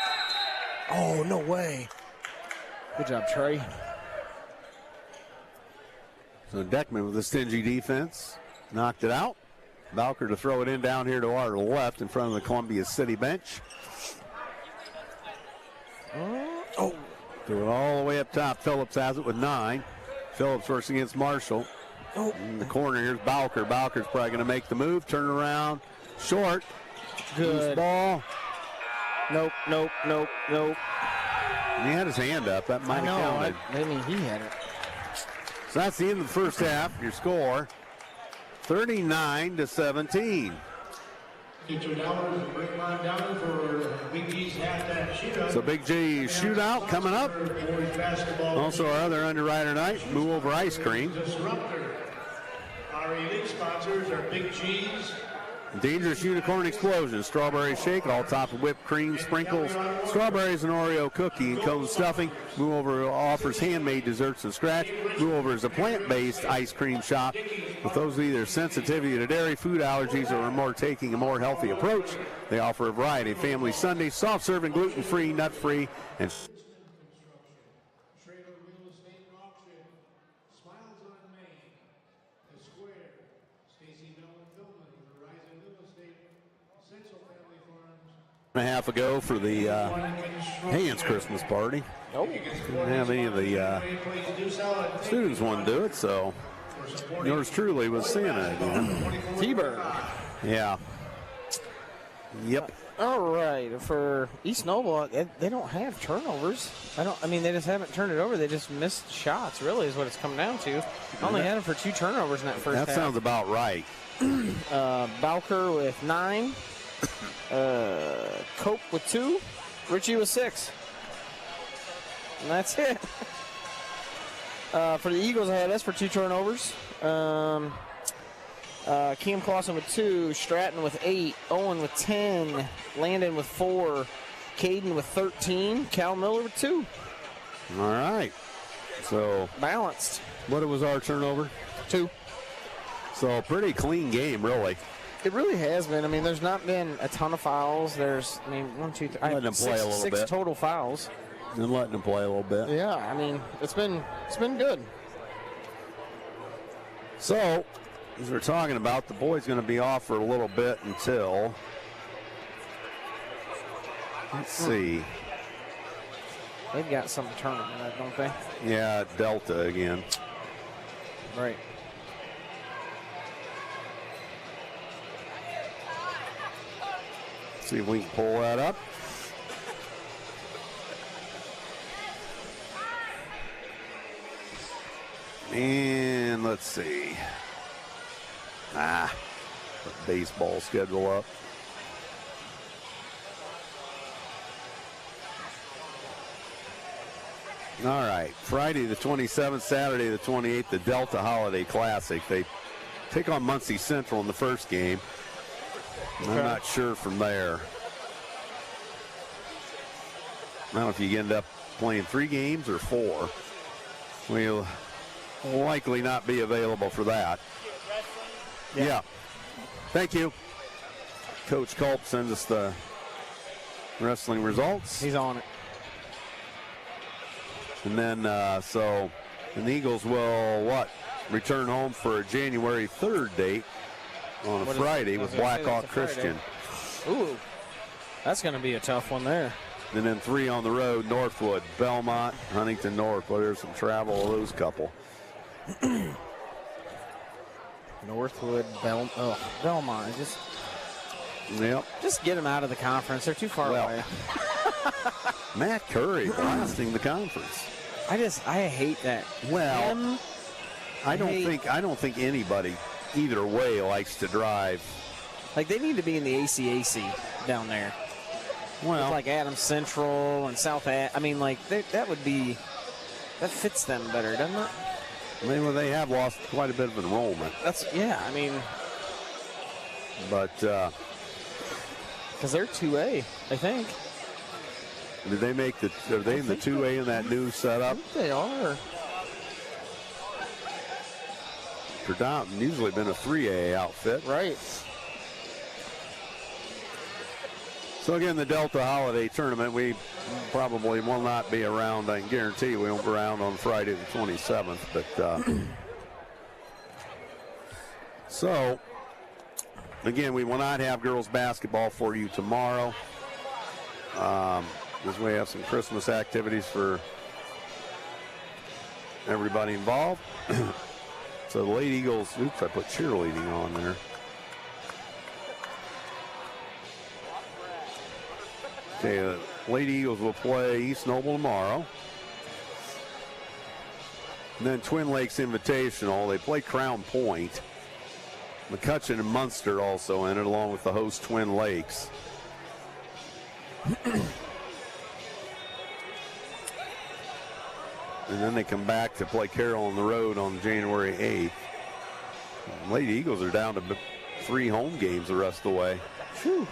Oh, no way. Good job, Trey. So Deckman with a stingy defense. Knocked it out. Bowker to throw it in down here to our left in front of the Columbia City bench. Threw it all the way up top. Phillips has it with 9. Phillips works against Marshall. In the corner, here's Bowker. Bowker's probably going to make the move. Turn around. Short. Good. Loose ball. Nope. And he had his hand up. That might have counted. I mean, he had it. So that's the end of the first half. Your score, 39-17. Get your dollars and bring mine down for Big G's halftime shootout. So Big G shootout coming up. Boys basketball. Also our other underwriter night, Move Over Ice Cream. Disruptor. Our elite sponsors are Big G's. Dangerous Unicorn Explosion, strawberry shake, all topped with whipped cream, sprinkles, strawberries and Oreo cookie and cone stuffing. Move Over offers handmade desserts and scratch. Move Over is a plant-based ice cream shop. With those with either sensitivity to dairy, food allergies, or are more taking a more healthy approach, they offer a variety of family sundaes, soft-serving, gluten-free, nut-free, and Trailer Real Estate Auction. Smiles on Main. The Square. Stacy Mellon Tillman. Horizon Real Estate. Central Family Farms. a half ago for the Haynes Christmas party. Didn't have any of the students want to do it, so yours truly was Santa again. T-Bird. Yeah. Yep. All right, for East Noble, they don't have turnovers. They just haven't turned it over. They just missed shots, really, is what it's come down to. Only had them for 2 turnovers in that first half. That sounds about right. Bowker with 9. Cope with 2. Ritchie with 6. And that's it. For the Eagles, I had us for 2 turnovers. Cam Clausen with 2, Stratton with 8, Owen with 10, Landon with 4, Caden with 13, Cal Miller with 2. All right. So Balanced. what was our turnover? 2. So pretty clean game, really. It really has been. There's not been a ton of fouls. There's, 1, 2, 3. Letting them play a little six bit. total fouls. And letting them play a little bit. Yeah, it's been good. So, as we're talking about, the boys going to be off for a little bit until, let's see. They've got some tournament, don't they? Yeah, Delta again. Right. See if we can pull that up. And let's see. Put baseball schedule up. All right, Friday the 27th, Saturday the 28th, the Delta Holiday Classic. They take on Muncie Central in the first game. I'm not sure from there. I don't know if you end up playing 3 games or 4. We'll likely not be available for that. Yeah. Thank you. Coach Culp sends us the wrestling results. He's on it. And then, the Eagles will, return home for a January 3rd date on a Friday with Blackhawk Christian. Ooh, that's going to be a tough one there. And then 3 on the road, Northwood, Belmont, Huntington North. Well, there's some travel of those couple. Northwood, Belmont. Just get them out of the conference. They're too far away. Matt Curry blasting the conference. I hate that. Well, I don't think anybody either way likes to drive. Like, they need to be in the ACAC down there. Well, with like Adams Central and South. I mean, like that fits them better, doesn't it? They have lost quite a bit of enrollment. I mean, but because they're 2A, I think. Did they make are they in the 2A in that new setup? I think they are. Predominant usually been a 3A outfit. Right. So again, the Delta Holiday Tournament, we probably will not be around. I can guarantee we won't be around on Friday the 27th. But so again, we will not have girls basketball for you tomorrow, because we have some Christmas activities for everybody involved. So the Lady Eagles, oops, I put cheerleading on there. Okay, the Lady Eagles will play East Noble tomorrow. And then Twin Lakes Invitational, they play Crown Point. McCutcheon and Munster also in it, along with the host Twin Lakes. And then they come back to play Carroll on the road on January 8th. Lady Eagles are down to 3 home games the rest of the way. Whew.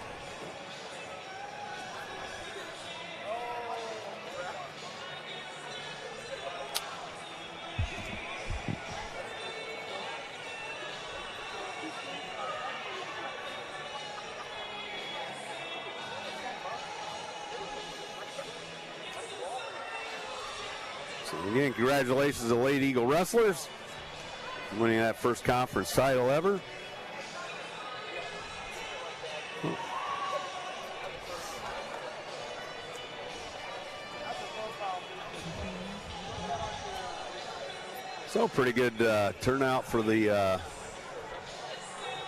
Again, congratulations to Lady Eagle Wrestlers winning that first conference title ever. So pretty good turnout for the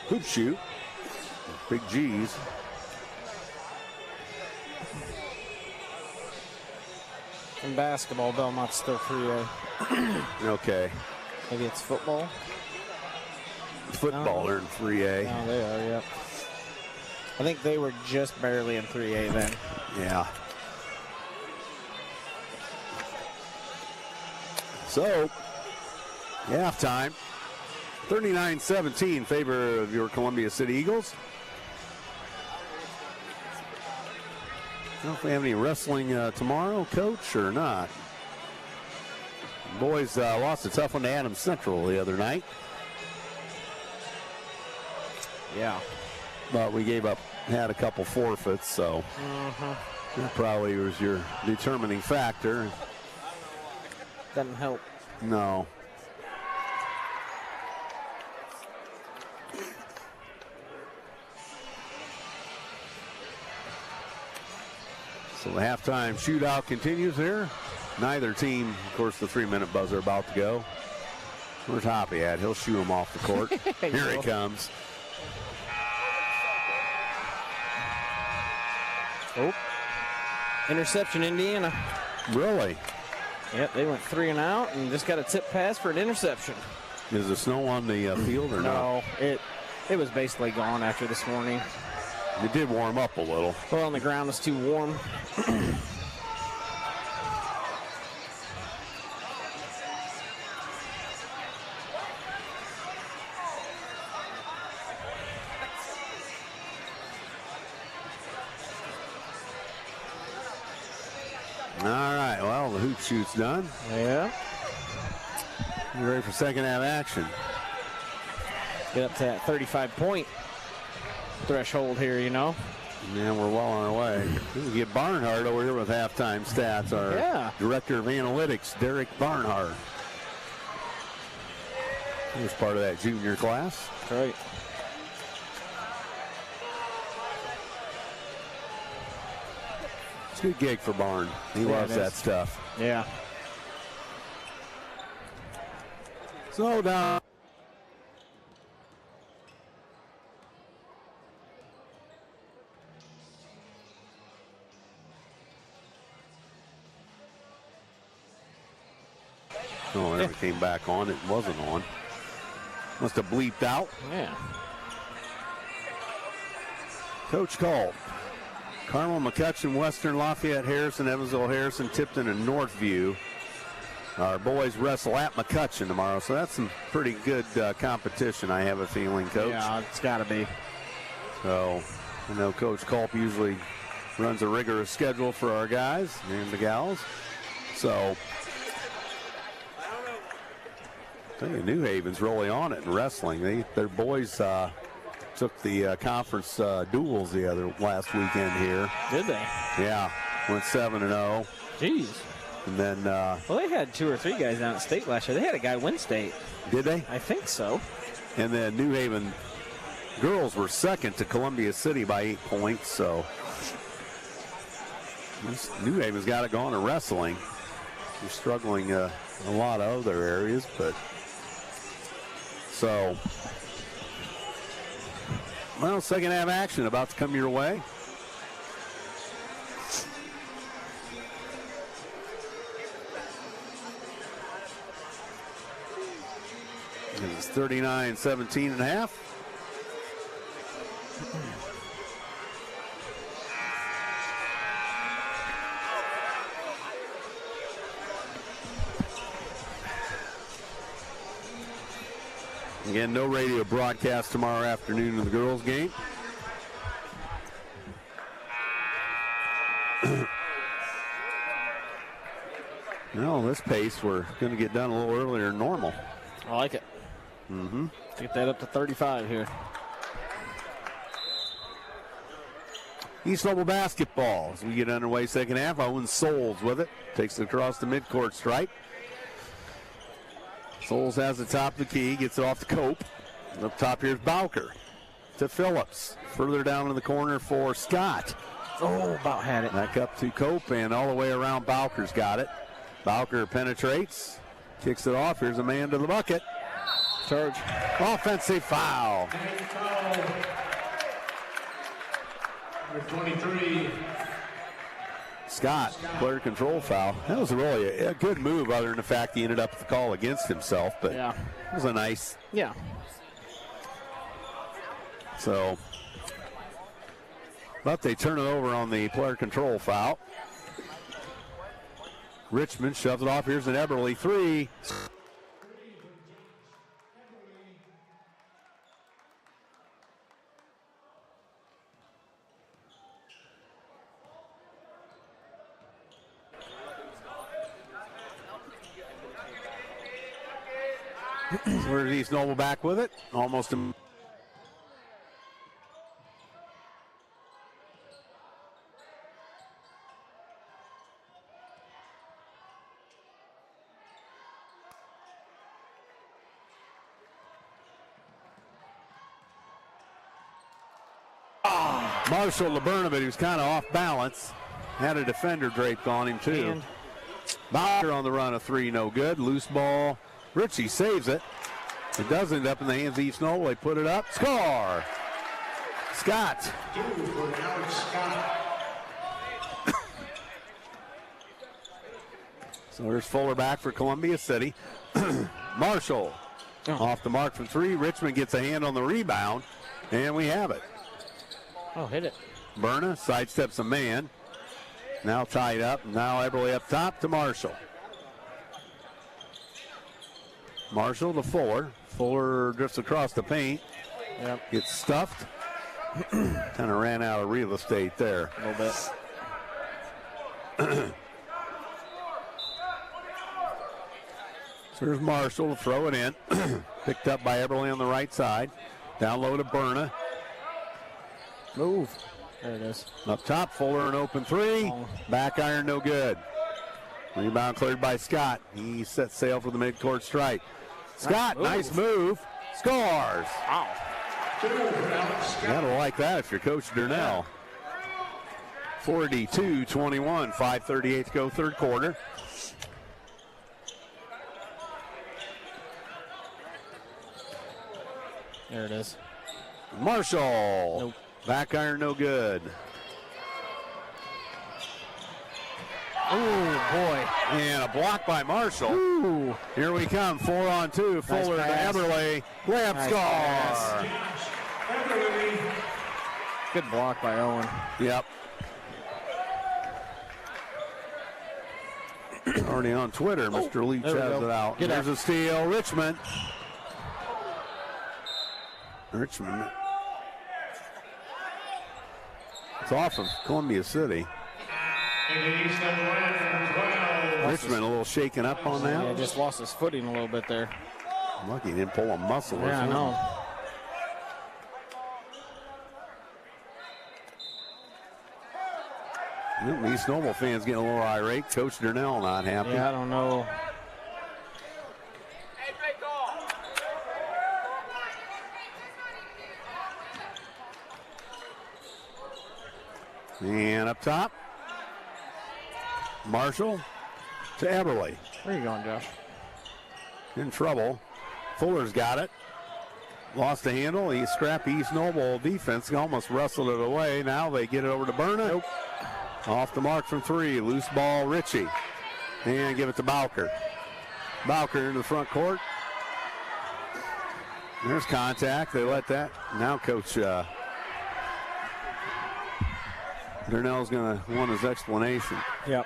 hoop shoot. Big G's. In basketball, Belmont's still 3A. Okay. Maybe it's football? Football, they're in 3A. No, they are, yep. I think they were just barely in 3A then. Yeah. So, halftime. 39-17 in favor of your Columbia City Eagles. I don't know if we have any wrestling tomorrow, Coach, or not. Boys lost a tough one to Adams Central the other night. Yeah. But we had a couple forfeits, so that probably was your determining factor. Doesn't help. No. So the halftime shootout continues here. Neither team, of course, the 3-minute buzzer about to go. Where's Hoppy at? He'll shoo him off the court. Here he comes. Oh. Interception, Indiana. Really? Yep, they went 3 and out and just got a tip pass for an interception. Is the snow on the field or not? No, it was basically gone after this morning. It did warm up a little. Well, on the ground was too warm. All right, well, the hoop shoot's done. Yeah. You ready for second half action? Get up to that 35-point threshold here, you know. Yeah, we're well on our way. We get Barnhart over here with halftime stats. Our director of analytics, Derek Barnhart. He was part of that junior class. That's right. It's a good gig for Barn. He loves that stuff. Yeah. So down. Oh, it never came back on. It wasn't on. Must have bleeped out. Yeah. Coach called. Carmel, McCutcheon, Western, Lafayette, Harrison, Evansville, Harrison, Tipton, and Northview. Our boys wrestle at McCutcheon tomorrow, so that's some pretty good competition, I have a feeling, Coach. Yeah, it's got to be. So, I know Coach Culp usually runs a rigorous schedule for our guys and the gals. So, I tell you, New Haven's really on it in wrestling. Their boys took the conference duels the last weekend here. Did they? Yeah, went 7-0. Jeez. And then, well, they had 2 or 3 guys down at state last year. They had a guy win state. Did they? I think so. And then New Haven girls were second to Columbia City by 8 points. So New Haven's got it going in wrestling. They're struggling in a lot of other areas, but so. Well, second half action about to come your way. It's 39-17 and a half. Again, no radio broadcast tomorrow afternoon of the girls' game. Well, this pace, we're going to get done a little earlier than normal. I like it. Mm-hmm. Get that up to 35 here. East Noble basketball as we get underway second half. Owen Souls with it. Takes it across the midcourt stripe. Souls has the top of the key. Gets it off to Cope. Up top here's Bowker to Phillips. Further down in the corner for Scott. Oh, about had it. Back up to Cope and all the way around. Bowker's got it. Bowker penetrates. Kicks it off. Here's a man to the bucket. Charge. Offensive foul. Number 23. Scott, player control foul. That was really a good move, other than the fact he ended up with the call against himself. But yeah, it was a nice. Yeah. So, but they turn it over on the player control foul. Richmond shoves it off. Here's an Eberly three. Where's East Noble back with it? Almost a Marshall Laberna, he was kind of off balance. Had a defender draped on him, too. Bowker on the run, a three, no good. Loose ball. Ritchie saves it. It does end up in the hands of East Noble. They put it up. Score! Scott. So there's Fuller back for Columbia City. Marshall off the mark from three. Richmond gets a hand on the rebound, and we have it. Oh, hit it. Berna sidesteps a man. Now tied up. Now Eberly up top to Marshall. Marshall to Fuller. Fuller drifts across the paint. Yep. Gets stuffed. Kind of ran out of real estate there. A little bit. So here's Marshall to throw it in. Picked up by Eberle on the right side. Down low to Berna. Move. There it is. Up top, Fuller an open three. Back iron, no good. Rebound cleared by Scott. He sets sail for the midcourt stripe. Scott, nice move. Scores. Wow. You gotta like that if you're Coach Durnell. 42-21, 5:38 to go, third quarter. There it is. Marshall. Nope. Back iron, no good. Oh, boy. And a block by Marshall. Ooh. Here we come, 4-on-2. Fuller to pass. Eberle. Layup Nice score. pass. Good block by Owen. Yep. Already on Twitter, Mr. Leach there we has go. it out. Get There's out. a steal. Richmond. It's off of Columbia City. Richmond a little shaken up on that. Yeah, just lost his footing a little bit there. Lucky he didn't pull a muscle or Yeah, I something. know. East Noble fans getting a little irate. Coach Durnell not happy. Yeah, I don't know. And up top, Marshall to Eberle. Where are you going, Josh? In trouble. Fuller's got it. Lost the handle. He scrappy East Noble defense. Almost wrestled it away. Now they get it over to Berna. Nope. Off the mark from three. Loose ball, Ritchie. And give it to Bowker. Bowker into the front court. There's contact. They let that. Now Coach Durnell's going to want his explanation. Yep.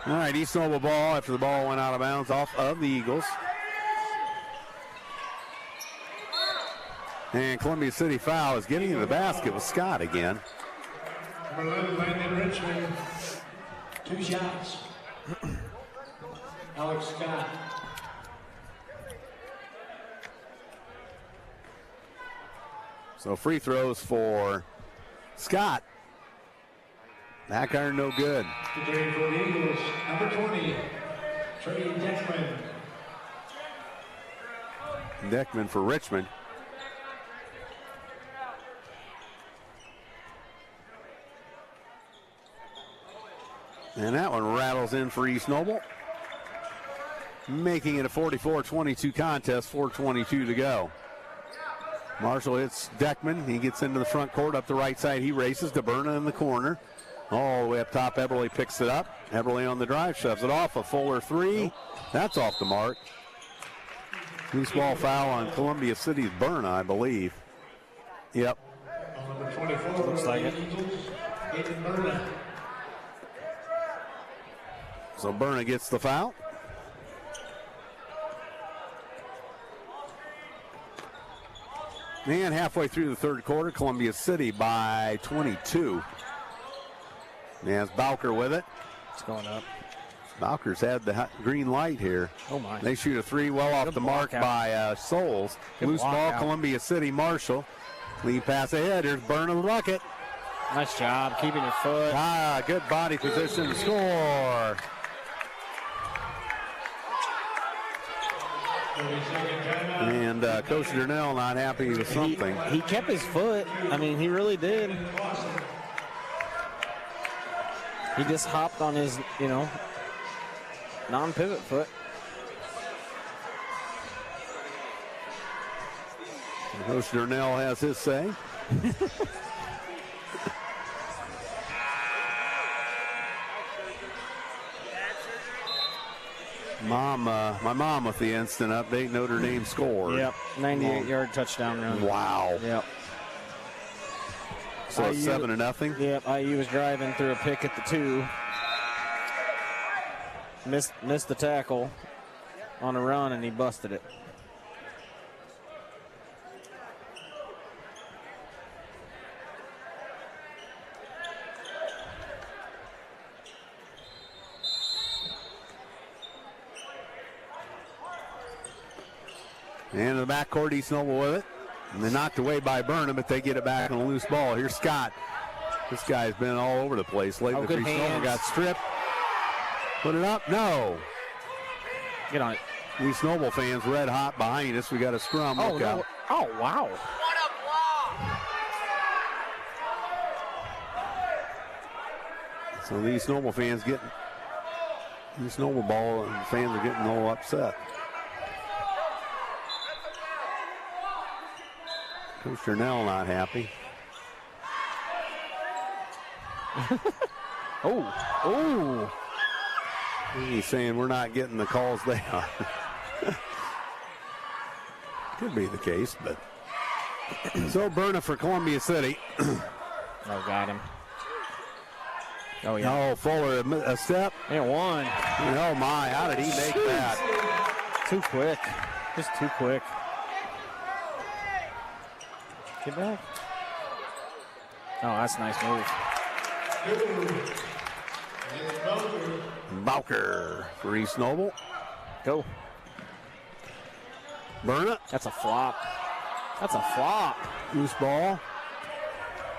All right, East Noble ball after the ball went out of bounds off of the Eagles. And Columbia City foul is getting to the basket with Scott again. Number 11, Brandon Richmond. 2 shots. Alex Scott. So free throws for Scott. Back iron no good. The trade for the Eagles. Number 20, Trey Deckman. Deckman for Richmond. And that one rattles in for East Noble. Making it a 44-22 contest, 4:22 to go. Marshall hits Deckman. He gets into the front court up the right side. He races to Berna in the corner. All the way up top, Eberle picks it up. Eberle on the drive, shoves it off. A Fuller three. That's off the mark. Loose ball foul on Columbia City's Berna, I believe. Yep. Number 24, Looks like it. Eagles, Hayden Berna. So Berna gets the foul. And halfway through the third quarter, Columbia City by 22. There's Bowker with it. It's going up. Bowker's had the green light here. Oh, my. They shoot a three well off Good the mark block out. by Souls. Good Loose block ball, out. Columbia City, Marshall. Lead pass ahead. Here's Berna the bucket. Nice job keeping your foot. Good body position to score. 32nd timeout. And Coach Durnell not happy with something. He kept his foot. I mean, he really did. He just hopped on his, non-pivot foot. Coach Durnell has his say. My mom with the instant update. Notre Dame scored. Yep, 98-yard touchdown run. Wow. Yep. So it's 7-0. Yep, IU was driving through a pick at the 2. Missed the tackle on a run, and he busted it. And in the backcourt, East Noble with it. And they're knocked away by Burnham, but they get it back on a loose ball. Here's Scott. This guy's been all over the place lately. Good East hands. Noble got stripped. Put it up. No. Get on it. East Noble fans red hot behind us. We got a scrum. Oh, Look no. out. Oh, wow. So these Noble fans getting, these Noble ball fans are getting a little upset. Coach Turnell not happy. Oh. He's saying we're not getting the calls they are. Could be the case, but. So Berna for Columbia City. Oh, got him. Oh, yeah. Oh, Fuller, a step. And one. Oh, my. How did he make that? Too quick. Just too quick. Get back. Oh, that's a nice move. Bowker for East Noble. Go. Berna. That's a flop. That's a flop. Loose ball.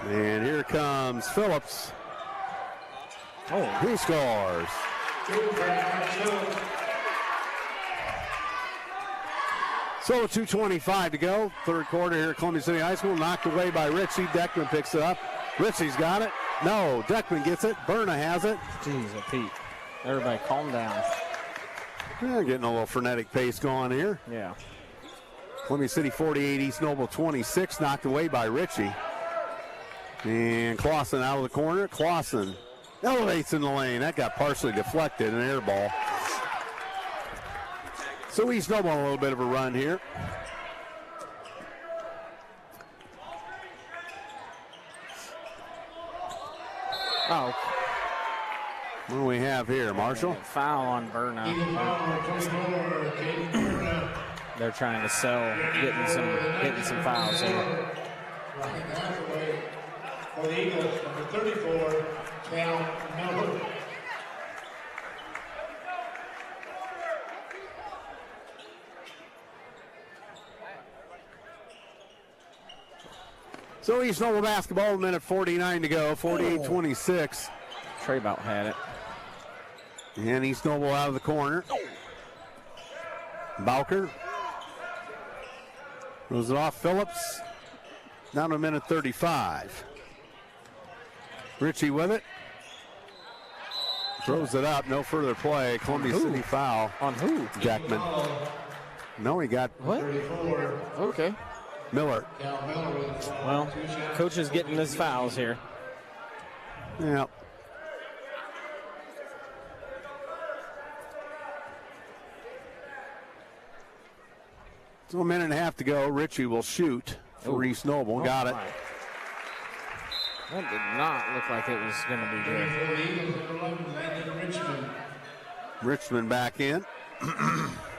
And here comes Phillips. Oh, He scores. So 2:25 to go. Third quarter here at Columbia City High School. Knocked away by Ritchie. Deckman picks it up. Ritchie's got it. No, Deckman gets it. Berna has it. jeez, Pete. Everybody calm down. Yeah, getting a little frenetic pace going here. Yeah. Columbia City 48, East Noble 26. Knocked away by Ritchie. And Clausen out of the corner. Clausen elevates in the lane. That got partially deflected, an air ball. So East Noble on a little bit of a run here. Oh, What do we have here, Marshall? foul on Berna. They're trying to sell, getting some fouls here. For the Eagles, number 34, Cal Miller. So East Noble basketball, a minute 49 to go, 48-26. Trey about had it. And East Noble out of the corner. Bowker. Throws it off Phillips. Down to a minute 35. Ritchie with it. Throws it up, no further play. Columbia City foul. On who? Jackman. No, he got What? Okay. Miller. Well, coach is getting his fouls here. Yeah. So a minute and a half to go. Ritchie will shoot for East Noble. Got it. My. That did not look like it was going to be good. For the Eagles, number 11, Landon Richmond. Richmond back in.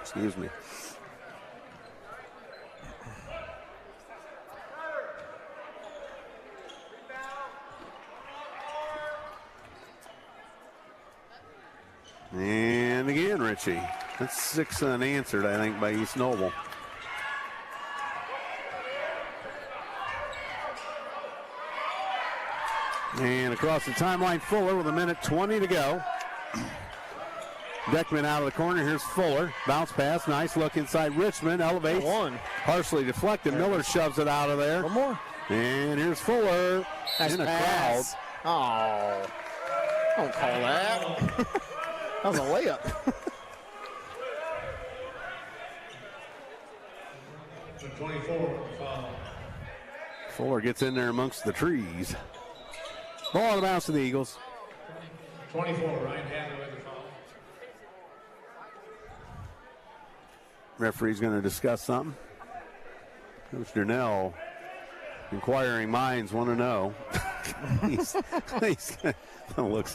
Excuse me. And again, Ritchie. That's 6 unanswered, I think, by East Noble. And across the timeline, Fuller with a minute 20 to go. Deckman out of the corner. Here's Fuller. Bounce pass. Nice look inside Richmond. Elevates. One. Partially deflected. Miller shoves it out of there. One more. And here's Fuller Nice in a pass. Oh. Don't call that. That was a layup. Number 24, foul. Fuller gets in there amongst the trees. Ball out of bounds to the Eagles. 24, Ryan Hadley with the foul. Referee's going to discuss something. Coach Durnell, inquiring minds want to know. he's looks,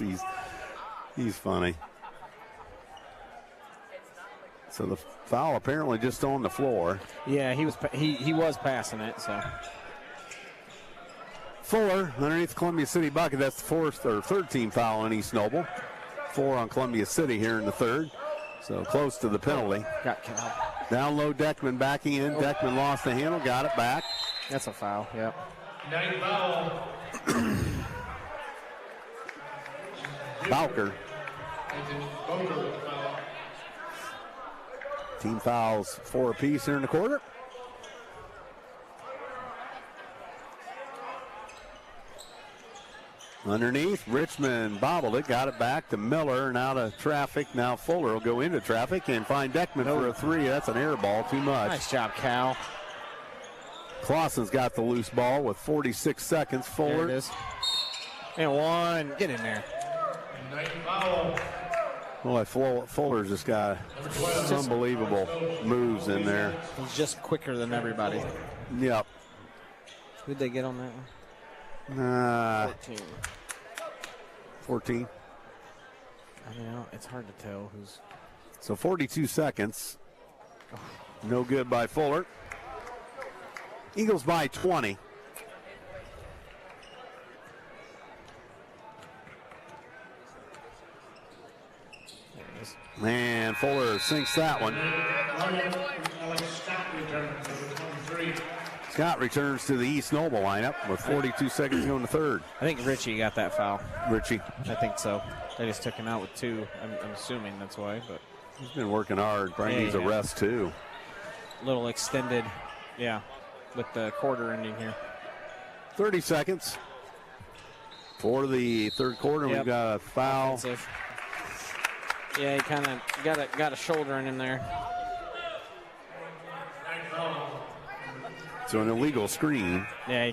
he's funny. So the foul apparently just on the floor. Yeah, he was passing it, so. Fuller underneath Columbia City bucket. That's the third team foul on East Noble. 4 on Columbia City here in the third. So close to the penalty. Got Cal. Down low, Deckman backing in. Deckman lost the handle, got it back. That's a foul, yep. Ninth foul. Bowker. Bowker foul. Team fouls 4 apiece here in the quarter. Underneath, Richmond bobbled it, got it back to Miller, and out of traffic. Now Fuller will go into traffic and find Deckman for a 3. That's an air ball, too much. Nice job, Cal. Clausen's got the loose ball with 46 seconds. Fuller. There it is. And 1. Get in there. Ninth foul. Boy, Fuller's just got unbelievable moves in there. He's just quicker than everybody. Yep. Who'd they get on that one? 14. I mean, it's hard to tell who's. So 42 seconds. No good by Fuller. Eagles by 20. There it is. And Fuller sinks that one. Scott returns to the East Noble lineup with 42 seconds to go in the third. I think Richie got that foul. Richie. I think so. They just took him out with 2. I'm assuming that's why, but He's been working hard. Probably needs a rest, too. little extended, yeah, with the quarter ending here. 30 seconds for the third quarter. Yep. We've got a foul. Offensive. Yeah, he kind of got a shoulder in there. So an illegal screen. Yeah, he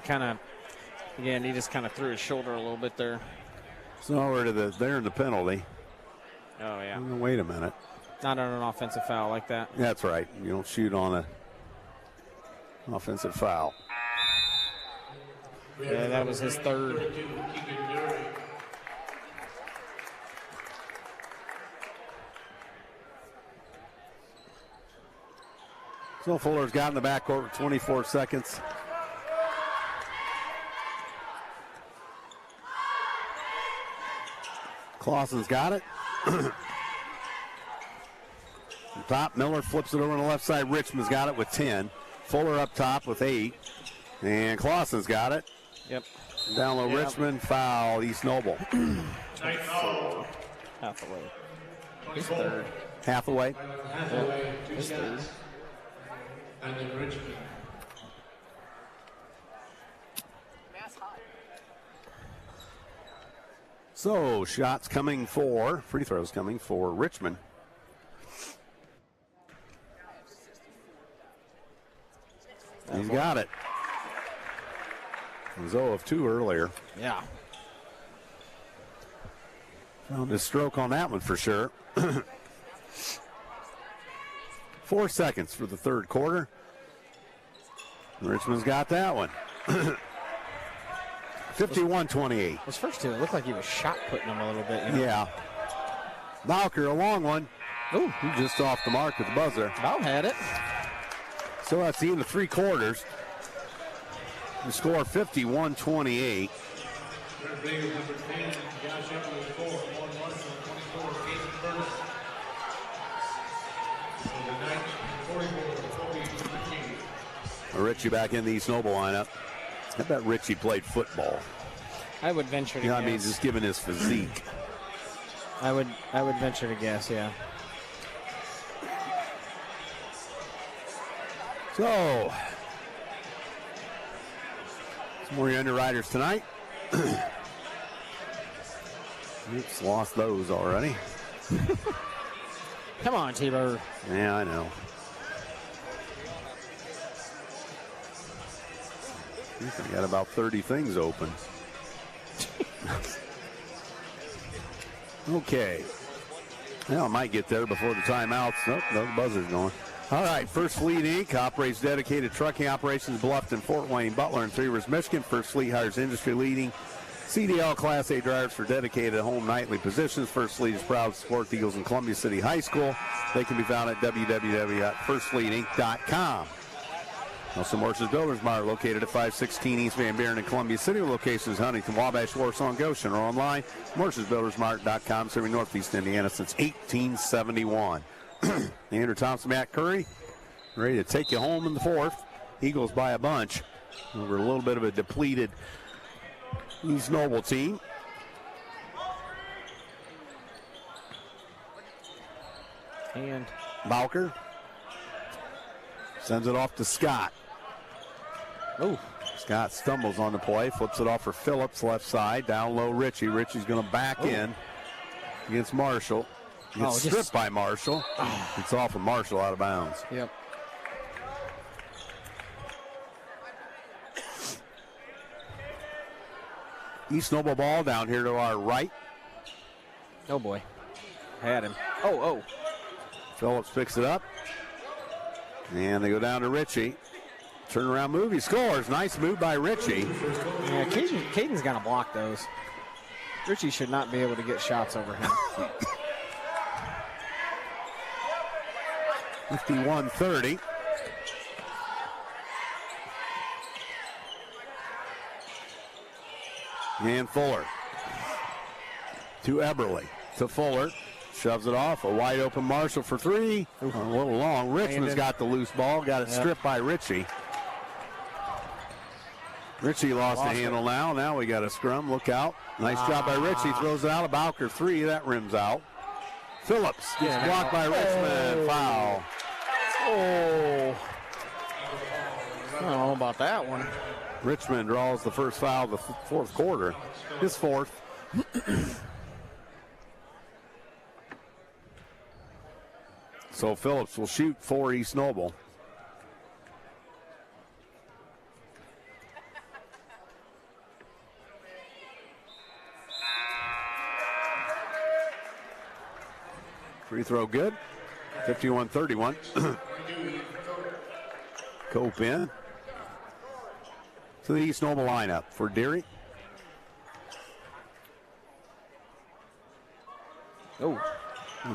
just kind of threw his shoulder a little bit there. So they're in the penalty. Oh, yeah. Wait a minute. Not on an offensive foul like that. That's right. You don't shoot on an offensive foul. Yeah, that was his third. So Fuller's got in the backcourt with 24 seconds. Clausen's got it. Top, Miller flips it over on the left side. Richmond's got it with 10. Fuller up top with 8. And Clausen's got it. Yep. Down low, Richmond, foul, East Noble. Half away. His third. Half away. His third. And then Richmond. So, free throws coming for Richmond. He's got it. He was 0 of 2 earlier. Yeah. Found his stroke on that one for sure. 4 seconds for the third quarter. Richmond's got that one. 51-28. His first two, it looked like he was shot putting them a little bit. You know? Yeah. Bowker, a long one. Ooh, He's just off the mark at the buzzer. Bow had it. So that's the end of 3 quarters. The score 51-28. Richie back in the East Noble lineup. I bet Richie played football. I would venture to Yeah, guess. I mean, just given his physique. I would venture to guess, yeah. So, some more underwriters tonight. Oops, lost those already. Come on, T-Bird. Yeah, I know. I think I got about 30 things open. Okay. Well, I might get there before the timeouts. Nope, no, the buzzer's going. All right, First Fleet Inc. operates dedicated trucking operations in Bluffton, Fort Wayne, Butler, and Three Rivers, Michigan. First Fleet hires industry-leading CDL Class A drivers for dedicated home nightly positions. First Fleet is proud to support the Eagles in Columbia City High School. They can be found at www.firstfleetinc.com. Also, Morse's Builders Mart, located at 516 East Van Buren in Columbia City. Locations Huntington, Wabash, Warsaw, and Goshen, or online, morsesbuildersmart.com, serving Northeast Indiana since 1871. Andrew Thompson, Matt Curry, ready to take you home in the fourth. Eagles by a bunch over a little bit of a depleted East Noble team. And Bowker sends it off to Scott. oh, Scott stumbles on the play, flips it off for Phillips, left side, down low Ritchie. Ritchie's going to back in against Marshall. Gets stripped by Marshall. It's off of Marshall out of bounds. yep. East Noble ball down here to our right. Oh boy, had him. Oh. Phillips picks it up. And they go down to Ritchie. Turnaround move, he scores. Nice move by Ritchie. Yeah, Caden's got to block those. Ritchie should not be able to get shots over him. 51-30. And Fuller to Eberle. To Fuller. Shoves it off. A wide open Marshall for three. A little long. Richmond's got the loose ball. Got it stripped by Ritchie. Ritchie lost the handle now. Now we got a scrum. Look out. Nice job by Ritchie. Throws it out of Bowker. Three. That rims out. Phillips gets blocked by Richmond. Foul. Oh. I don't know about that one. Richmond draws the first foul of the fourth quarter. His fourth. So Phillips will shoot for East Noble. Free throw good. 51-31. Cope in. To the East Noble lineup for Deary. Oh.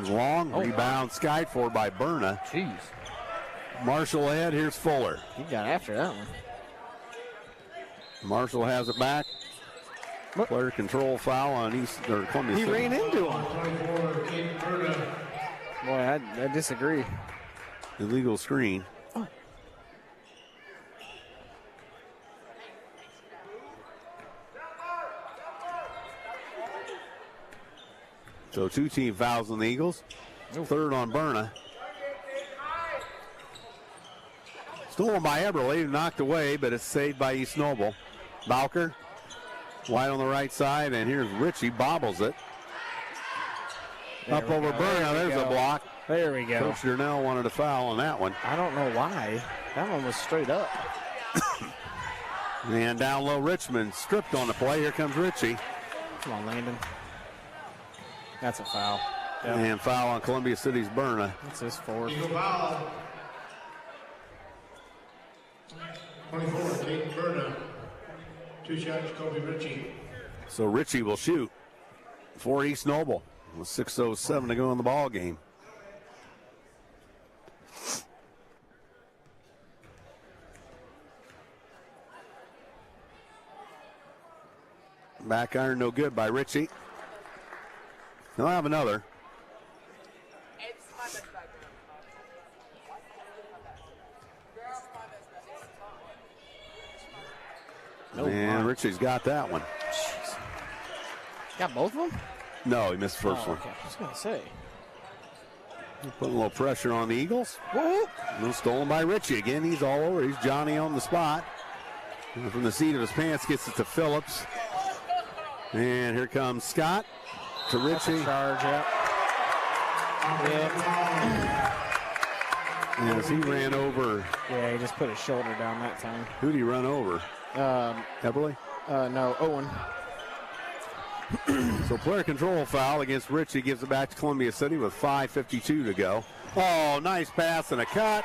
Long rebound skied for by Berna. Jeez. Marshall ahead. Here's Fuller. He got after that one. Marshall has it back. Player control foul on Columbia He City. ran into him. Boy, I disagree. Illegal screen. So two team fouls on the Eagles. Third on Berna. Stolen by Eberle, knocked away, but it's saved by East Noble. Bowker, wide on the right side, and here's Ritchie, bobbles it. Up over Berna, there's a block. There we go. Coach Durnell wanted a foul on that one. I don't know why. That one was straight up. And down low, Richmond stripped on the play. Here comes Ritchie. Come on, Landon. That's a foul. Yep. And foul on Columbia City's Berna. That's his fourth. Eagle foul. 24, Caden Berna. 2 shots, Kobe Ritchie. So Ritchie will shoot for East Noble with 6:07 to go in the ball game. Back iron no good by Ritchie. He'll have another. And Ritchie's got that one. Jeez. Got both of them? No, he missed the first one. Okay. I was going to say. Putting a little pressure on the Eagles. Stolen by Ritchie again. He's all over. He's Johnny on the spot. And from the seat of his pants, gets it to Phillips. And here comes Scott to Ritchie. Charge, yep. As he ran over. Yeah, he just put his shoulder down that time. Who'd he run over? Eberle? No, Owen. So player control foul against Ritchie, gives it back to Columbia City with 5:52 to go. Oh, nice pass and a cut.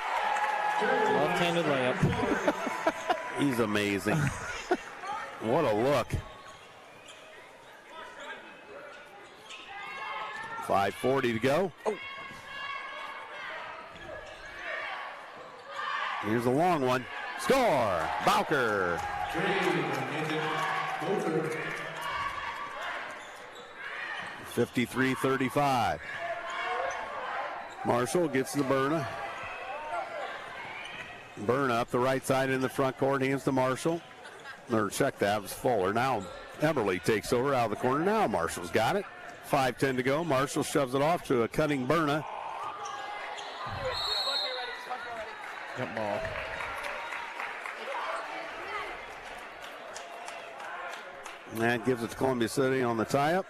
Left-handed layup. He's amazing. What a look. 5:40 to go. Oh. Here's a long one. Score! Bowker. 53-35. Marshall gets the Berna. Burn up the right side in the front court, hands to Marshall. Or check that, it was Fuller. Now Eberly takes over out of the corner. Now Marshall's got it. 5:10 to go. Marshall shoves it off to a cutting Berna. Jump ball. And that gives it to Columbia City on the tie-up.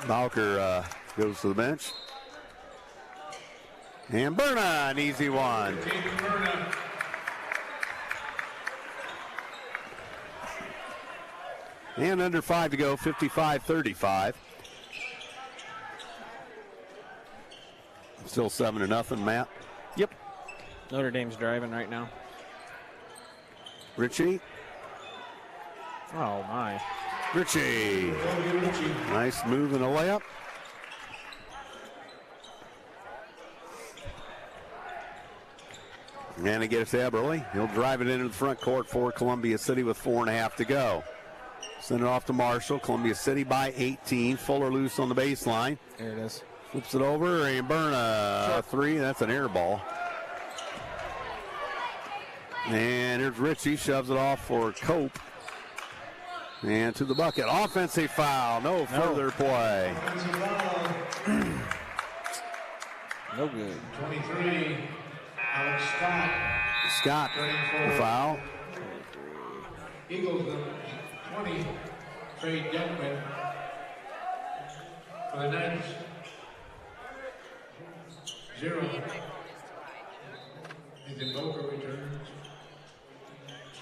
Bowker goes to the bench. And Berna, an easy one. And under 5 to go, 55-35. Still 7-0, Matt. Yep. Notre Dame's driving right now. Ritchie. Oh, my. Ritchie. Nice move and a layup. And he gets to Eberly. He'll drive it into the front court for Columbia City with 4.5 to go. Send it off to Marshall. Columbia City by 18. Fuller loose on the baseline. There it is. Flips it over and Berna three. That's an air ball. And here's Ritchie. Shoves it off for Cope. And to the bucket. Offensive foul. No further play. No good. 23, Alex Scott. Scott, the foul. Eagles, 20, Trey Deckman. For the Knights, 0. Ethan Boker returns.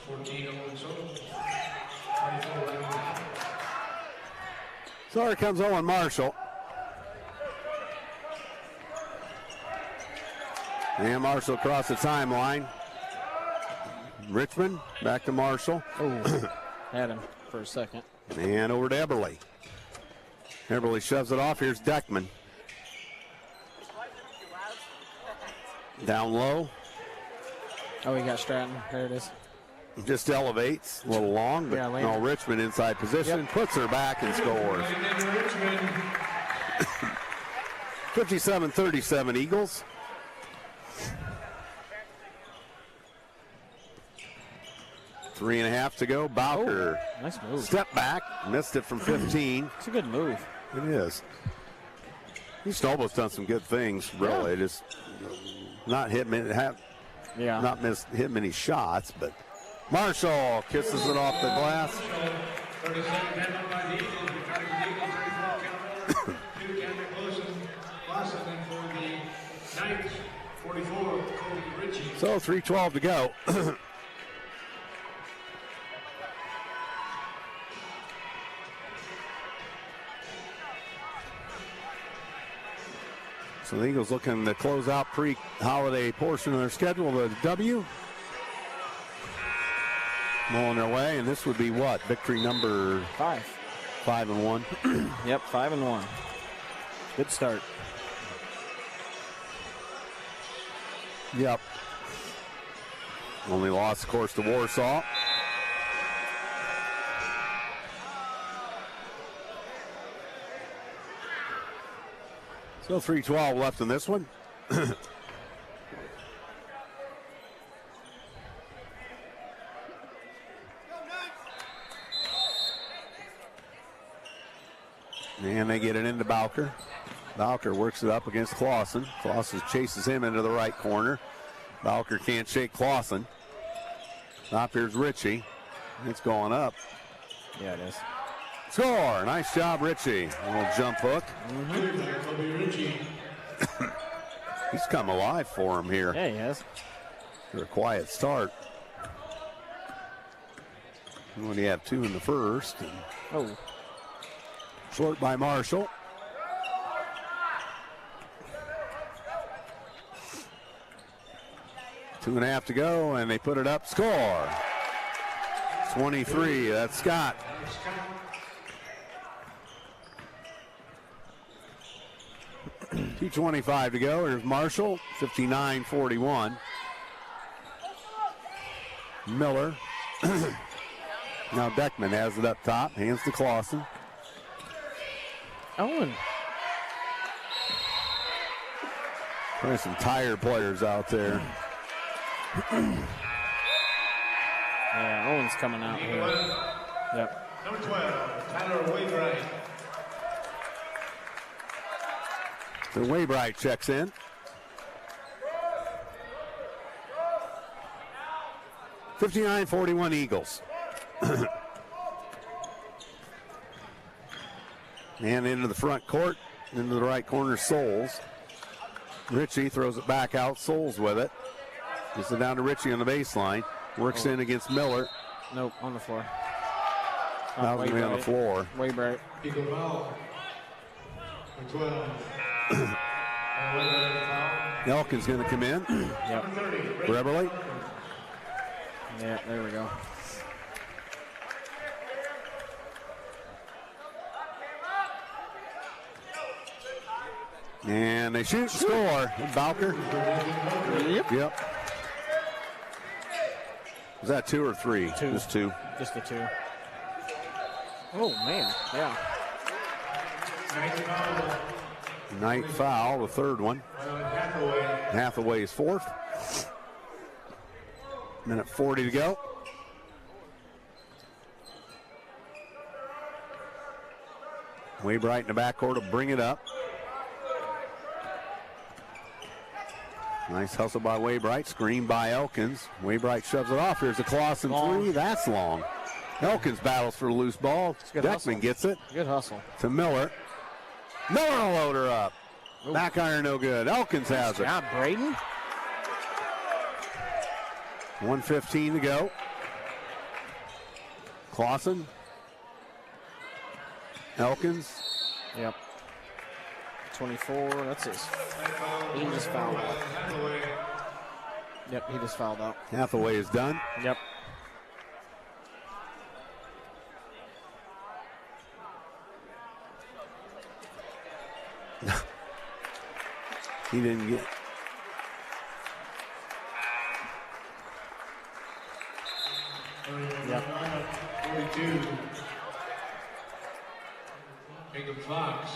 14 on so. 24 rounds. So here comes Owen Marshall. And Marshall across the timeline. Richmond back to Marshall. Oh, had him for a second. And over to Eberly. Eberly shoves it off. Here's Deckman. Down low. Oh, he got Stratton. There it is. Just elevates. A little long, but no, Richmond inside position. Yep. Puts her back and scores. 57-37 Eagles. Three and a half to go. Bowker. Oh, nice move. Step back. Missed it from 15. It's a good move. It is. He's almost done some good things, really. Just not hit many, hit many shots, but Marshall kisses it off the glass. So 3:12 to go. So the Eagles looking to close out pre-holiday portion of their schedule with a W. On their way, and this would be what? Victory number 5. 5-1. Yep, 5-1. Good start. Yep. Only lost, of course, to Warsaw. So 3:12 left in this one. And they get it into Bowker. Bowker works it up against Clausen. Clausen chases him into the right corner. Bowker can't shake Clausen. Up here's Ritchie. It's going up. Yeah, it is. Score! Nice job, Ritchie. A little jump hook. He's come alive for him here. Yeah, he has. For a quiet start. When you have 2 in the first. Oh. Short by Marshall. Two and a half to go, and they put it up. Score! 23, that's Scott. $2:25 to go. Here's Marshall, 59-41. Miller. Now Beckman has it up top. Hands to Clausen. Owen. There's some tired players out there. Yeah, Owen's coming out here. Yep. Number 12, Tyler Wainwright. So Wainwright checks in. (59-41) Eagles. And into the front court, into the right corner, Souls. Ritchie throws it back out. Souls with it. Gets it down to Ritchie on the baseline. Works in against Miller. Nope, on the floor. That was going to be on the floor. Wainwright. Eagle foul. Number 12. Elkin's going to come in. Yep. Beverly. Yeah, there we go. And they shoot, score. Bowker. Yep. Was that 2 or 3? 2. Just 2. Just the 2. Oh, man. Yeah. Night foul, the third one. Hathaway's fourth. Minute 40 to go. Wainwright in the backcourt to bring it up. Nice hustle by Wainwright. Screen by Elkins. Wainwright shoves it off. Here's a Clausen three. That's long. Elkins battles for the loose ball. Beckman gets it. Good hustle. To Miller. Miller will load her up. Ooh. Back iron no good. Elkins has it. Yeah, Braden. 1:15 to go. Clausen. Elkins. Yep. 24. That's his. He just fouled out. Yep, he just fouled out. Hathaway is done. Yep. He didn't get. Yep. 42. Jacob Fox.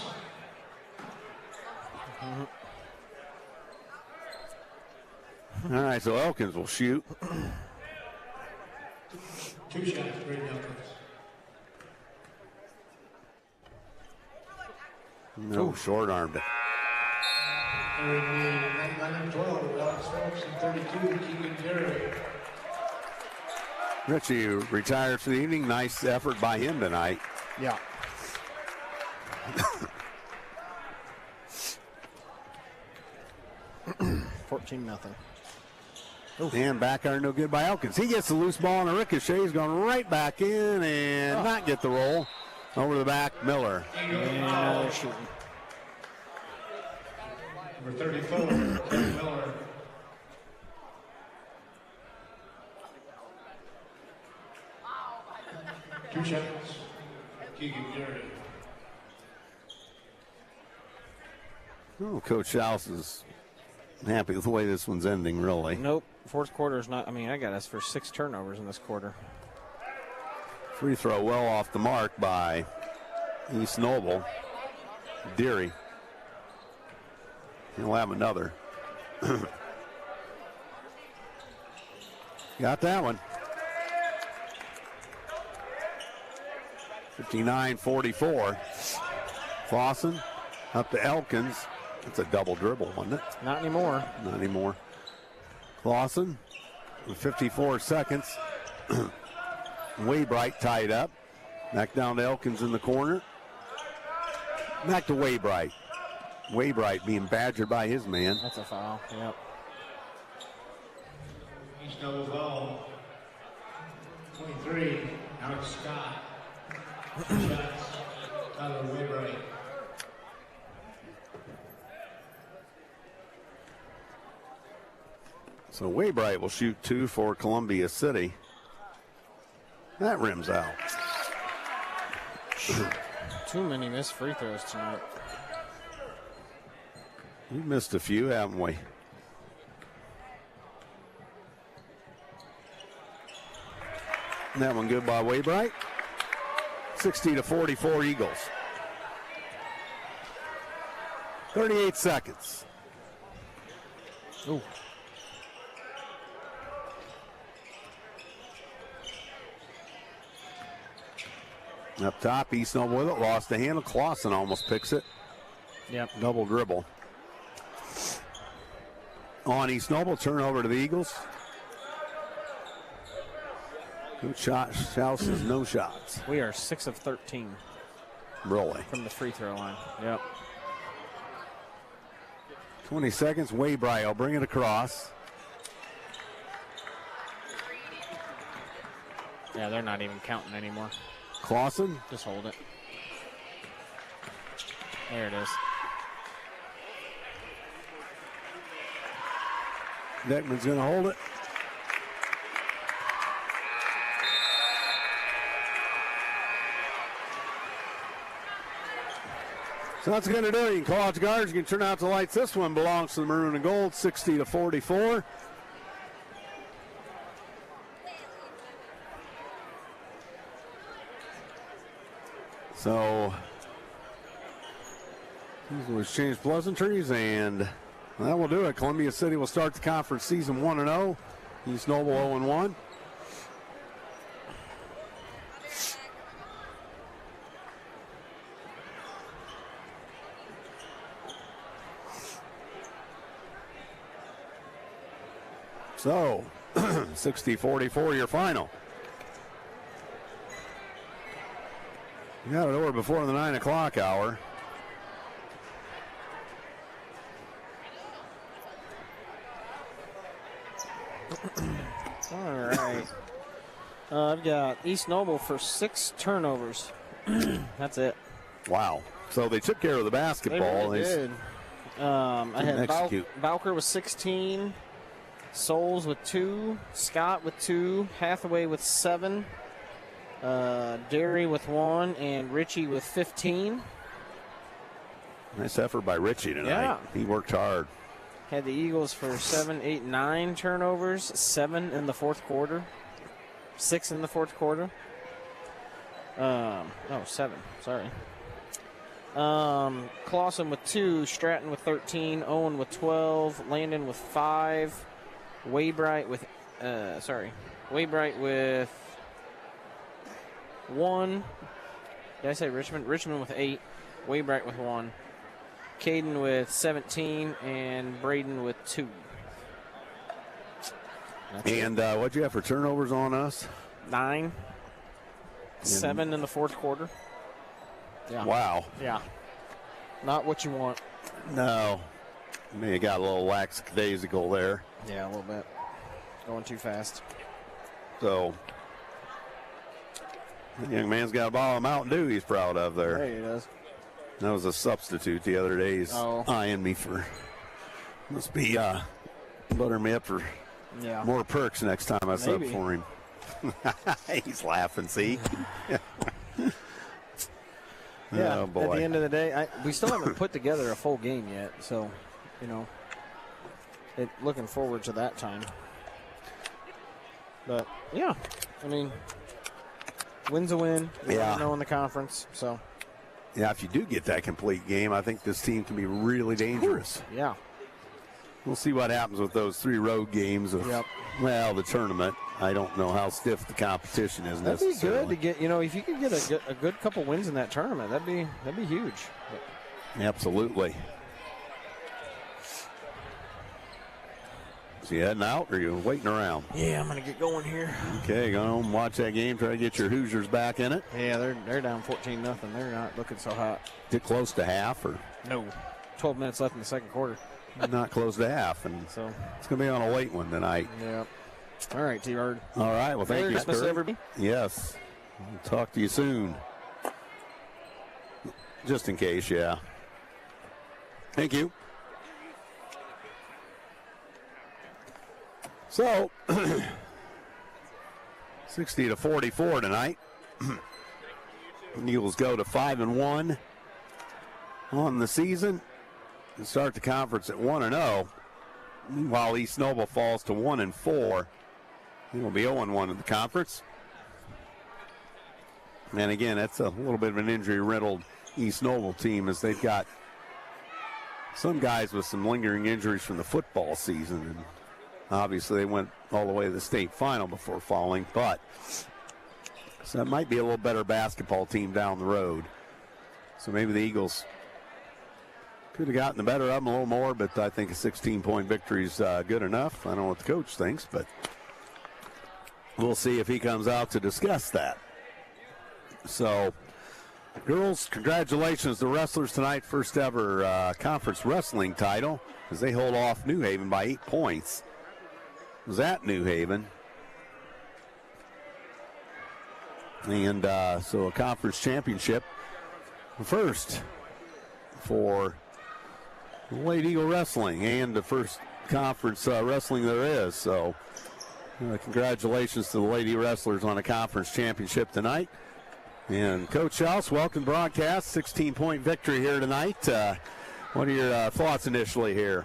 All right, so Elkins will shoot. 2 shots, Braden Elkins. No, short armed it. Number 12, Alex Stokes, and 32, Keegan Terry. Ritchie retired for the evening. Nice effort by him tonight. Yeah. $14-0. And back iron no good by Elkins. He gets the loose ball on a ricochet. He's going right back in and not get the roll. Over the back, Miller. And shooting. Number 34, Kevin Miller. Two shots, Keegan Terry. Oh, Coach House is happy with the way this one's ending, really. Nope. Fourth quarter is not. I mean, I got us for 6 turnovers in this quarter. Free throw well off the mark by East Noble. Deary. He'll have another. Got that one. 59-44. Clausen up to Elkins. That's a double dribble, wasn't it? Not anymore. Not anymore. Clausen with 54 seconds. Wainwright tied up. Back down to Elkins in the corner. Back to Wainwright. Wainwright being badgered by his man. That's a foul. Yep. East Noble foul. 23, Alex Scott. 2 shots, Tyler Wainwright. So Wainwright will shoot 2 for Columbia City. That rims out. Too many missed free throws tonight. We've missed a few, haven't we? That one good by Waybright. 60-44 Eagles. 38 seconds. Ooh. Up top, East Noble with it. Lost the handle. Clausen almost picks it. Yep. Double dribble. On East Noble, turnover to the Eagles. Good shot. Schaus says no shots. We are 6 of 13 Really. from the free throw line. Yep. 20 seconds. Waybright will bring it across. Yeah, they're not even counting anymore. Clausen. Just hold it. There it is. Deckman's going to hold it. So that's going to do it. College Guards can turn out the lights. This one belongs to the Maroon and Gold, 60-44. So these will exchange pleasantries, and that will do it. Columbia City will start the conference season 1-0. East Noble 0-1. So 60-44 your final. You got it over before the 9 o'clock hour. All right. I've got East Noble for 6 turnovers. That's it. Wow. So they took care of the basketball. They really did. I had execute. Bowker with 16, Souls with 2, Scott with 2, Hathaway with 7, Derry with 1, and Richie with 15. Nice effort by Richie tonight. Yeah. He worked hard. Had the Eagles for 7, 8, 9 turnovers, 7 in the fourth quarter, 6 in the fourth quarter. 7, sorry. Clausen with 2, Stratton with 13, Owen with 12, Landon with 5, Waybright with 1. Did I say Richmond? Richmond with 8, Waybright with 1, Caden with 17, and Braden with 2. And what'd you have for turnovers on us? 9. 7 in the fourth quarter. Yeah. Wow. Yeah. Not what you want. No. I mean, you got a little lackadaisical there. Yeah, a little bit. Going too fast. So, the young man's got a bottle of Mountain Dew he's proud of there. There he does. That was a substitute the other day. He's eyeing me for, must be buttering me up for more perks next time I sub for him. He's laughing, see? Yeah, oh, boy. at the end of the day, we still haven't put together a full game yet, so, looking forward to that time. But, yeah, I mean, win's a win. We know in the conference, so. Yeah, if you do get that complete game, I think this team can be really dangerous. Ooh, yeah. We'll see what happens with those 3 road games of, the tournament. I don't know how stiff the competition is necessarily. necessarily. That'd be good to get, if you could get a good couple wins in that tournament, that'd be huge. Absolutely. So you heading out or you waiting around? Yeah, I'm going to get going here. Okay, go home, watch that game, try to get your Hoosiers back in it. Yeah, they're down 14-0. They're not looking so hot. Get close to half or? No. 12 minutes left in the second quarter. Not close to half, and so it's going to be on a late one tonight. Yep. All right, T-Bird. All right, well, thank you, Christmas, everybody. Yes. We'll talk to you soon. Just in case, yeah. Thank you. So, 60-44 tonight. The Eagles go to 5-1 on the season and start the conference at 1-0. Meanwhile, East Noble falls to 1-4. He will be 0-1 in the conference. And again, that's a little bit of an injury-riddled East Noble team, as they've got some guys with some lingering injuries from the football season. And obviously they went all the way to the state final before falling, but so that might be a little better basketball team down the road. So maybe the Eagles could have gotten the better of them a little more, but I think a 16-point victory is good enough. I don't know what the coach thinks, but we'll see if he comes out to discuss that. So, girls, congratulations to the wrestlers tonight. First ever conference wrestling title, as they hold off New Haven by 8 points. It was at New Haven. And so a conference championship first for Lady Eagle Wrestling, and the first conference wrestling there is. So congratulations to the Lady Wrestlers on a conference championship tonight. And Coach House, welcome broadcast. 16-point victory here tonight. What are your thoughts initially here?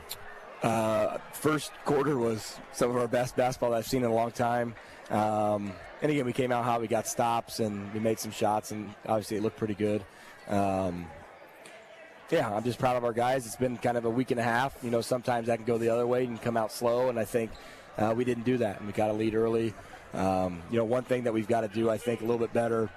First quarter was some of our best basketball I've seen in a long time. And again, we came out hot, we got stops, and we made some shots, and obviously it looked pretty good. Yeah, I'm just proud of our guys. It's been kind of a week and a half. You know, sometimes that can go the other way and come out slow, and I think we didn't do that, and we got a lead early. You know, one thing that we've got to do, I think, a little bit better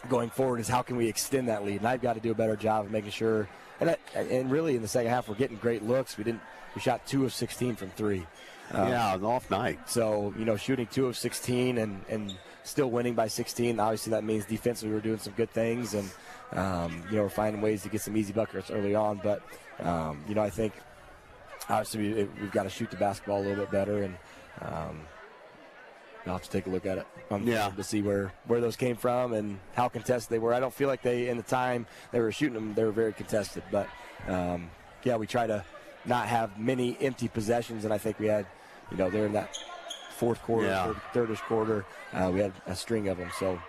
going forward is how can we extend that lead, and I've got to do a better job of making sure. And really in the second half, we're getting great looks. We shot 2 of 16 from 3. Yeah, an off night. So, you know, shooting 2 of 16 and still winning by 16, obviously that means defensively we're doing some good things, and, you know, we're finding ways to get some easy buckets early on. But, you know, I think obviously we've got to shoot the basketball a little bit better, and I'll have to take a look at it to see where those came from and how contested they were. I don't feel like in the time they were shooting them, they were very contested. But, yeah, we try to not have many empty possessions, and I think we had, you know, they're in that fourth quarter, thirdish quarter, we had a string of them. So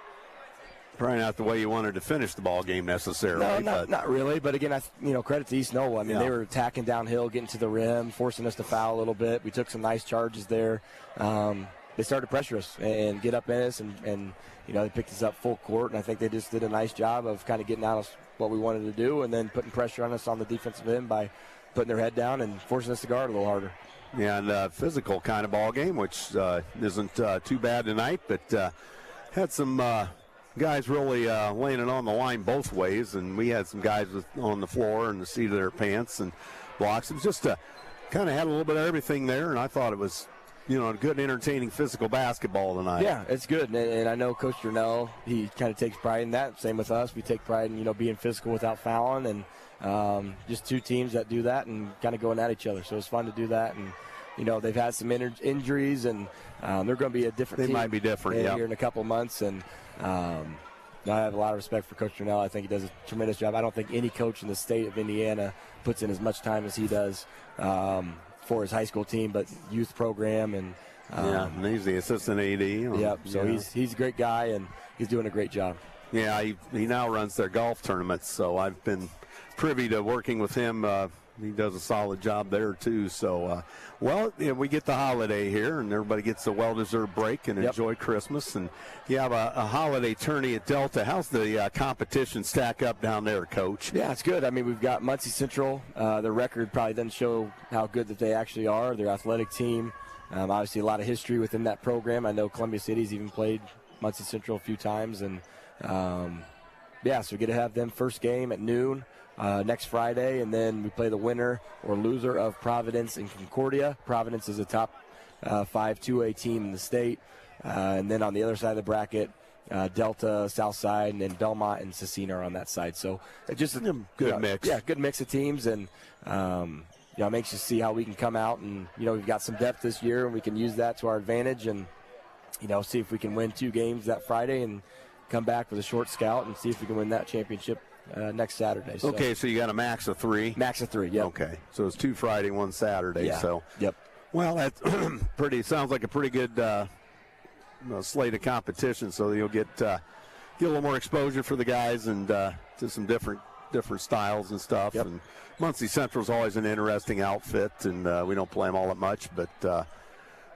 probably not the way you wanted to finish the ball game necessarily. No, not really. But again, you know, credit to East Noble. I mean, they were attacking downhill, getting to the rim, forcing us to foul a little bit. We took some nice charges there. They started to pressure us and get up in us, and you know, they picked us up full court, and I think they just did a nice job of kind of getting out of what we wanted to do, and then putting pressure on us on the defensive end by putting their head down and forcing us to guard a little harder. Yeah, and physical kind of ball game, which isn't too bad tonight, but had some guys really laying it on the line both ways, and we had some guys on the floor in the seat of their pants and blocks. It was just kind of had a little bit of everything there, and I thought it was, you know, a good, entertaining physical basketball tonight. Yeah, it's good, and I know Coach Jernell, he kind of takes pride in that. Same with us. We take pride in, you know, being physical without fouling, and just two teams that do that and kind of going at each other. So it's fun to do that, and, you know, they've had some injuries, and they're going to be a different team. They might be different, here in a couple months, and I have a lot of respect for Coach Jernell. I think he does a tremendous job. I don't think any coach in the state of Indiana puts in as much time as he does for his high school team, but youth program, and and he's the assistant AD. So he's a great guy, and he's doing a great job. Yeah, he now runs their golf tournaments, so I've been privy to working with him. He does a solid job there too. So, we get the holiday here, and everybody gets a well-deserved break and enjoy Christmas. And you have a holiday tourney at Delta. How's the competition stack up down there, Coach? Yeah, it's good. I mean, we've got Muncie Central. Their record probably doesn't show how good that they actually are. Their athletic team, obviously a lot of history within that program. I know Columbia City's even played Muncie Central a few times, and so we get to have them first game at noon. Next Friday, and then we play the winner or loser of Providence and Concordia. Providence is a top 5 2A team in the state. And then on the other side of the bracket, Delta, Southside, and then Belmont and Cecina are on that side. So just a good mix. Yeah, good mix of teams. And, I'm anxious to see how we can come out. And, we've got some depth this year, and we can use that to our advantage and, see if we can win 2 games that Friday and come back with a short scout and see if we can win that championship next Saturday. So. Okay, so you got a max of 3. Max of 3, yeah. Okay, so it's 2 Friday, 1 Saturday. Yeah. So, yep. Well, that's sounds like a pretty good slate of competition. So you'll get a little more exposure for the guys and to some different styles and stuff. Yep. And Muncie Central's always an interesting outfit, and we don't play them all that much, but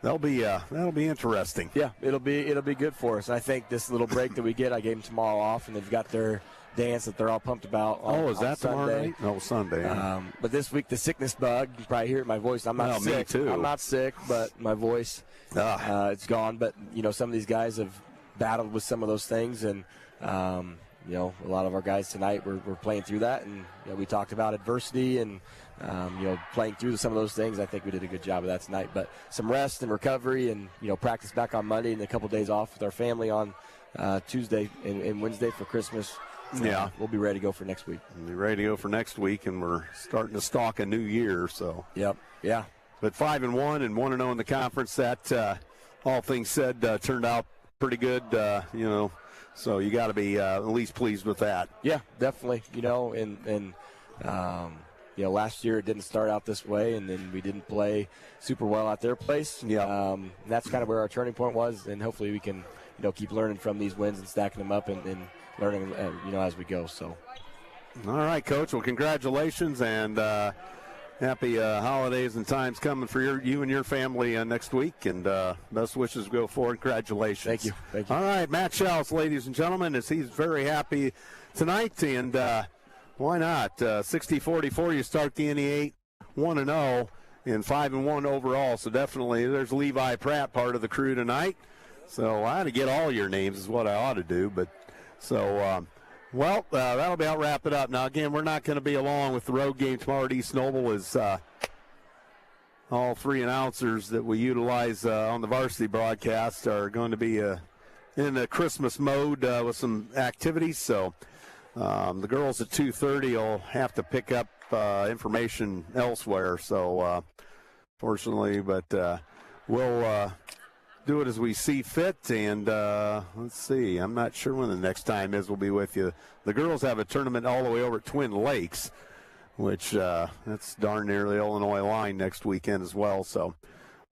that'll be interesting. Yeah, it'll be good for us. I think this little break that we get, I gave them tomorrow off, and they've got their dance that they're all pumped about. Is that tomorrow night? No, Sunday. But this week, the sickness bug, you probably hear it in my voice. I'm not sick. Me too. I'm not sick, but my voice, it's gone. But, some of these guys have battled with some of those things, and, a lot of our guys tonight were playing through that. And, we talked about adversity and, playing through some of those things. I think we did a good job of that tonight. But some rest and recovery and, practice back on Monday and a couple days off with our family on Tuesday and Wednesday for Christmas. Yeah, we'll be ready to go for next week. We'll be ready to go for next week, and we're starting to stalk a new year. So. Yep. Yeah. But 5-1 and 1-0 in the conference. That, all things said, turned out pretty good. So you got to be at least pleased with that. Yeah, definitely. Last year it didn't start out this way, and then we didn't play super well at their place. Yeah. And that's kind of where our turning point was, and hopefully we can, keep learning from these wins and stacking them up and learning, as we go. So. All right, Coach. Well, congratulations, and happy holidays and times coming for you and your family next week, and best wishes go forward. Congratulations. Thank you. All right, Matt Schaus, ladies and gentlemen, as he's very happy tonight, and why not? 60-44, you start the NE8 1-0 and 5-1 overall, so definitely there's Levi Pratt, part of the crew tonight. So I ought to get all your names is what I ought to do, but so that'll about wrap it up. Now, again, we're not going to be along with the road game tomorrow at East Noble, as all three announcers that we utilize on the varsity broadcast are going to be in the Christmas mode with some activities. So the girls at 2:30 will have to pick up information elsewhere. So fortunately, but we'll do it as we see fit, and let's see. I'm not sure when the next time is we'll be with you. The girls have a tournament all the way over at Twin Lakes, which that's darn near the Illinois line next weekend as well. So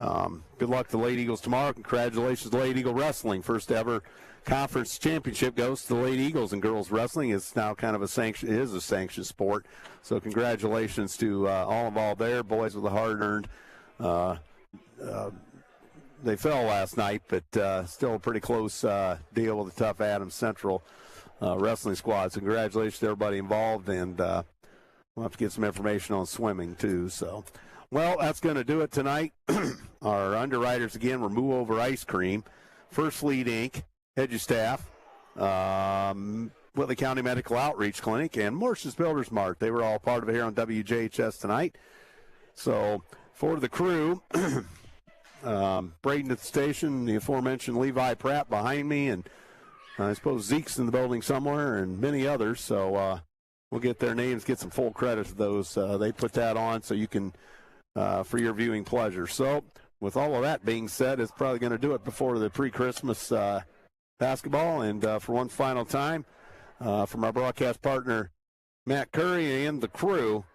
good luck to the Lady Eagles tomorrow. Congratulations to Lady Eagle Wrestling. First ever conference championship goes to the Lady Eagles in girls wrestling. It's now kind of a sanctioned sport. So congratulations to all involved there. Boys with a hard-earned they fell last night, but still a pretty close deal with the tough Adams Central wrestling squad. So congratulations to everybody involved, and we'll have to get some information on swimming too. So, well, that's going to do it tonight. Our underwriters again were Move Over Ice Cream, First Fleet Inc., Hedges Staff, Whitley County Medical Outreach Clinic, and Morse's Builders Mart. They were all part of it here on WJHS tonight. So for the crew. Braden at the station, the aforementioned Levi Pratt behind me, and I suppose Zeke's in the building somewhere, and many others. So we'll get their names, get some full credit to those. They put that on so you can, for your viewing pleasure. So with all of that being said, it's probably going to do it before the pre-Christmas basketball. And for one final time, from our broadcast partner, Matt Curry, and the crew,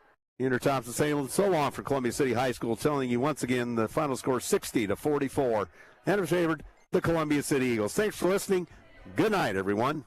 Andrew Thompson saying so long for Columbia City High School, telling you once again the final score 60-44. And have favored the Columbia City Eagles. Thanks for listening. Good night, everyone.